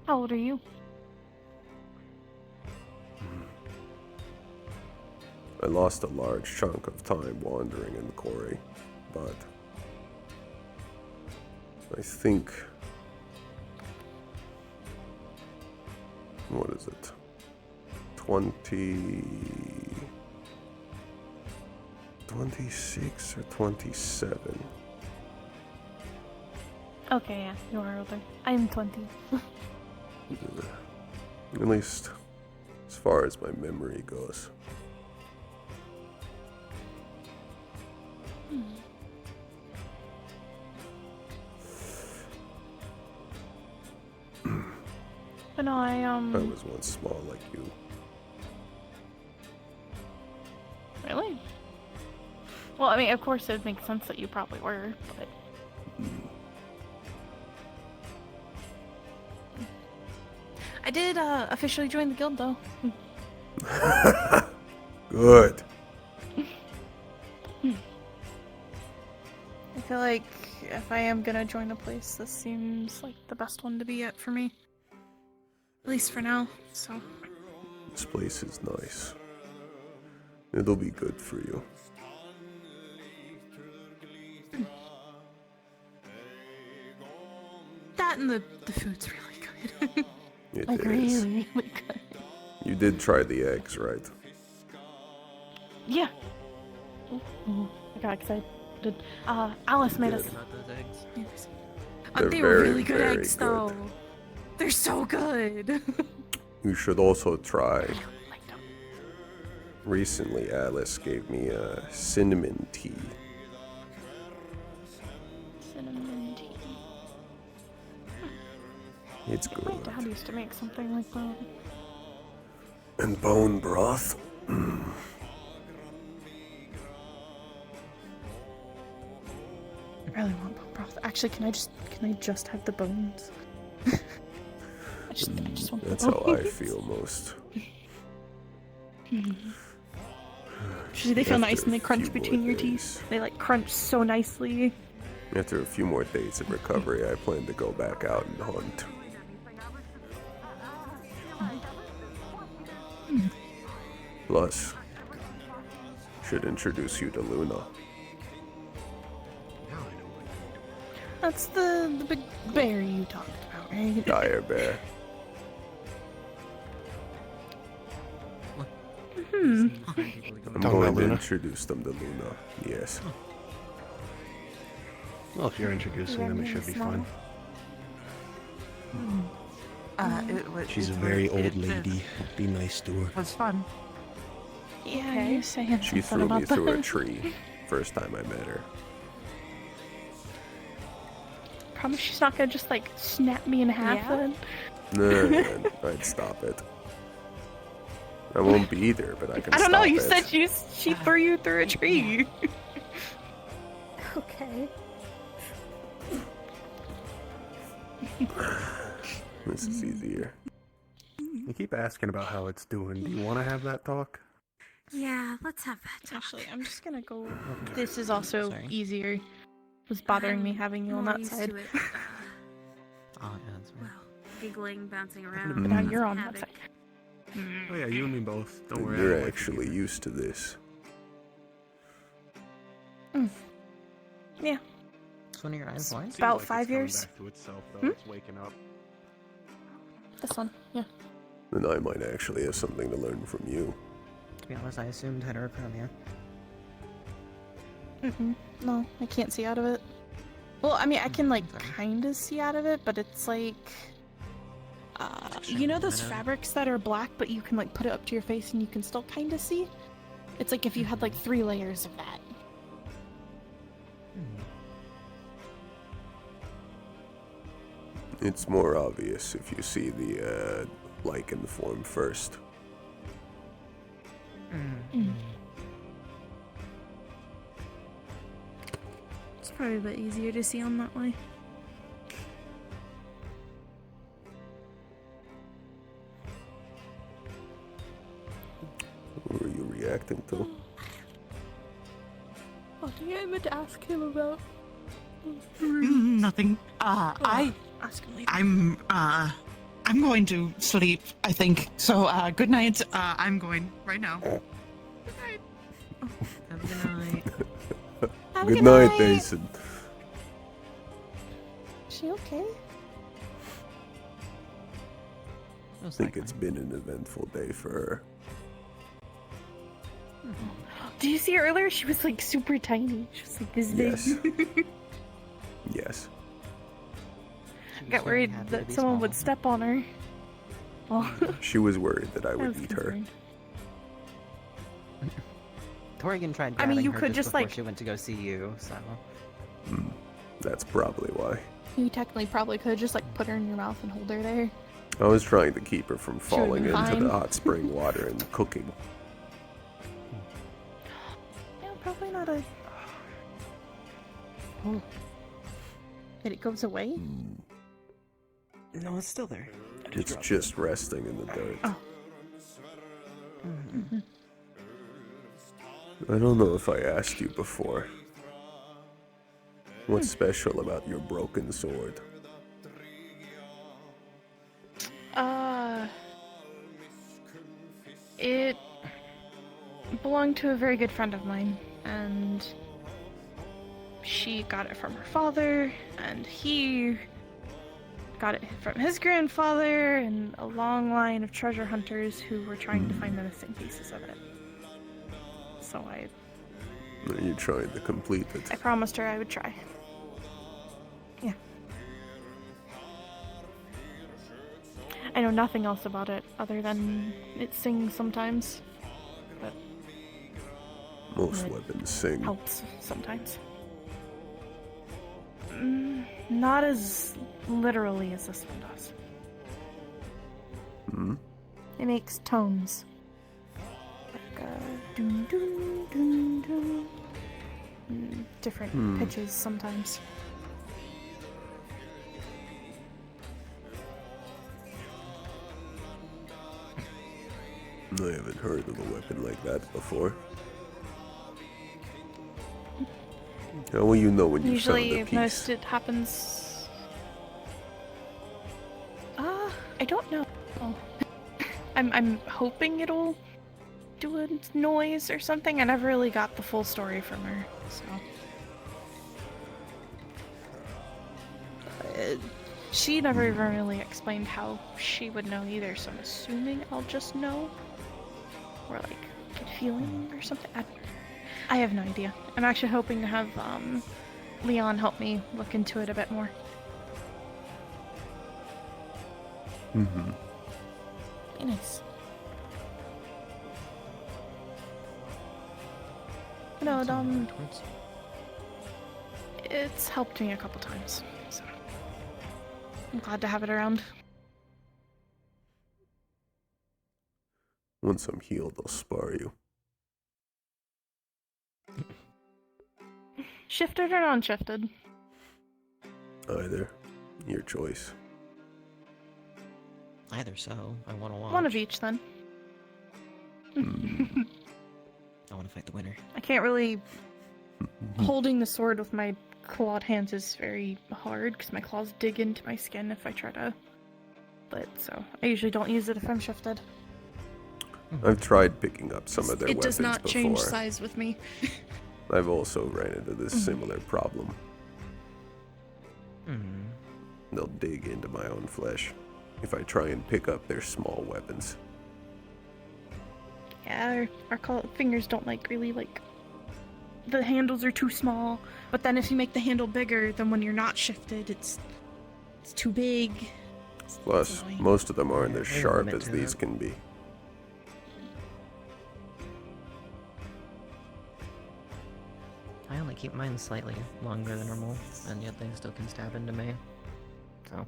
How old are you? I lost a large chunk of time wandering in the quarry, but I think... What is it? 26 or 27? Okay, yeah, you are older. I am 20. At least as far as my memory goes. But no, I was once small like you. Really? Well, I mean, of course it would make sense that you probably were, but... I did officially join the guild, though. Good. I feel like if I am gonna join a place, this seems like the best one to be at for me. At least for now, so... This place is nice. It'll be good for you. That and the food's really good. It like, is. really, really good. You did try the eggs, right? Yeah. Ooh, I got excited. Alice made us... They're they were very, really good very eggs, good. though. They're so good. You should also try. Recently, Alice gave me a cinnamon tea. Cinnamon tea. It's My good. dad used to make something like that. And bone broth. I really want bone broth. Actually, can I just have the bones? I just want That's the how bones. I feel most. Usually they feel After nice and they a crunch few between more your teeth. They like crunch so nicely. After a few more days of recovery, I plan to go back out and hunt. Plus, should introduce you to Luna. That's the big bear you talked about, right? Dire bear. I'm Talking going about to Luna? introduce them to Luna. Yes. Well, if you're introducing them, it should be fun. She's a very old lady. Be nice to her. was fun. Yeah, you're saying She something threw me about through a that. tree first time I met her. Promise she's not gonna just like snap me in half then? Nah, I'd stop it. I won't be there, but I can I don't know, stop you it. said she threw you through a tree. Okay. This is easier. You keep asking about how it's doing. Do you want to have that talk? Yeah, let's have that talk. Actually, I'm just gonna go. This is also Sorry. easier. It was bothering me having you on More that used side. to it. Oh, yeah, that's right. Giggling, bouncing But around. now you're on that Havoc. side. Oh yeah, you and me both. Don't worry. I You're don't like actually used to this. Yeah. It's one of your eyes white? About 5 years. back to itself, though. It's waking up. This one, yeah. Then I might actually have something to learn from you. To be honest, I assumed heterochromia. No, I can't see out of it. Well, I mean, I can like kind of see out of it, but it's like, you know those fabrics that are black, but you can like put it up to your face and you can still kind of see. It's like if you had like 3 layers of that. It's more obvious if you see the lichen form first. It's probably a bit easier to see on that way. What were you reacting to? What do you meant to ask him about? Nothing. I'm going to sleep, I think. So, good night. I'm going right now. Good night. Have a good night. Have a Good night, Mason. Is she okay? I think it's been an eventful day for her. Did you see her earlier? She was like super tiny. She was like this big. Yes. Yes. Got worried that someone would step on her. Oh. She was worried that I I would was eat her. concerned. Torrigan tried I mean, grabbing you her could just just, before like- she went to go see you, so... That's probably why. You technically probably could just like put her in your mouth and hold her there. I was trying to keep her from would've falling been into fine. the hot spring water and cooking. Yeah, probably not a. Oh. Did it goes away? No, it's still there. It's just resting in the dirt. Oh. I don't know if I asked you before. What's special about your broken sword? It belonged to a very good friend of mine, and she got it from her father, and he got it from his grandfather, and a long line of treasure hunters who were trying to find the missing pieces of it. So Are you trying to complete it? I promised her I would try. Yeah. I know nothing else about it other than it sings sometimes, but Most it weapons sing. helps sometimes. Not as literally as this one does. Hmm? It makes tones. Like dun dun dun dun. Different pitches sometimes. I haven't heard of a weapon like that before. How will you know when you Usually, found a piece? most it happens. I don't know. I'm hoping it'll do a noise or something. I never really got the full story from her, so. She never even really explained how she would know either, so I'm assuming I'll just know. Or like, get feeling or something. I have no idea. I'm actually hoping to have Leon help me look into it a bit more. Mm-hmm. Be nice. No, it's helped me a couple times, so I'm glad to have it around. Once I'm healed, I'll spar you. Shifted or non-shifted? Either. Your choice. Either so, I want to watch. One of each, then. I want to fight the winner. I can't really... Holding the sword with my clawed hands is very hard, because my claws dig into my skin if I try to... But, so, I usually don't use it if I'm shifted. I've tried picking up some of their It weapons does not before. change size with me. I've also ran into this similar problem. They'll dig into my own flesh if I try and pick up their small weapons. Yeah, our fingers don't really the handles are too small, but then if you make the handle bigger, then when you're not shifted, it's too big. Plus, most of them aren't as There's a sharp limit as to these it. can be. I only keep mine slightly longer than normal, and yet they still can stab into me. So.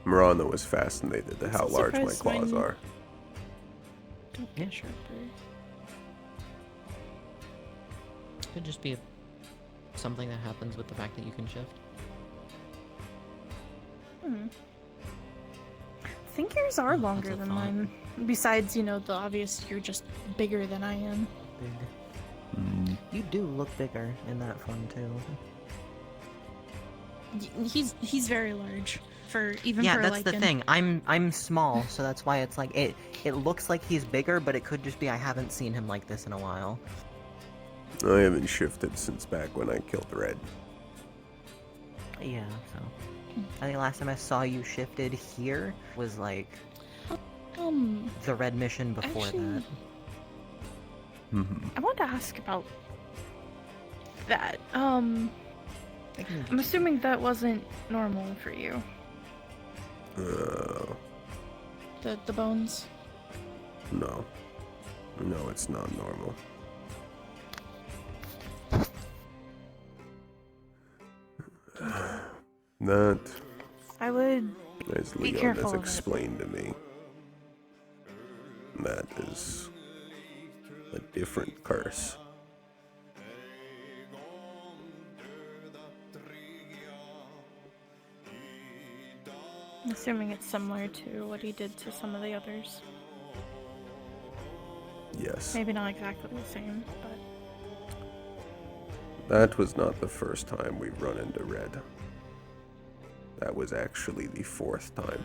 Murano was fascinated at how I'm large my surprised claws mine- are. Don't get sharper. Could just be something that happens with the fact that you can shift. I think yours are longer than mine. Besides, the obvious, you're just bigger than I am. Big. You do look bigger in that form too. He's very large. for even Yeah, for that's like the thing. I'm small, so that's why it's like it looks like he's bigger, but it could just be I haven't seen him like this in a while. I haven't shifted since back when I killed Red. Yeah, so I think last time I saw you shifted here was like the red mission before actually, that. I wanted to ask about that. I'm assuming that wasn't normal for you. The bones. No. No, it's not normal. That, I would as be Leon careful has of it. explained to me, that is a different curse. I'm assuming it's similar to what he did to some of the others. Yes. Maybe not exactly the same, but That was not the first time we've run into Red. That was actually the 4th time.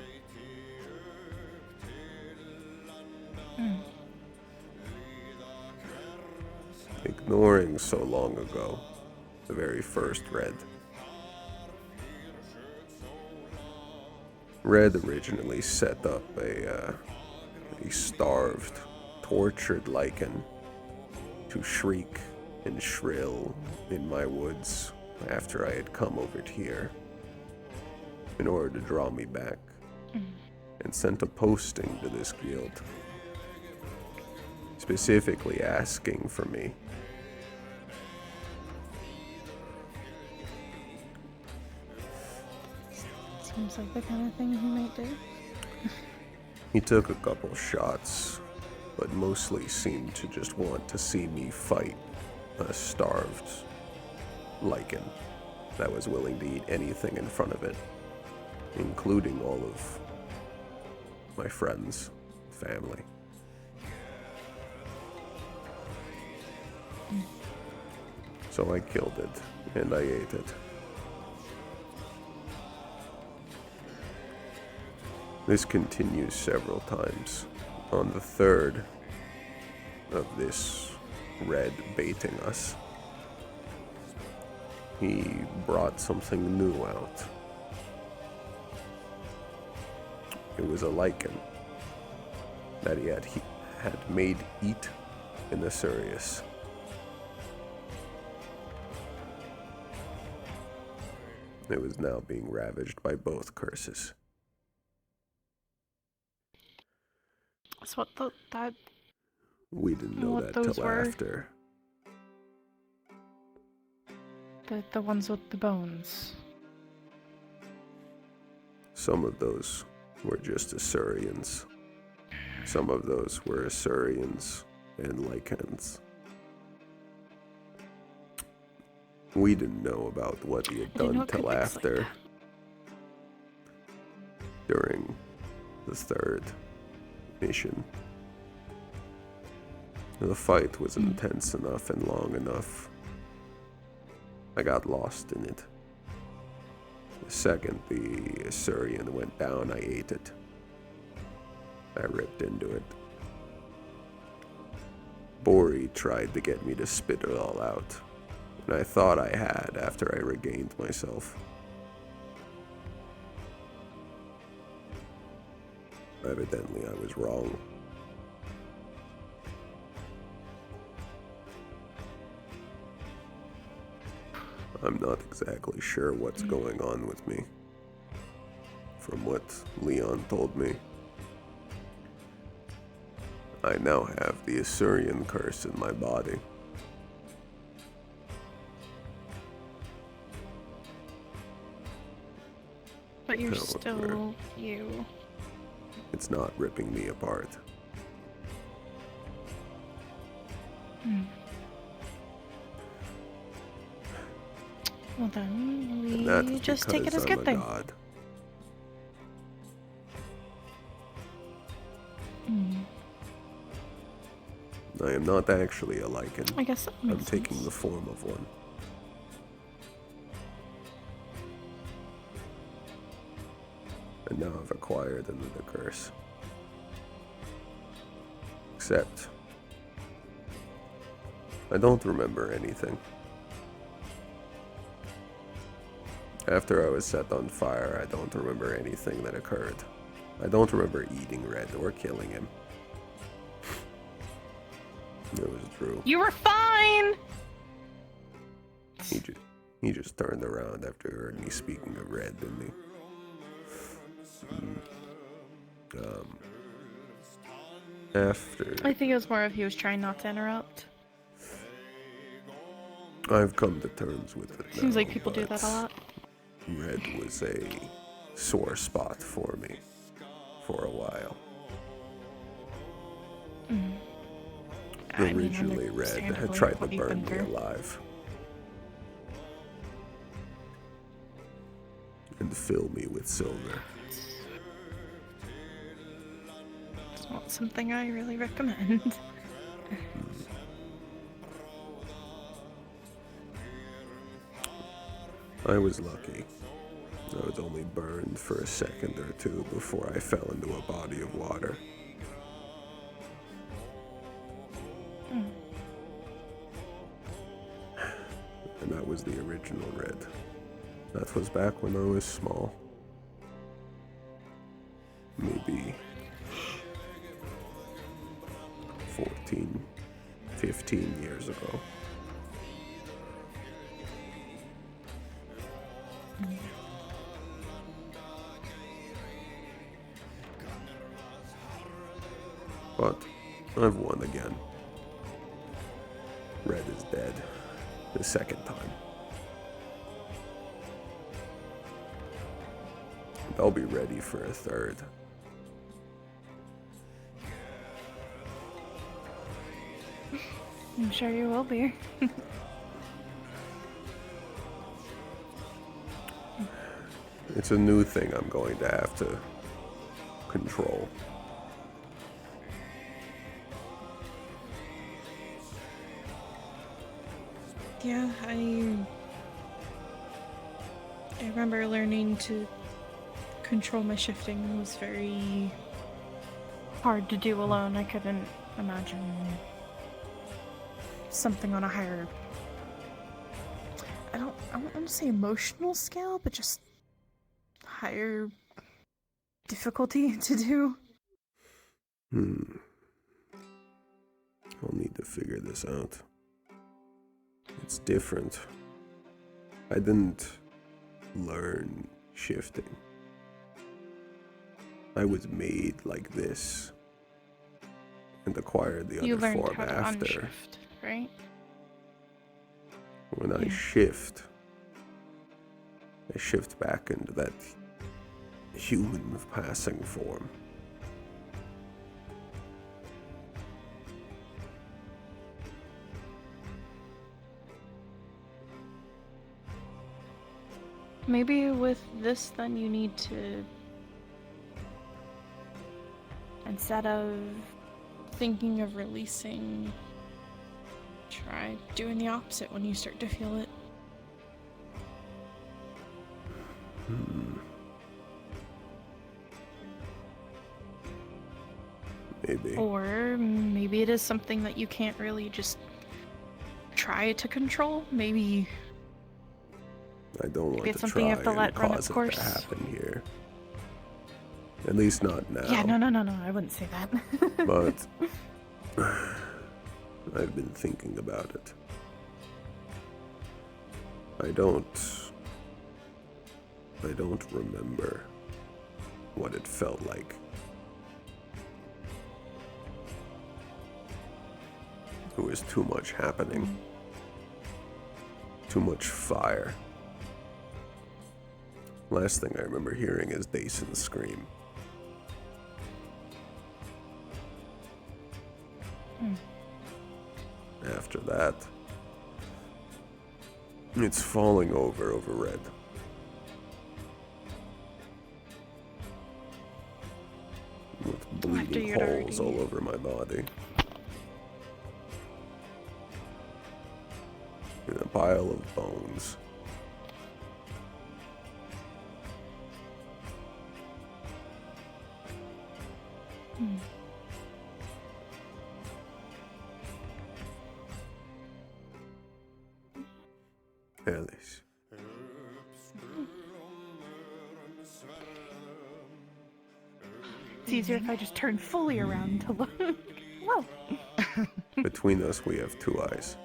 Ignoring so long ago, the very first Red. Red originally set up a starved, tortured lichen to shriek and shrill in my woods after I had come over here in order to draw me back, and sent a posting to this guild specifically asking for me. seems like the kind of thing he might do. He took a couple shots, but mostly seemed to just want to see me fight a starved lichen that was willing to eat anything in front of it, including all of my friends, family. So I killed it, and I ate it. This continues several times. On the 3rd of this Red baiting us, he brought something new out. It was a lichen that he had made eat in the Sirius. It was now being ravaged by both curses. That's what that. We didn't know What that those till were? after. The ones with the bones. Some of those were just Asurians. Some of those were Asurians and lichens. We didn't know about what he had I didn't know done it could till mix like after. that. During the 3rd mission. The fight was intense enough and long enough. I got lost in it. The second the Asurian went down, I ate it. I ripped into it. Bori tried to get me to spit it all out, and I thought I had after I regained myself. Evidently, I was wrong. I'm not exactly sure what's going on with me. From what Leon told me, I now have the Asurian curse in my body. But you're However, still you. It's not ripping me apart. Well then, And that we is just take it because as a I'm good thing. god. I am not actually a lichen. I guess that I'm makes taking sense. the form of one. now I've acquired another curse. Except, I don't remember anything. After I was set on fire, I don't remember anything that occurred. I don't remember eating Red or killing him. It was Drew. You were fine! He just turned around after he heard me speaking of Red, didn't he? After I think it was more of he was trying not to interrupt. I've come to terms with it Seems now, like people do that a lot. Red was a sore spot for me for a while. Originally, Red had tried to burn me alive and fill me with silver. It's not something I really recommend. I was lucky. I was only burned for a second or two before I fell into a body of water. And that was the original Red. That was back when I was small. Maybe 14, 15 years ago. But I've won again. Red is dead. The second time. And I'll be ready for a third. I'm sure you will be. It's a new thing I'm going to have to control. Yeah, I remember learning to control my shifting. It was very hard to do alone. I couldn't imagine something on a higher, I don't want to say emotional scale, but just higher difficulty to do. I'll need to figure this out. It's different. I didn't learn shifting. I was made like this and acquired the You other learned form how to after. unshift, right? When I shift back into that human passing form. Maybe with this, then you need to, instead of thinking of releasing, try doing the opposite when you start to feel it. Maybe. Or maybe it is something that you can't really just try to control. Maybe I don't want it's to something you try have to and let run cause its it course. to happen here. At least not now. Yeah, no, I wouldn't say that. But I've been thinking about it. I don't remember what it felt like. There was too much happening. Too much fire. Last thing I remember hearing is Dason scream. After that, it's falling over Red. With bleeding you'd holes already- all over my body. In a pile of bones. Alice. It's easier if I just turn fully around to look. Whoa. Between us, we have 2 eyes.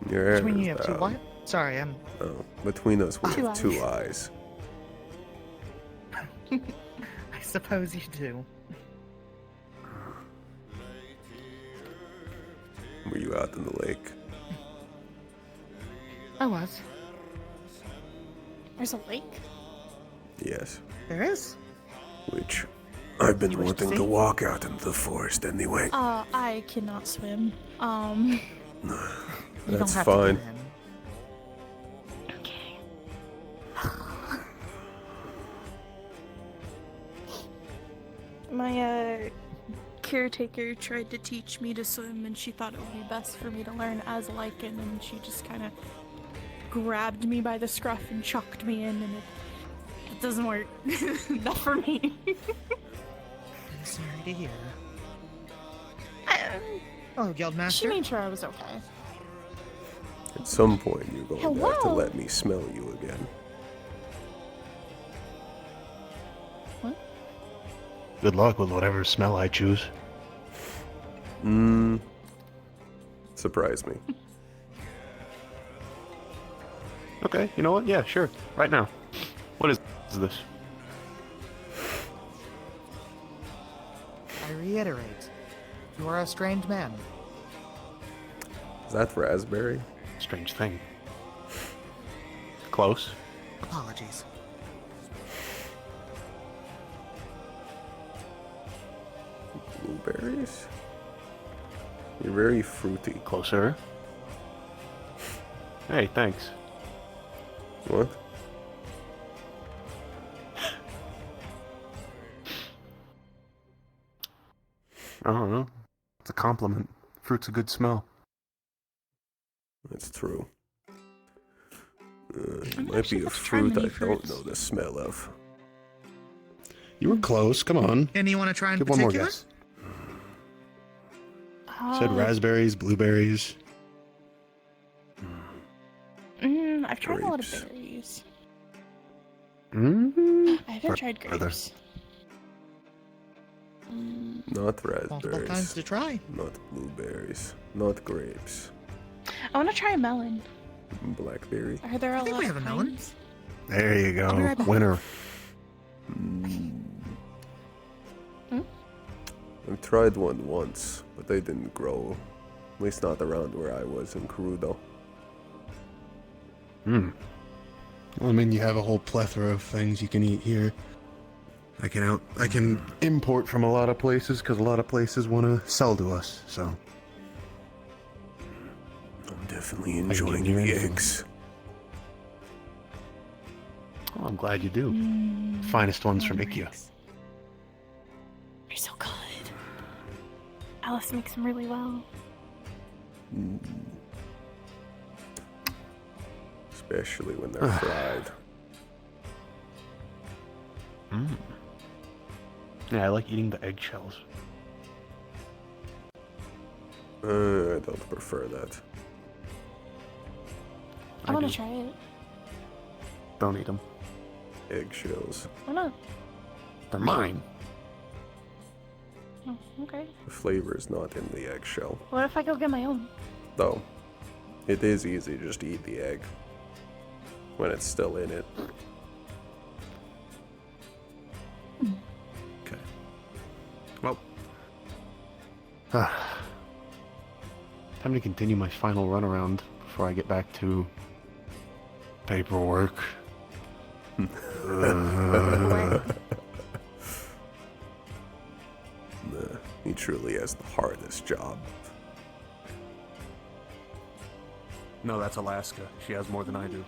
Your Between hair you is have two down. what? Sorry, I'm. Oh, between us, we Two have 2 eyes. eyes. I suppose you do. Were you out in the lake? I was. There's a lake? Yes. There is. Which I've been You wish to wanting see? to walk out into the forest anyway. I cannot swim. You don't That's have fine. To do My caretaker tried to teach me to swim, and she thought it would be best for me to learn as a lichen, and she just kind of grabbed me by the scruff and chucked me in, and it doesn't work. Not for me. I'm sorry to hear. Oh, Guildmaster. She made sure I was okay. At some point, you're going to have to Hello? let me smell you again. Good luck with whatever smell I choose. Surprise me. Okay, you know what? Yeah, sure. Right now. What is this? I reiterate, you are a strange man. Is that raspberry? Strange thing. Close. Apologies. Blueberries? You're very fruity. Closer. Hey, thanks. What? I don't know. It's a compliment. Fruit's a good smell. That's true. It might be a fruit I don't know the smell of. You were close. Come on. Any you want to try in Give one more particular? guess. Said raspberries, blueberries. I've tried a lot of Grapes. berries. Mm-hmm. I haven't tried grapes. Not Multiple times raspberries. to try. Not blueberries. Not grapes. I want to try a melon. Blackberry. Are there a I think lot we of have a melon. kinds? There you I'll be go. right back. Winner. I've tried one once, but they didn't grow. At least not around where I was in Crudo. Well, I mean, you have a whole plethora of things you can eat here. I can import from a lot of places because a lot of places want to sell to us. So I'm definitely can enjoying give you the anything. eggs. oh, I'm glad you do. Finest ones from Ikea. They're so good. Alice makes them really well. Especially when they're fried. Yeah, I like eating the eggshells. I don't prefer that. I want do. to try it. Don't eat them. Eggshells. Why not? They're mine. Oh, okay. The flavor is not in the eggshell. What if I go get my own? Though, it is easy to just eat the egg when it's still in it. Okay. Well. Time to continue my final run around before I get back to paperwork. He truly has the hardest job. No, that's Alaska. She has more than I do.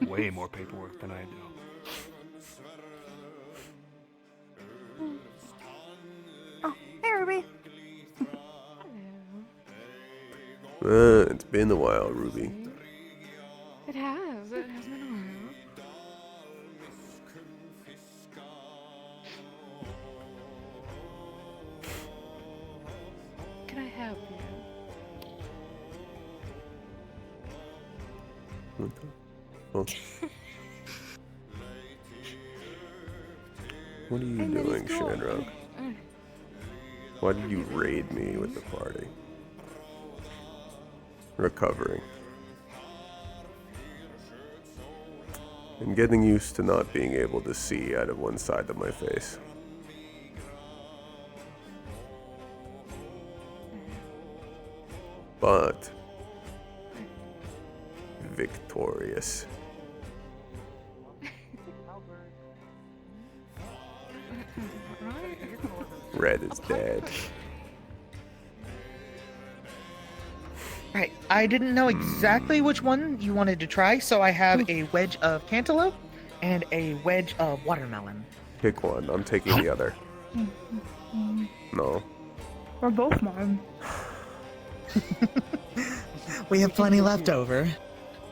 Way more paperwork than I do. Oh, hey Ruby. It's been a while, Ruby. It has. It has been a while. Can I help you? What the fuck? What are you doing, Shamrock? Why did you raid me with the party? Recovering. And getting used to not being able to see out of one side of my face. But victorious. Red is dead. Right, I didn't know exactly which one you wanted to try, so I have a wedge of cantaloupe and a wedge of watermelon. Pick one. I'm taking the other. No. We're both mine. We have plenty left over.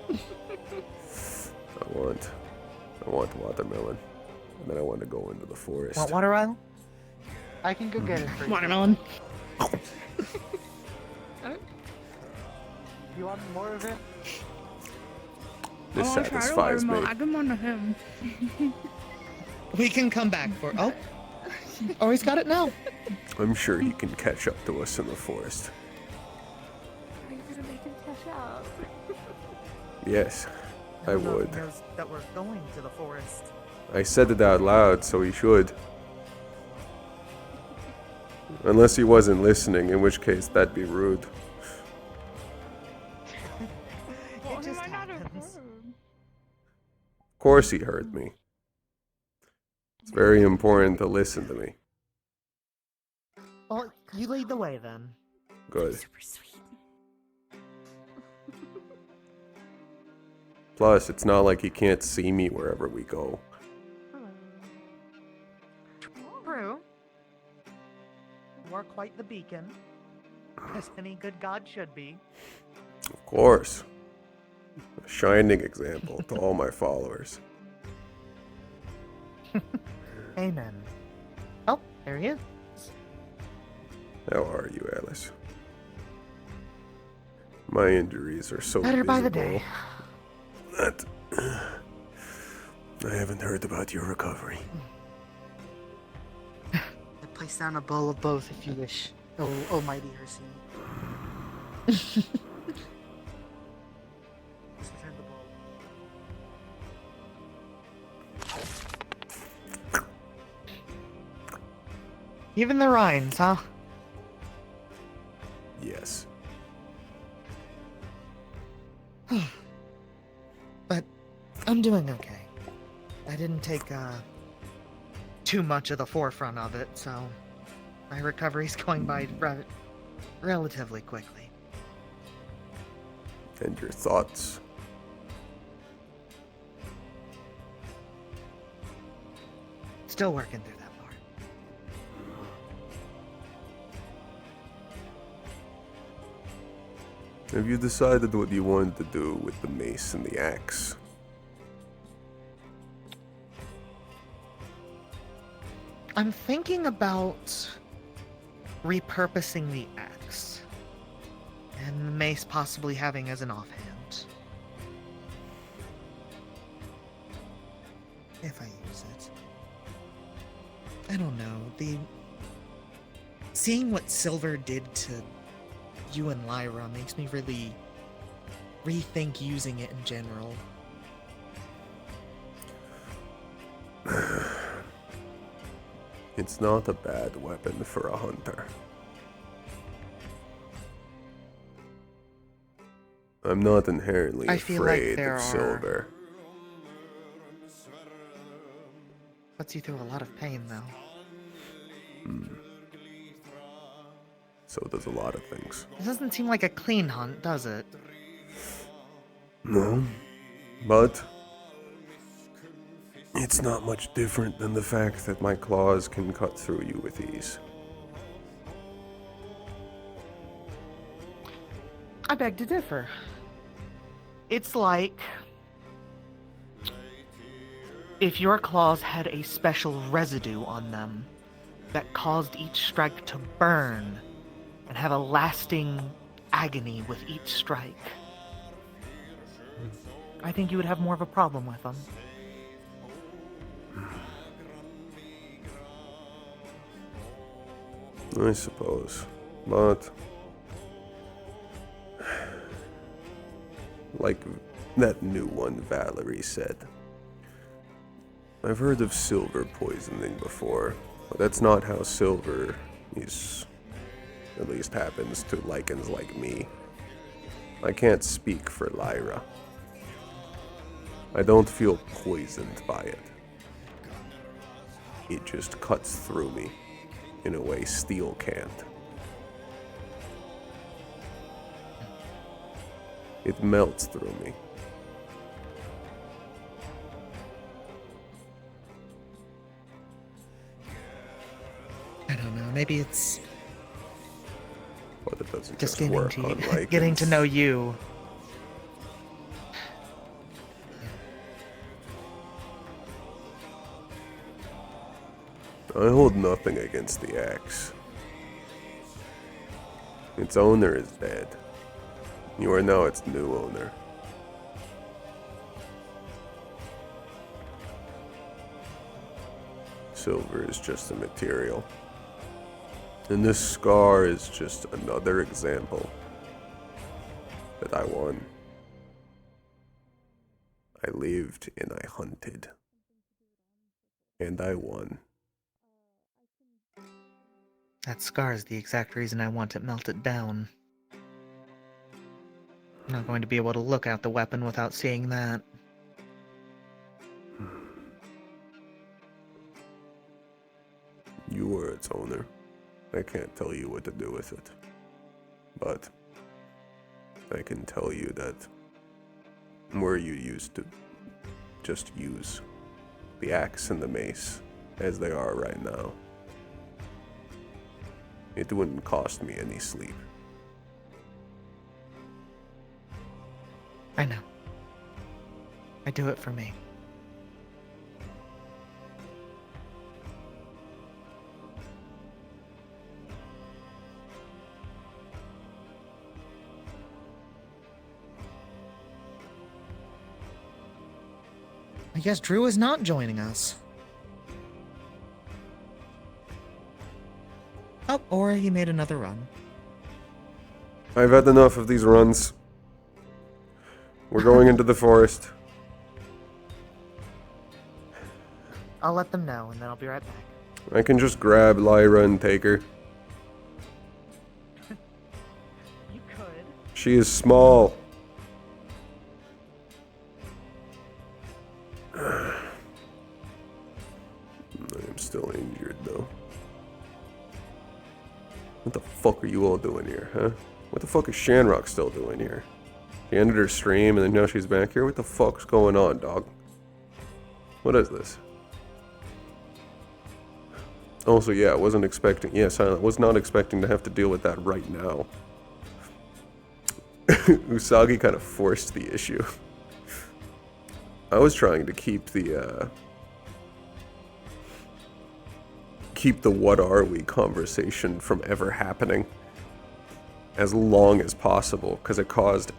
I want watermelon. And then I want to go into the forest. Want watermelon? I can go get it for you. Watermelon. You want more of it? This I wanna try the satisfies me. watermelon. I give one to him. We can come back for. Oh, he's got it now. I'm sure he can catch up to us in the forest. Are you gonna make him catch up? Yes, I would. He knows that we're going to the forest. I said it out loud, so he should. Unless he wasn't listening, in which case that'd be rude. It just happens. Of course he heard me. It's very important to listen to me. Well, you lead the way then. Good. Plus, it's not like he can't see me wherever we go. True. You're quite the beacon, as any good god should be. Of course. A shining example to all my followers. Amen. Oh, there he is. How are you, Alice? My injuries are so Better by the visible day. that I haven't heard about your recovery. I place down a bowl of both if you wish, oh mighty Ursine. Return the bowl. Even the Rhines, huh? Yes. But I'm doing okay. I didn't take too much of the forefront of it, so my recovery's going by relatively quickly. And your thoughts? Still working through that part. Have you decided what you wanted to do with the mace and the axe? I'm thinking about repurposing the axe, and the mace possibly having as an offhand. If I use it. I don't know, seeing what Silver did to you and Lyra makes me really rethink using it in general. It's not a bad weapon for a hunter. I'm not inherently I feel like afraid there of are- silver. Puts you through a lot of pain, though. So does a lot of things. It doesn't seem like a clean hunt, does it? No, but it's not much different than the fact that my claws can cut through you with ease. I beg to differ. It's like if your claws had a special residue on them that caused each strike to burn and have a lasting agony with each strike. I think you would have more of a problem with them. I suppose. But like that new one Valerie said, I've heard of silver poisoning before, but that's not how silver is, at least happens to Lycans like me. I can't speak for Lyra. I don't feel poisoned by it. It just cuts through me in a way steel can't. It melts through me. I don't know, maybe it's But it doesn't just just work on Lycans. getting to know you. I hold nothing against the axe. Its owner is dead. You are now its new owner. Silver is just a material. And this scar is just another example that I won. I lived and I hunted. And I won. That scar is the exact reason I want it melted down. I'm not going to be able to look at the weapon without seeing that. You were its owner. I can't tell you what to do with it. But I can tell you that where you used to just use the axe and the mace as they are right now, it wouldn't cost me any sleep. I know. I do it for me. I guess Drew is not joining us. Oh, or he made another run. I've had enough of these runs. We're going into the forest. I'll let them know, and then I'll be right back. I can just grab Lyra and take her. You could. She is small. I am still injured, though. What the fuck are you all doing here, huh? What the fuck is Shanrock still doing here? She ended her stream and then now she's back here? What the fuck's going on, dog? What is this? Also, yeah, I wasn't expecting... Yeah, Silent. Was not expecting to have to deal with that right now. Usagi kind of forced the issue. I was trying to keep the, keep the what are we conversation from ever happening as long as possible, because it caused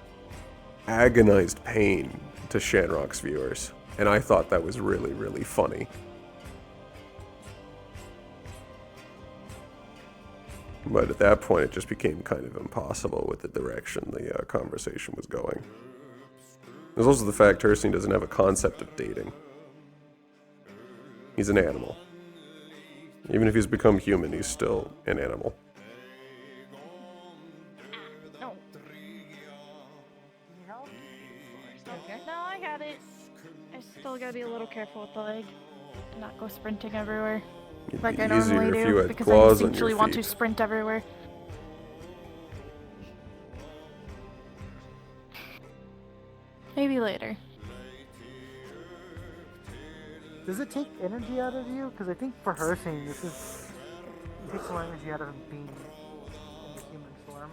agonized pain to Shanrock's viewers, and I thought that was really, really funny. But at that point, it just became kind of impossible with the direction the conversation was going. There's also the fact Herstein doesn't have a concept of dating. He's an animal. Even if he's become human, he's still an animal. No. No, I got it. I still gotta be a little careful with the leg and not go sprinting everywhere. It'd Like be I normally easier if you do, had because I claws on your instinctually want to feet. sprint everywhere. Maybe later. Does it take energy out of you? Because I think for her saying this is it takes some energy out of him being in the human form.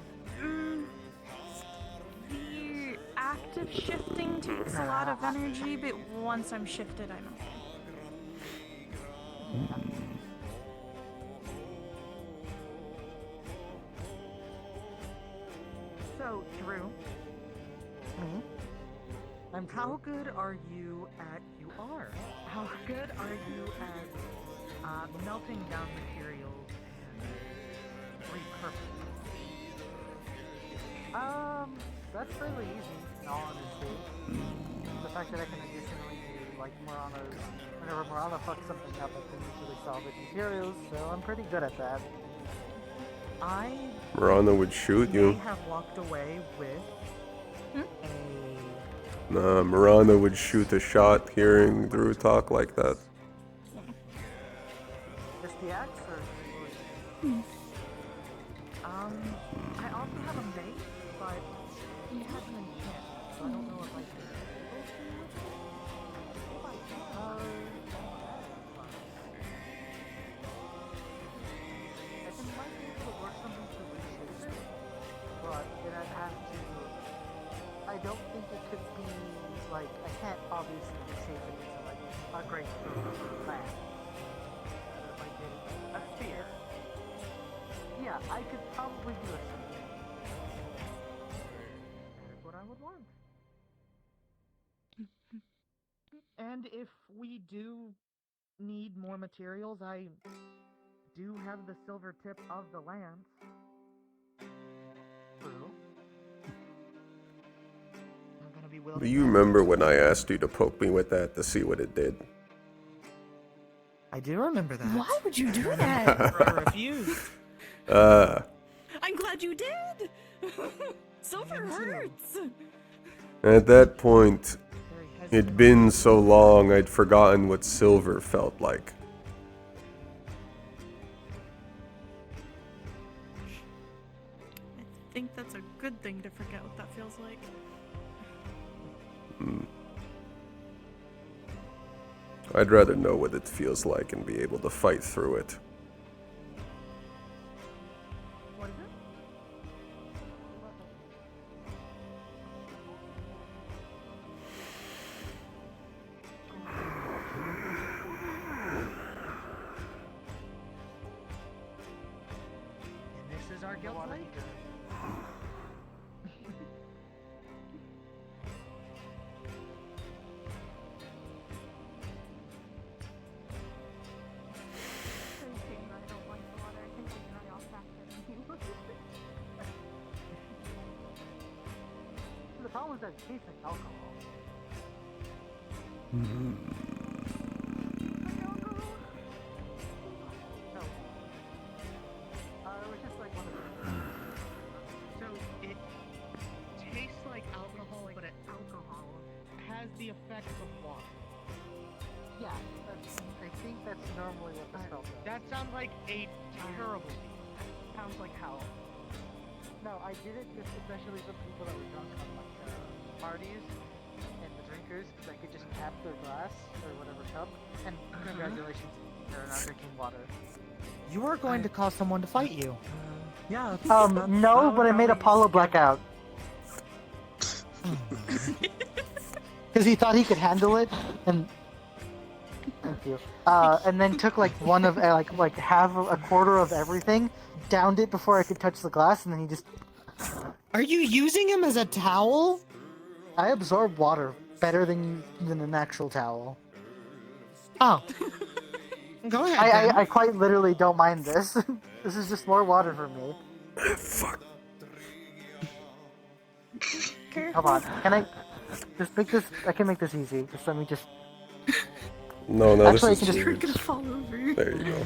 active shifting takes a lot of energy, but once I'm shifted, I'm okay. So, Drew, how good are you at How good are you at melting down materials and repurposing? That's fairly easy, in all honesty. The fact that I can additionally do, like, Murano's, whenever Murano fucks something up, I can usually salvage materials, so I'm pretty good at that. Murano would shoot may you. have walked away with Nah, Murano would shoot a shot hearing Drew talk like that. Just the axe, or? I also have a mate, but he has an enchant, so I don't know if I can. I might be able to work something to reshape it, but then I'd have to. I don't think it could be like I can't obviously reshape it into like a great plan. If I did a sphere, yeah, I could probably do a sphere. That's what I would want. And if we do need more materials, I do have the silver tip of the lance. True. I'm gonna be Do willing. you remember when I asked you to poke me with that to see what it did? I do remember that. Why would you do that? I'm glad you did. Silver hurts. At that point, it'd been so long I'd forgotten what silver felt like. I think that's a good thing to forget what that feels like. I'd rather know what it feels like and be able to fight through it. What is it? And this is our guild lake. The problem is that it tastes like alcohol. No. It was just like one of those. So it tastes like alcohol, but alcohol has the effects of water. Yeah, I think that's normally what the spell does. That sounds like a terrible deal. Sounds like hell. No, I did it just especially for people that were drunk on like parties and the drinkers, because I could just tap their glass or whatever cup, and congratulations, they're not drinking water. You are going to cause someone to fight you. Yeah. No, but I made Apollo black out. Because he thought he could handle it, and thank you. And then took like one of like half a quarter of everything, downed it before I could touch the glass, and then he just. Are you using him as a towel? I absorb water better than an actual towel. Oh. Go ahead. I quite literally don't mind this. This is just more water for me. Fuck. Come on, can I just make this? I can make this easy. Just let me just. No, Actually, this I is can easy. just. fall over. There you go.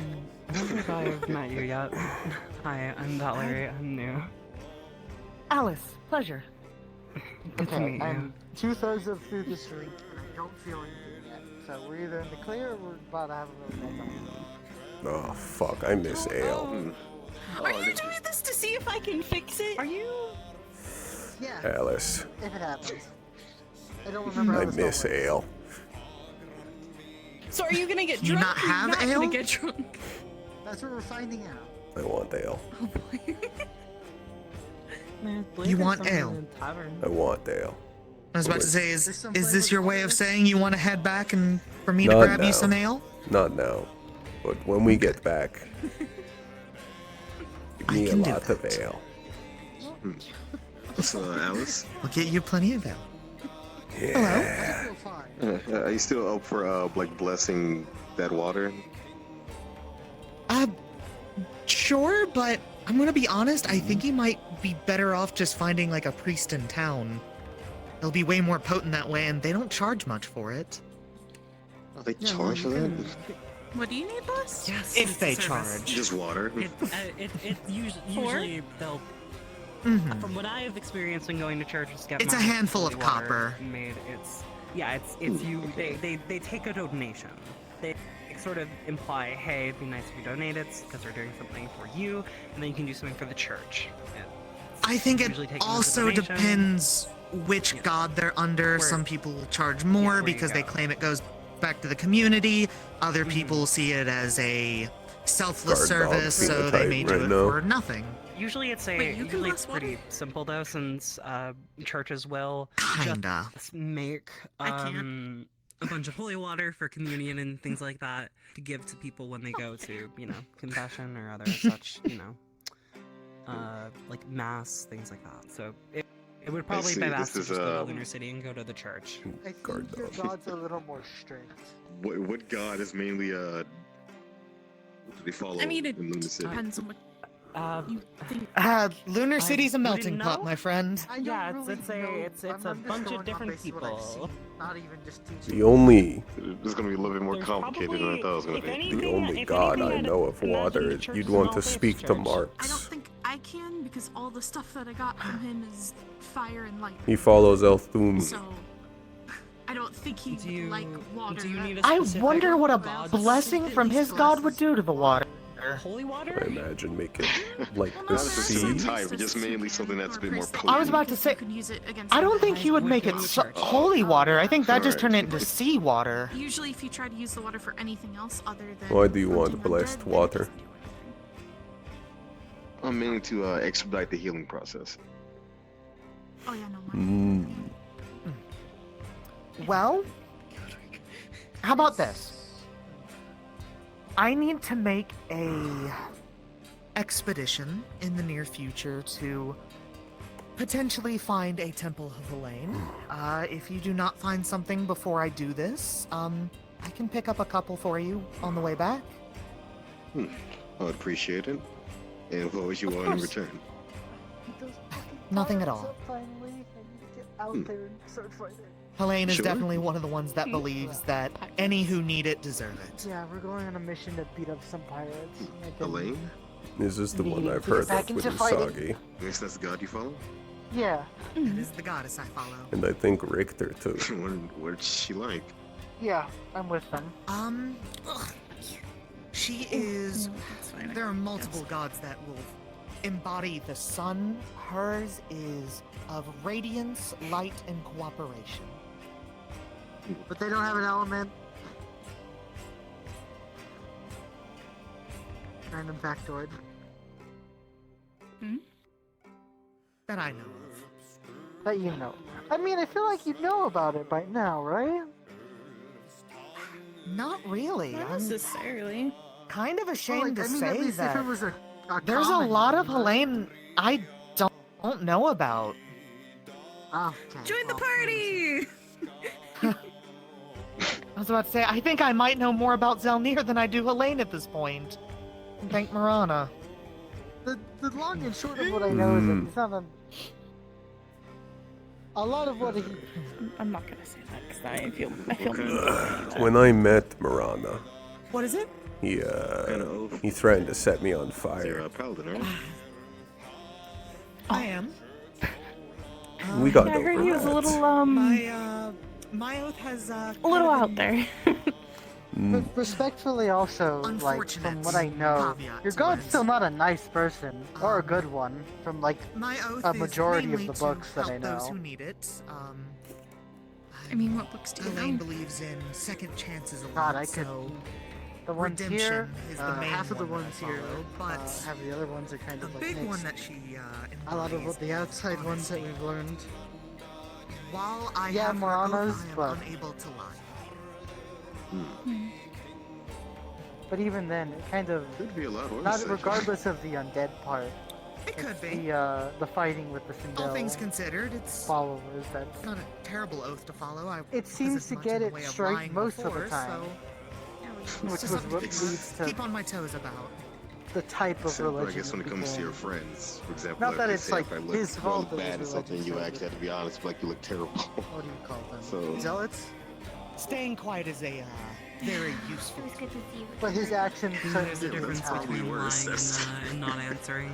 I don't think I've met you yet. Hi, I'm Valerie. I'm new. Alice, pleasure. Good to meet you. I'm 2/3 of through this drink, and I don't feel anything yet. So we're either in the clear or we're about to have a really bad time. Oh, fuck. I miss ale. Are you doing this to see if I can fix it? Are you? Yeah. Alice. If it happens. I don't remember how I this miss all works. ale. So are you gonna get Do you drunk? not or you're have not ale? Gonna get drunk? That's what we're finding out. I want ale. You want ale? I want ale. I was about to say, is this your way of saying you want to head back and for me to Not grab now. you some ale? Not now, but when we get back, give me a can do lot of ale. So, Alice? We'll get you plenty of ale. Yeah. Are you still up for like blessing that water? Sure, but I'm gonna be honest, I think you might be better off just finding like a priest in town. It'll be way more potent that way, and they don't charge much for it. Oh, they charge for that? What do you need, boss? Yes, if they charge. Just water. It usually they'll. Mhm. From what I have experienced in going to churches, to get It's a my handful of holy water copper. Made, it's you. They take a donation. They sort of imply, hey, it'd be nice if you donate it because they're doing something for you, and then you can do something for the church. I think usually it taken as a also donation. depends which god they're under. Some people will charge more where you because they go. claim it goes back to the community. Other Mm-hmm. people see it as a selfless Guard dog service, so they phenotype may do right it now. for nothing. Usually it's pretty simple though, since churches will Kinda. just make a bunch of holy water for communion and things like that to give to people when they go to, confession or other such, like mass, things like that. So it would probably see, be this best to is, just go to Lunar City and go to the church. I think your gods are a little more strict. What god is mainly what do they follow I mean, it in Lunar City? depends on what you think. Lunar City's a you melting didn't pot, know? my friend. I don't Yeah, really know. it's I'm a just bunch going of on different based on what I've people. seen, not even just teaching. The only This is gonna be a little bit more complicated than I thought it was gonna be. the only god I know of water is you'd want to speak to I don't Marx. think I can because all the stuff that I got from him is fire and light. He follows Elthum. So I don't think he would like water. Do you need I wonder what a blessing from his god would do to the water. Holy I water? imagine make it like the Not specifically sea. type, but just mainly something that's a bit more potent. I was about to say, I don't think he would make it holy water. I think that just turned it into sea water. Usually, if you try to use the water for anything else other than Why do you want blessed water? I'm mainly to expedite the healing process. Oh yeah, no. Well, how about this? I need to make a expedition in the near future to potentially find a Temple of Helene. If you do not find something before I do this, I can pick up a couple for you on the way back. I would appreciate it. And what would you want in return? Nothing at all. Finally, I need to get out there and start fighting. Helene is Sure. definitely one of the ones that believes that any who need it deserve it. Yeah, we're going on a mission to beat up some pirates. Elaine? This is the one Need I've to get heard back of with into fighting. Usagi. Guess that's the god you follow? Yeah. That is the goddess I follow. And I think Richter too. What's she like? Yeah, I'm with them. Ugh. She is. There are multiple gods that will embody the sun. Hers is of radiance, light, and cooperation. But they don't have an element. Random factoid. That I know of. That you know. I mean, I feel like you know about it by now, right? Not really. Not I'm necessarily. kind of ashamed at to say least that if it was a there's a common lot of name. Helene I don't know about. Okay. Join the party! I was about to say, I think I might know more about Zelnir than I do Helene at this point. Thank Marana. The long and short of what I know is that he's not a lot of what he. I'm not gonna say that because I feel mean. When I met Marana, What is it? he threatened to set me on You're fire. a paladin, right? I am. We got Yeah, I heard over he was a that. little My oath has a little out there. Respectfully, also, like from what I know, your god's still not a nice person or a good one. From like My oath a is majority of mainly the to books that I help those know. who need it. I mean, what books do you Helene know? believes in second chances a God, lot, I could. so The ones redemption here, is the main half of the one ones that I here, follow, but have the other ones are kind the of like big mixed. one that she A lot of embodies the outside is ones that honesty. we've learned. while I Yeah, have her Moranas, oath, I am but- unable to lie. But even then, it kind of Could be a lot worse. not actually. regardless of the undead part. It could it's be. the fighting with the Sindel All things considered, it's followers. That's not a terrible oath to follow. It seems to get it straight most of the time, which Which was what leads to keep on my toes about. the type of Except, religion. I guess when it it comes to your became. friends, for example, Not that if they it's, say like, if I look his fault that really his bad or something, religion you says actually have to be honest, like you look terrible. What do you call them? So Zealots? Staying quiet is a very useful. It was good to see you. But his actions There's a certainly difference tell. between lying and not answering.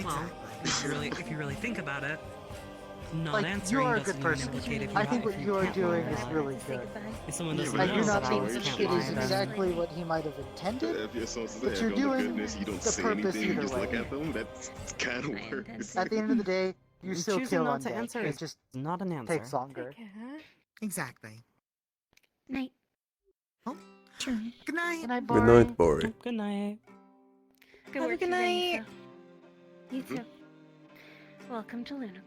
Well, if you really think about it, not Like, answering you are a doesn't good even person. implicate if I you think if what you you are can't doing lie is about it. really good. If someone doesn't I know do not that think hours can't it lie, is then exactly what he might have intended. if you're supposed to But say, you're if you're doing goodness, you don't the say purpose anything, you either just look way. at them, that's kind of works. At the end of the day, you still Choosing kill not to undead. answer It is just not an answer. takes longer. Exactly. Night. Sure. Good night. Good night, Good night, Bori. Good night. Good Have a work good today, night. so- You too. Welcome to Lunacore.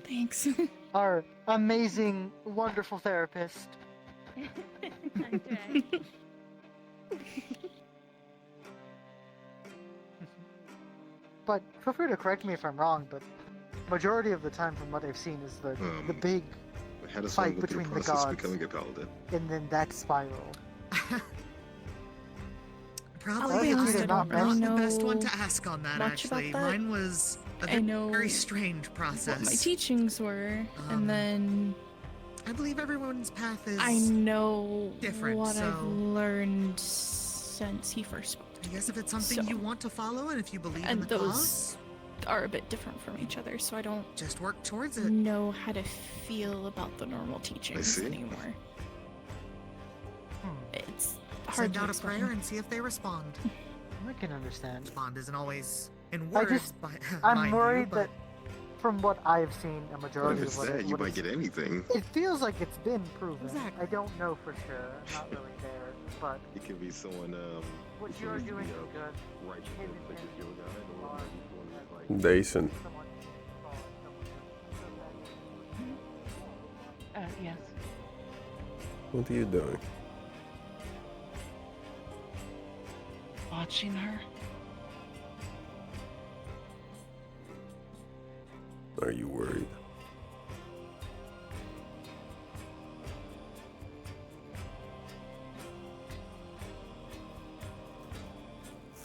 Thanks. Our amazing, wonderful therapist. But feel free to correct me if I'm wrong, but majority of the time from what I've seen is the big How does fight one go through between the the process of gods, becoming a paladin? and then that spiral. Probably I'll be honest, I not don't the really best one know to ask on that. much about Actually, that. mine was a I know very strange process. what my teachings were, and then I believe everyone's path is. I know different, what I've so- learned since he first spoke to I guess if it's something So- you want to follow, and if you believe in and the those cause, are a bit different from each other, so I don't just work towards it. know how to feel about the normal teachings see. anymore. It's hard Send to out a explain. prayer and see if they respond. I can understand. Respond isn't always in I words. just, I'm I'm worried that from what I've seen, a But majority if it's of that, you what might is- get anything. It feels like it's been proven. Exactly. I don't know for sure. I'm not really there, but It could be someone, what who you're used to doing be is a good. righteous like a Joe guy, or someone who's like Decent. Yes. What are you doing? Watching her. Are you worried?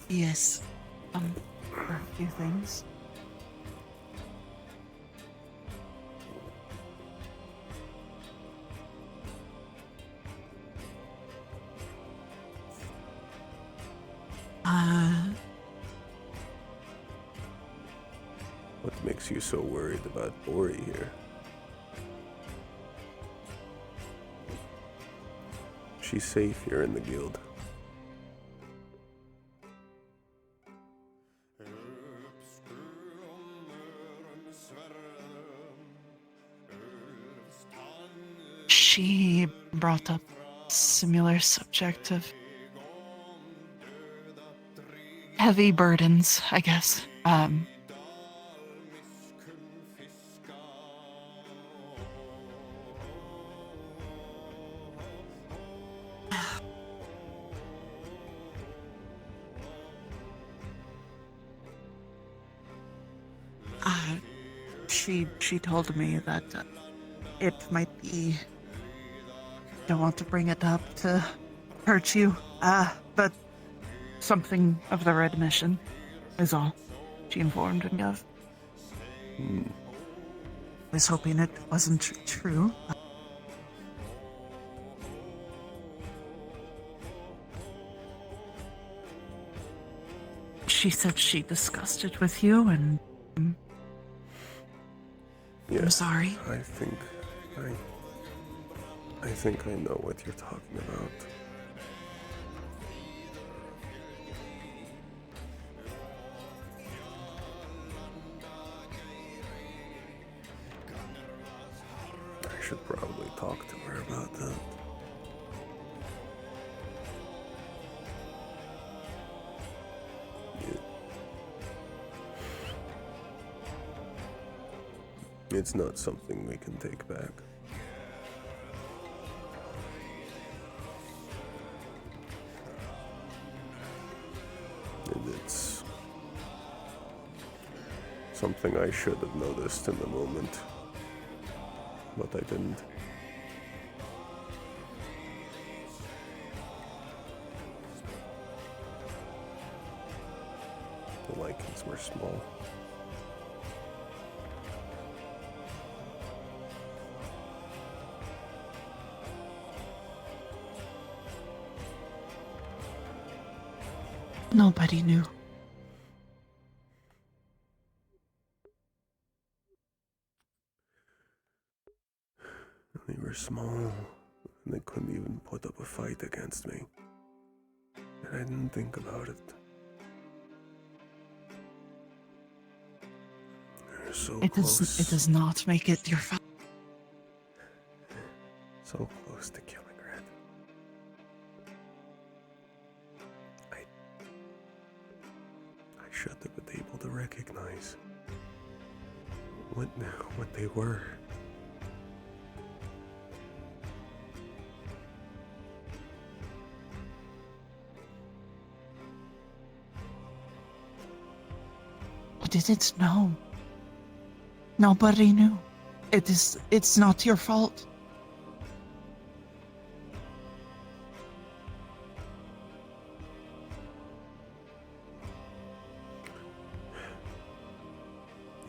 Yes. For a few things. What makes you so worried about Bori here? She's safe here in the guild. She brought up similar subject of heavy burdens, I guess. She told me that it might be. Don't want to bring it up to hurt you, but something of the red mission is all she informed me of. I was hoping it wasn't true. She said she discussed it with you, and Yeah, I'm sorry. I think I know what you're talking about. I should probably talk to her about that. It's not something we can take back. And it's something I should have noticed in the moment, but I didn't. The likings were small. Nobody knew. They were small, and they couldn't even put up a fight against me. And I didn't think about it. They're so close. It does not make it your fault. So close to killing Red. I should have been able to recognize what they were. You didn't know. Nobody knew. It's not your fault.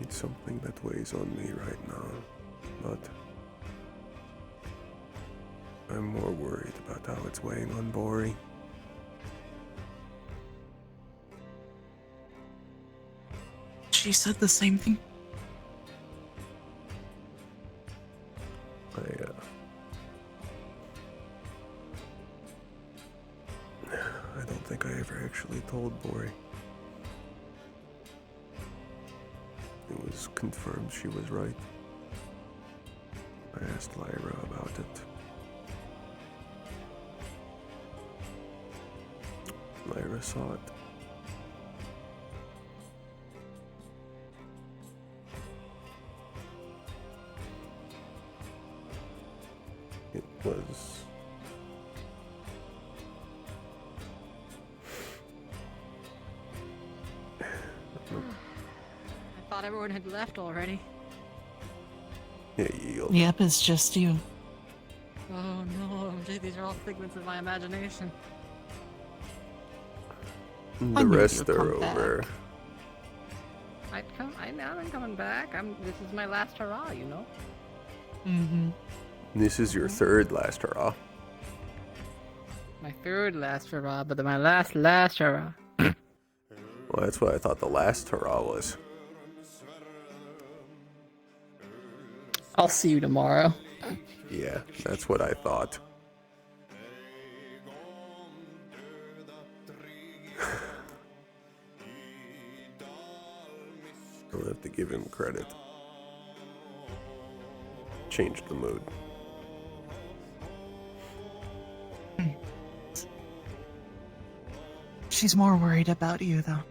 It's something that weighs on me right now, but I'm more worried about how it's weighing on Bori. She said the same thing. I don't think I ever actually told Bori. It was confirmed she was right. I asked Lyra about it. Lyra saw it. It was... I thought everyone had left already. Yeah, you. Yep, it's just you. Oh no, these are all figments of my imagination. The rest are over. I'm coming back. This is my last hurrah, you know? Mm-hmm. This is your third last hurrah. My third last hurrah, but my last hurrah. Well, that's what I thought the last hurrah was. I'll see you tomorrow. Yeah, that's what I thought. I'll have to give him credit. Changed the mood. She's more worried about you, though.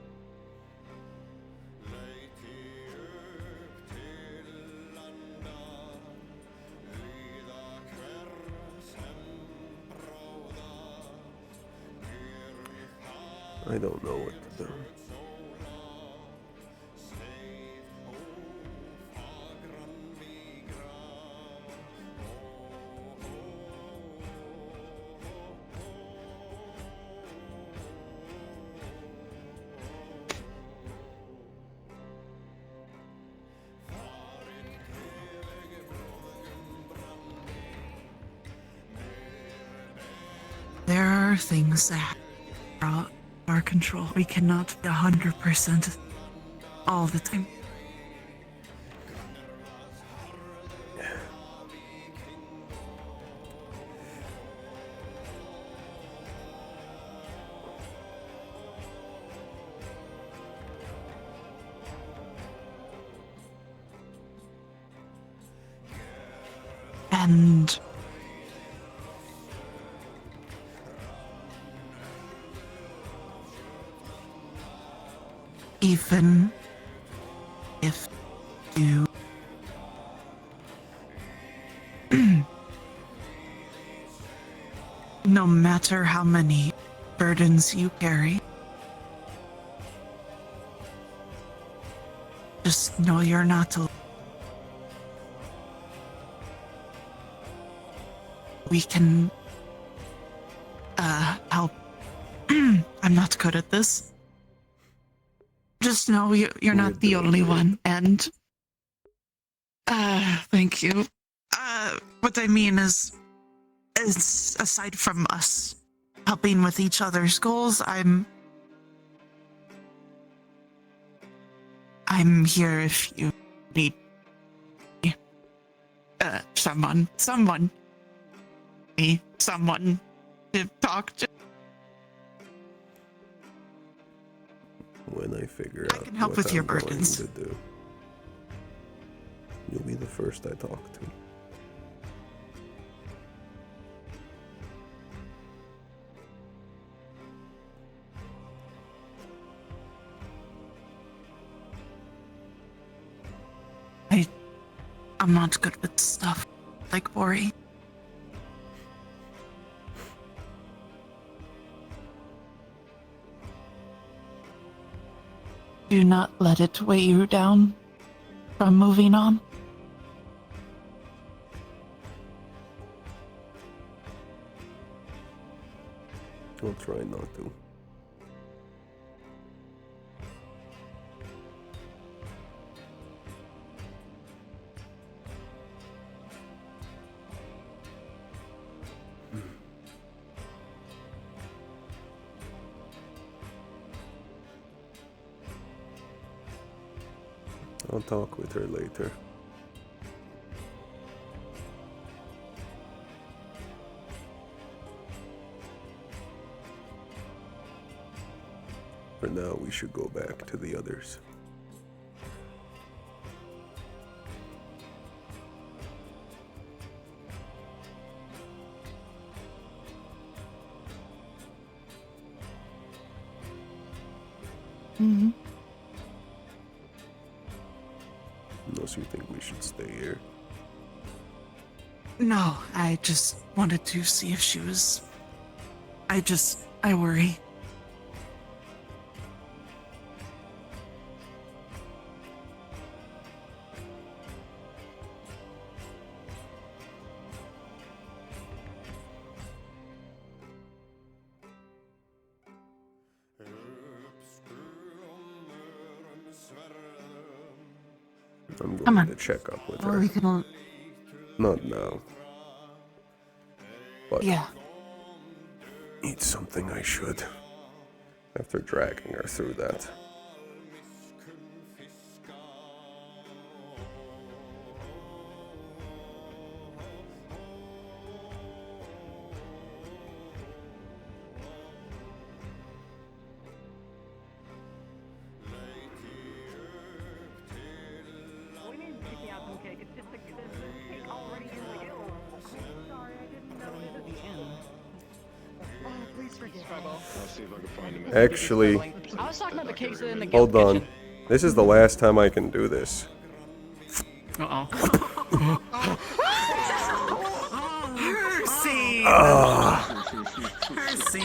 I don't know what to do. There are things that are out of our control. We cannot be 100% all the time. And even if you no matter how many burdens you carry, just know you're not alone. We can help. I'm not good at this. Just know you're not the only one, and thank you. What I mean is aside from us helping with each other's goals, I'm here if you need someone to talk to. When I figure out can help what with your I'm going burdens. to do, you'll be the first I talk to. I'm not good with stuff like Bori. Do not let it weigh you down from moving on. I'll try not to. I'll talk with her later. For now, we should go back to the others. Mm-hmm. Unless you think we should stay here. No, I just wanted to see if she was... I worry. I'm Come going on. to check up with Or her. we can... Not now. But Yeah. eat something I should. After dragging her through that. Actually, I was talking about the cakes in the hold kitchen. on. This is the last time I can do this. Uh-oh. Percy! Percy!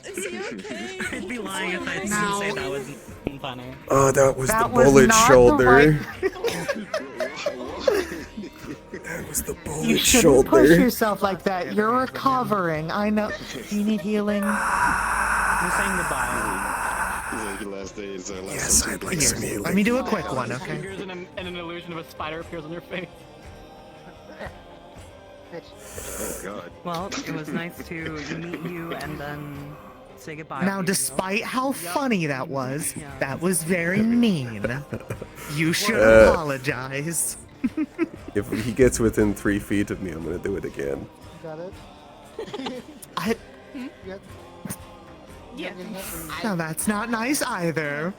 Is he okay? I'd be lying if I didn't say that was funny. Oh, that was That the was bullet not the shoulder. right- That was the bullet You shouldn't shoulder. push yourself like that. You're recovering. I know. Do you need healing? We're saying goodbye. Yes, I'd like some healing. Let me do a quick one, okay? Fingers and an illusion of a spider appears on your face. Oh god. Well, it was nice to meet you and then say goodbye. Now, despite how funny that was very mean. You should apologize. If he gets within 3 feet of me, I'm gonna do it again. Got it? I, Yeah. now that's not nice either.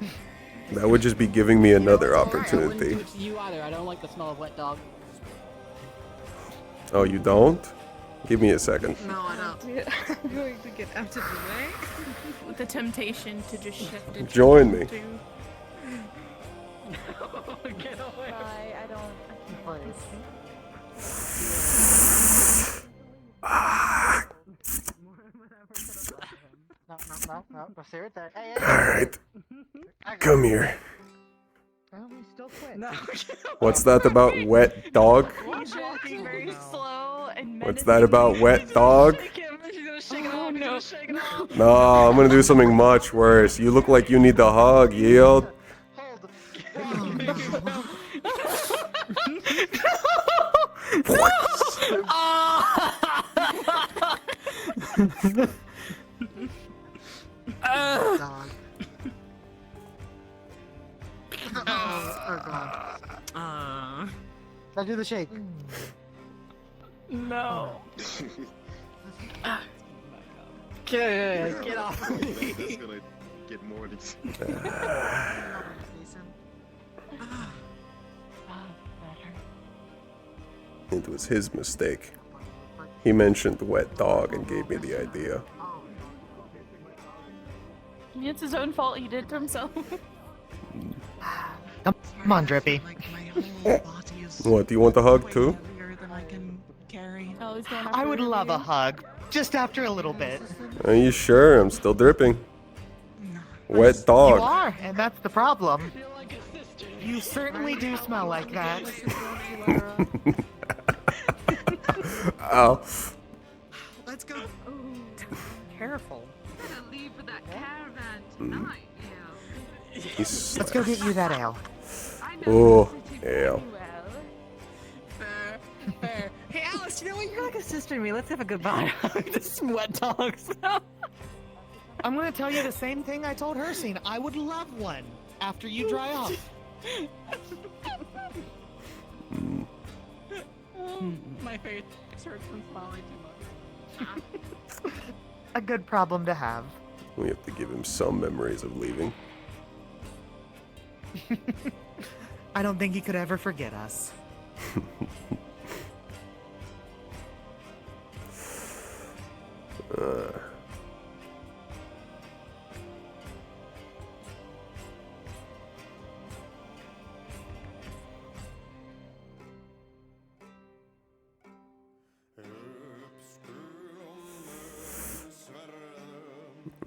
That would just be giving me another I wouldn't opportunity. do it to you either. I don't like the smell of wet dog. Oh, you don't? Give me a second. No, I don't. I'm going to get out of the way. With the temptation to just shift it. Join me. Get away. I don't. I can't. No, stay right there. Hey, Alright. Come here. Well, we still quit. No. What's that about wet dog? He's walking very slow and What's that about wet dog? Oh no. No, I'm gonna do something much worse. You look like you need the hug, Yield. Dog. Oh god. Now do the shake. No. Get off me. That's gonna get more than. It was his mistake. He mentioned wet dog and gave me the idea. It's his own fault. He did it to himself. Come on, Drippy. What, do you want the hug too? Oh, he's going I would after love a you. hug. Just after a little bit. Are you sure? I'm still dripping. Wet dog. You are, and that's the problem. You certainly do smell like that. Ow. Let's go. Careful. Gonna leave for that caravan tonight, He's Let's go get you that ale. Oh, ale. Fair. Hey, Alice, you know what? You're like a sister to me. Let's have a goodbye. This wet dogs. I'm gonna tell you the same thing I told Hercene. I would love one after you dry off. My face hurts from smiling too much. A good problem to have. We have to give him some memories of leaving. I don't think he could ever forget us.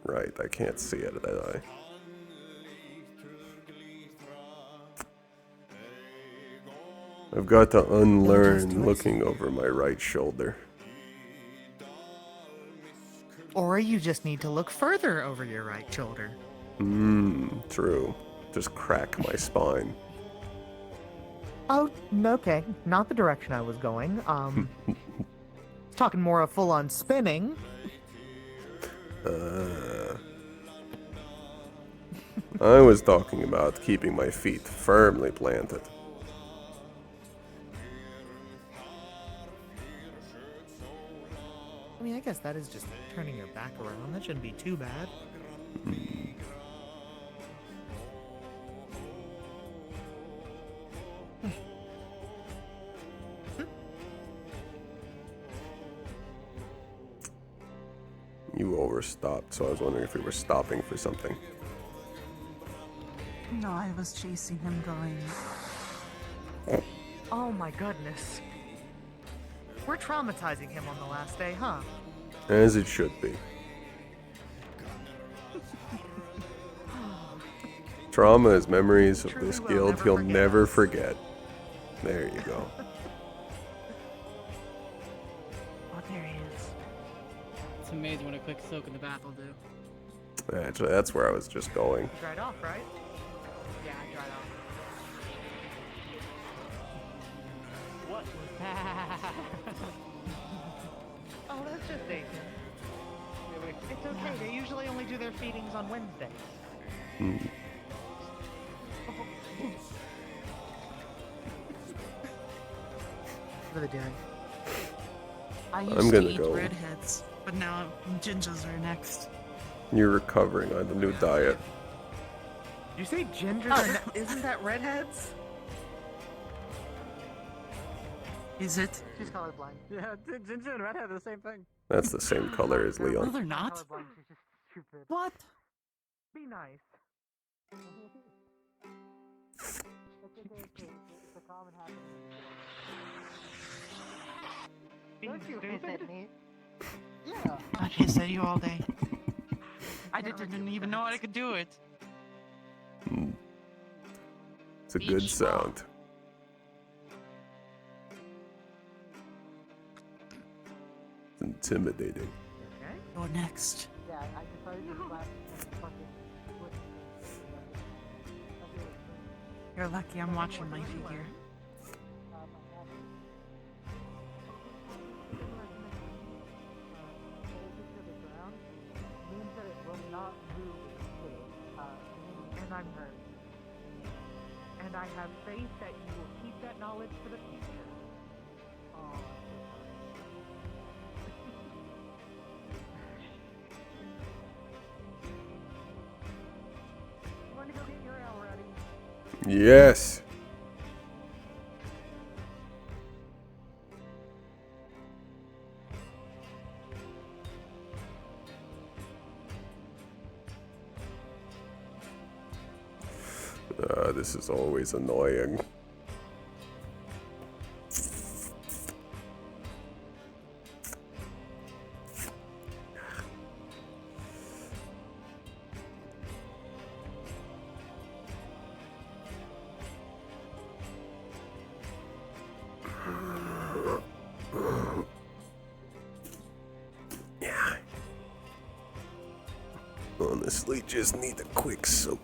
Right, I can't see it, did I? I've got to unlearn looking over my right shoulder. Or you just need to look further over your right shoulder. True. Just crack my spine. Oh, okay. Not the direction I was going. Talking more of full-on spinning. I was talking about keeping my feet firmly planted. I mean, I guess that is just turning your back around. That shouldn't be too bad. You overstopped, so I was wondering if we were stopping for something. No, I was chasing him going. Oh my goodness. We're traumatizing him on the last day, huh? As it should be. Trauma is memories of this guild he'll never forget. There you go. Oh, there he is. It's amazing what a quick soak in the bath will do. Actually, that's where I was just going. You dried off, right? Yeah, I dried off. What was that? Oh, that's just Nathan. It's okay. They usually only do their feedings on Wednesdays. What are they doing? I I'm used gonna to eat go. redheads, but now gingers are next. You're recovering on the new diet. You say gingers are isn't that redheads? Is it? She's colorblind. Yeah, ginger and redhead are the same thing. That's the same color as No, Leon. they're not. Colorblind, she's just stupid. What? Be nice. It's a common habit. Don't you hiss at me? Yeah. I hiss at you all day. I didn't even know I could do it. It's a good sound. It's intimidating. You're next. Yeah, I decided to slap fucking with You're lucky I'm watching my figure. means that it will not move and I'm hurt. And I have faith that you will keep that knowledge for the future. Oh, you want to go get your ale ready? Yes. This is always annoying. Yeah. Honestly, just need a quick soak.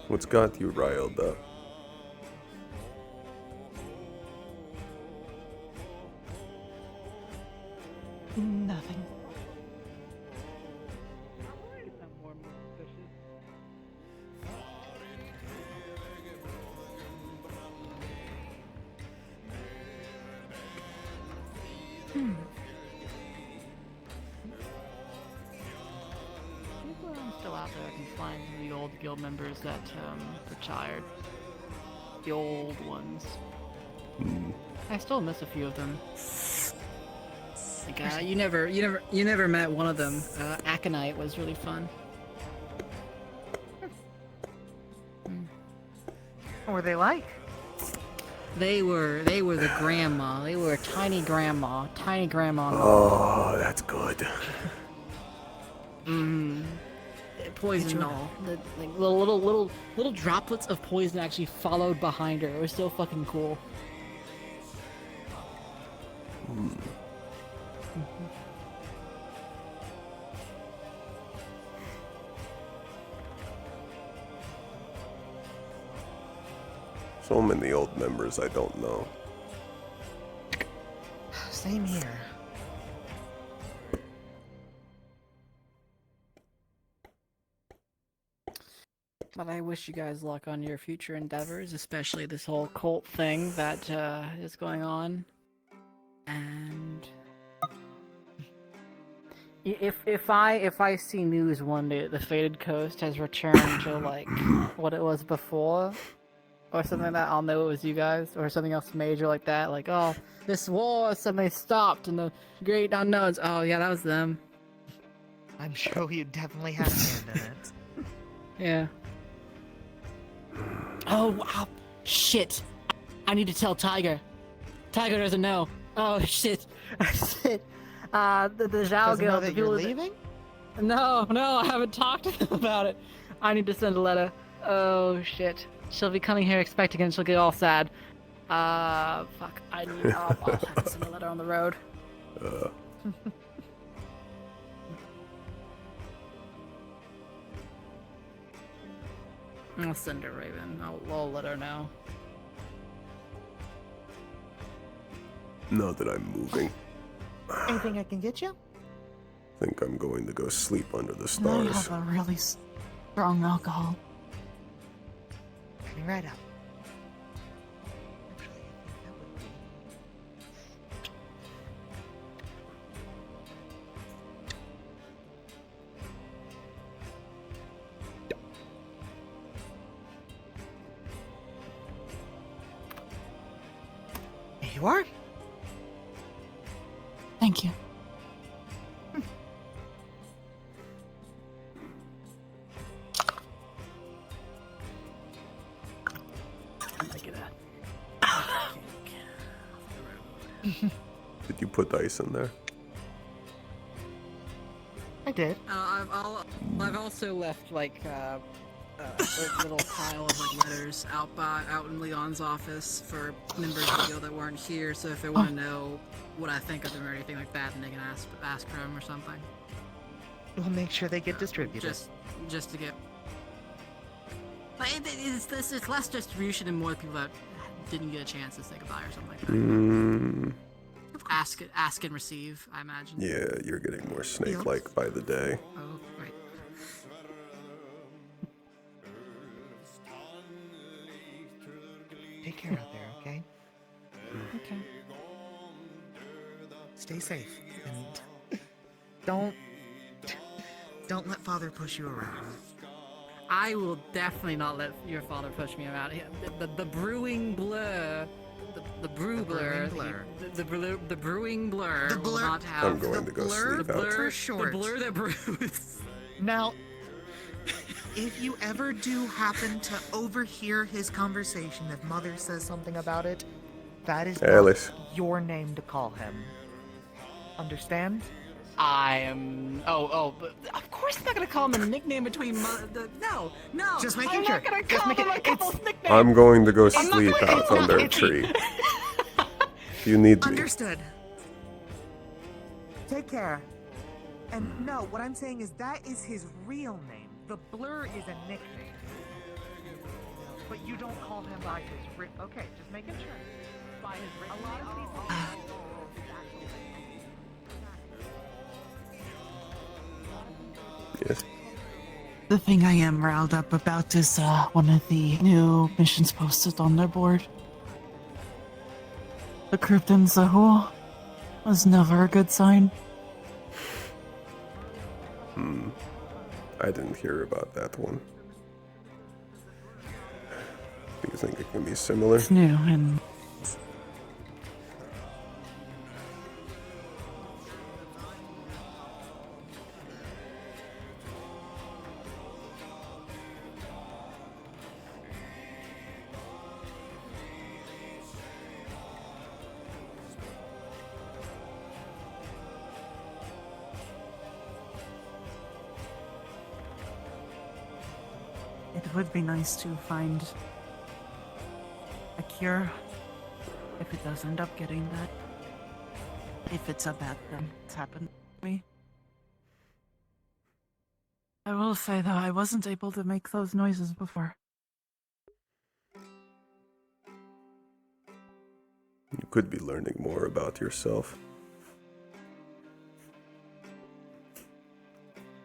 What's got you riled up? Nothing. I'm still out there. I can find the old guild members that retired. The old ones. I still miss a few of them. Like, you never met one of them. Aconite was really fun. What were they like? They were the grandma. They were a tiny grandma. Oh, that's good. Poison and all. Like little droplets of poison actually followed behind her. It was so fucking cool. So many old members I don't know. Same here. But I wish you guys luck on your future endeavors, especially this whole cult thing that is going on. And if I see news one day that the Fated Coast has returned to like what it was before, or something like that, I'll know it was you guys, or something else major like that. Like, oh, this war suddenly stopped, and the Great Unknowns. Oh yeah, that was them. I'm sure you definitely had a hand in it. Yeah. Oh, wow. Shit. I need to tell Tiger. Tiger doesn't know. Oh, shit. Shit. The Zhao Doesn't know Guild. that the you're people leaving? No, I haven't talked to them about it. I need to send a letter. Oh, shit. She'll be coming here expecting it and she'll get all sad. Fuck. I'll have to send a letter on the road. I'll send her Raven. I'll let her know. Now that I'm moving, Anything I can get you? I think I'm going to go sleep under the I stars. have a really strong alcohol. Coming right up. Here you are. Thank you. Did you put ice in there? I did. I've also left like a little pile of like letters out in Leon's office for members of the guild that weren't here. So if they want to know what I think of them or anything like that, then they can ask for them or something. We'll make sure they get distributed. Just to get. But it's less distribution and more people that didn't get a chance to say goodbye or something like that. Ask and receive, I imagine. Yeah, you're getting more snake-like by the day. Oh, right. Take care out there, okay? Okay. Stay safe and don't let Father push you around. I will definitely not let your father push me around. The brewing blur. The brew blur. The brewing blur. The blur. Will not have I'm going to go sleep the blur, out. For short. The blur that brews. Now, if you ever do happen to overhear his conversation, if Mother says something about it, that is Alice. not your name to call him. Understand? I am. But of course I'm not gonna call him a nickname between. No. Just making I'm sure. not gonna Just call making- him a couple's nickname. I'm going to go I'm not sleep going- out it's not- under a it's- tree. If you need me. Understood. Take care. And no, what I'm saying is that is his real name. The Blur is a nickname. But you don't call him by his okay, just making sure. By his A lot of people. Yes. The thing I am riled up about is one of the new missions posted on their board. The Crypt in Zahul was never a good sign. I didn't hear about that one. Do you think it can be similar? It's new and it would be nice to find a cure if it does end up getting that. If it's a bad thing that's happened to me. I will say though, I wasn't able to make those noises before. You could be learning more about yourself.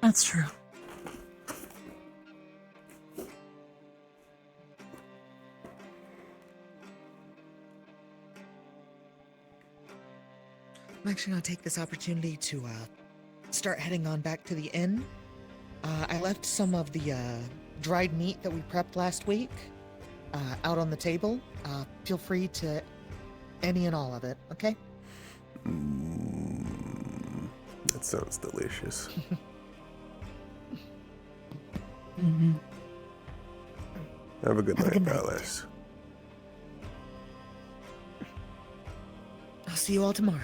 That's true. I'm actually going to take this opportunity to start heading on back to the inn. I left some of the dried meat that we prepped last week out on the table. Feel free to any and all of it, okay? That sounds delicious. Mm-hmm. Have a good Have a night, good night. Alice. I'll see you all tomorrow.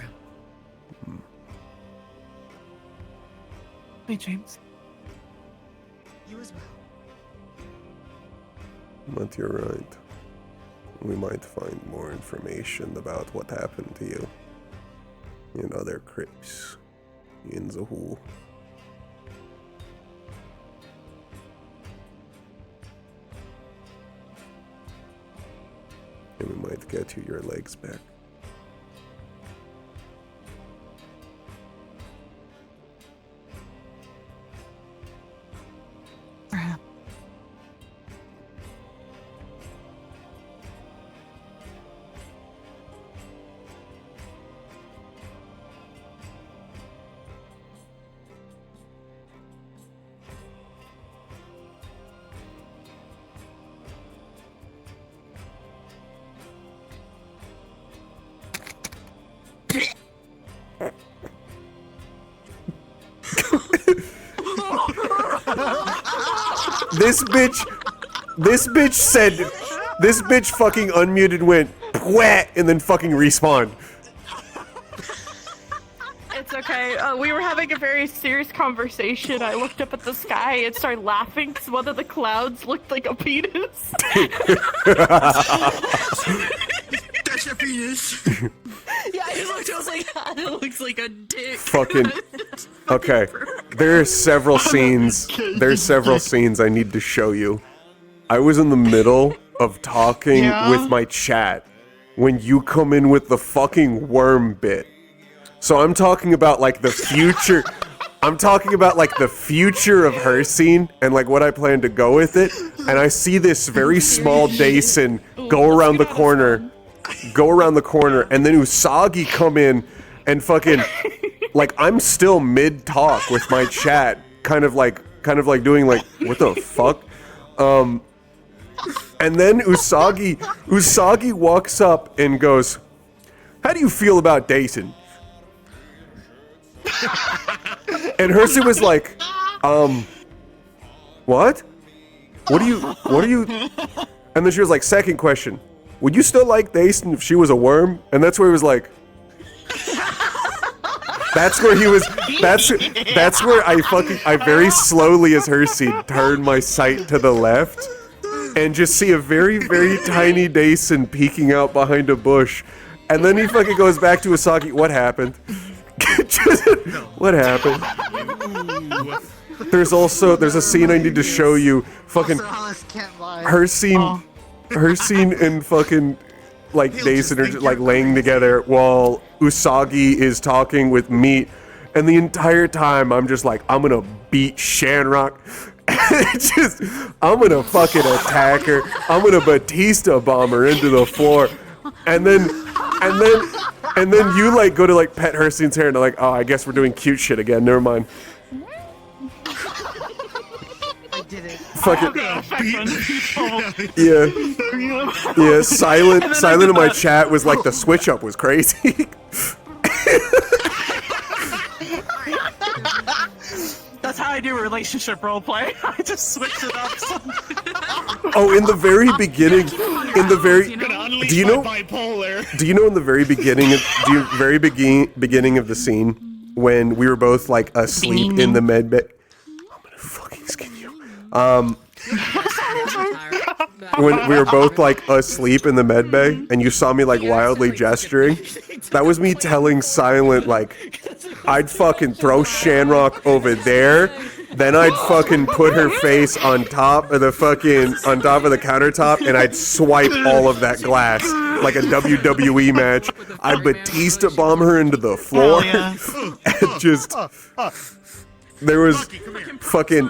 Hey, James. You as well. But you're right. We might find more information about what happened to you in other crypts in the hole. And we might get you your legs back. Perhaps. This bitch fucking unmuted, went pwah, and then fucking respawned. It's okay. We were having a very serious conversation. I looked up at the sky and started laughing because one of the clouds looked like a penis. That's a penis. Yeah, I looked. I was like, it looks like a dick. Fucking okay. There's several scenes. There's several scenes I need to show you. I was in the middle of talking with my chat when you come in with the fucking worm bit. So I'm talking about like the future. I'm talking about like the future of her scene and like what I plan to go with it. And I see this very small Dason go around the corner, and then Usagi come in and fucking like I'm still mid talk with my chat, kind of like doing like what the fuck, and then Usagi walks up and goes, "How do you feel about Dason?" And Hersey was like, what? What do you? And then she was like, second question, would you still like Dason if she was a worm? And that's where he was like, that's where he was, that's where I very slowly as Hersey turned my sight to the left and just see a very, very tiny Dason peeking out behind a bush. And then he fucking goes back to Usagi, what happened? What happened? There's a scene I need to show you. Fucking her scene and fucking like Dason are just like laying together while Usagi is talking with Meat, and the entire time I'm just like, I'm gonna beat Shanrock. I'm gonna fucking attack her. I'm gonna Batista bomb her into the floor, and then you like go to like pet Herstein's hair and they're like, oh, I guess we're doing cute shit again. Never mind. I did it. Fucking yeah. Silent in my chat was like the switch up was crazy. That's how I do relationship roleplay. I just switch it up. Oh, in the very beginning, do you know in the very beginning of the scene when we were both like asleep in the med bay? I'm gonna fucking skin you. When we were both like asleep in the med bay and you saw me like wildly gesturing, that was me telling Silent like I'd fucking throw Shanrock over there, then I'd fucking put her face on top of the countertop and I'd swipe all of that glass like a WWE match. I'd Batista bomb her into the floor. And just there was fucking.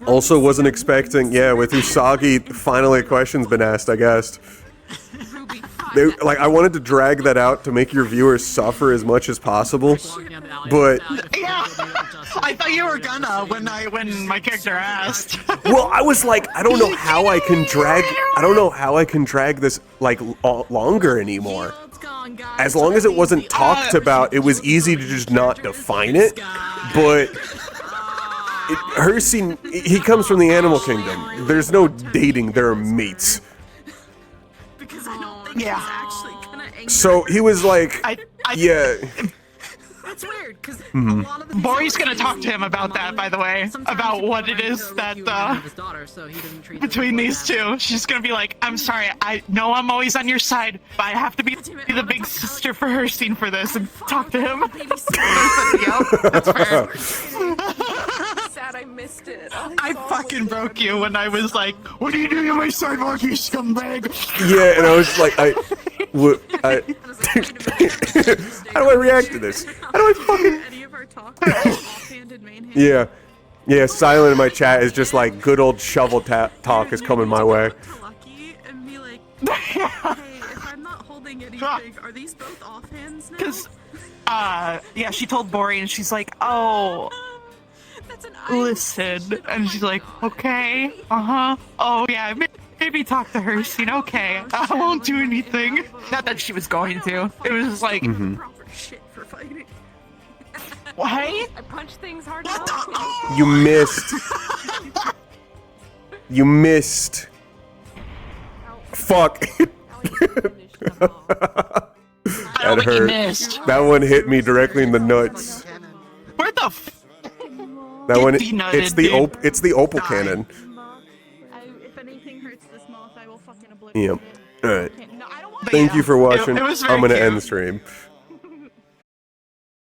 Also wasn't expecting, with Usagi, finally a question's been asked, I guess. I wanted to drag that out to make your viewers suffer as much as possible, but... Yeah, I thought you were gonna when my character asked. Well, I was like, I don't know how I can drag this, like, longer anymore. As long as it wasn't talked about, it was easy to just not define it, but... Hersey, he comes from the animal kingdom. There's no dating, there are mates. Because I don't think he's actually gonna anger So he was like, yeah. That's weird, because Mhm. Bori's gonna talk to him about that, by the way, about what it is that between these two. She's gonna be like, "I'm sorry, I know I'm always on your side, but I have to be the big sister for Herstein for this," and talk to him. That's fair. Sad I missed it. I fucking broke you when I was like, "What are you doing on my sidewalk, you scumbag?" Yeah, and I was like, how do I react to this? How do I fucking... Yeah. Yeah, silent in my chat is just like good old shovel talk is coming my way. hey, if I'm not holding anything, are these both offhands now? Because, yeah, she told Bori and she's like, "Oh, listen," and she's like, "Okay, oh yeah, maybe talk to her, scene, okay, I won't do anything." Not that she was going to, it was just like, Shit for fighting. what? I punch things hard enough. You missed. You missed. Fuck. That hurt. missed. That one hit me directly in the nuts. Where the f- That one, Get denutted, it's the opal cannon. If anything hurts this mouth, I will fucking Yep. Alright. No, I don't Thank you for watching. It was very I'm gonna cute. end the stream.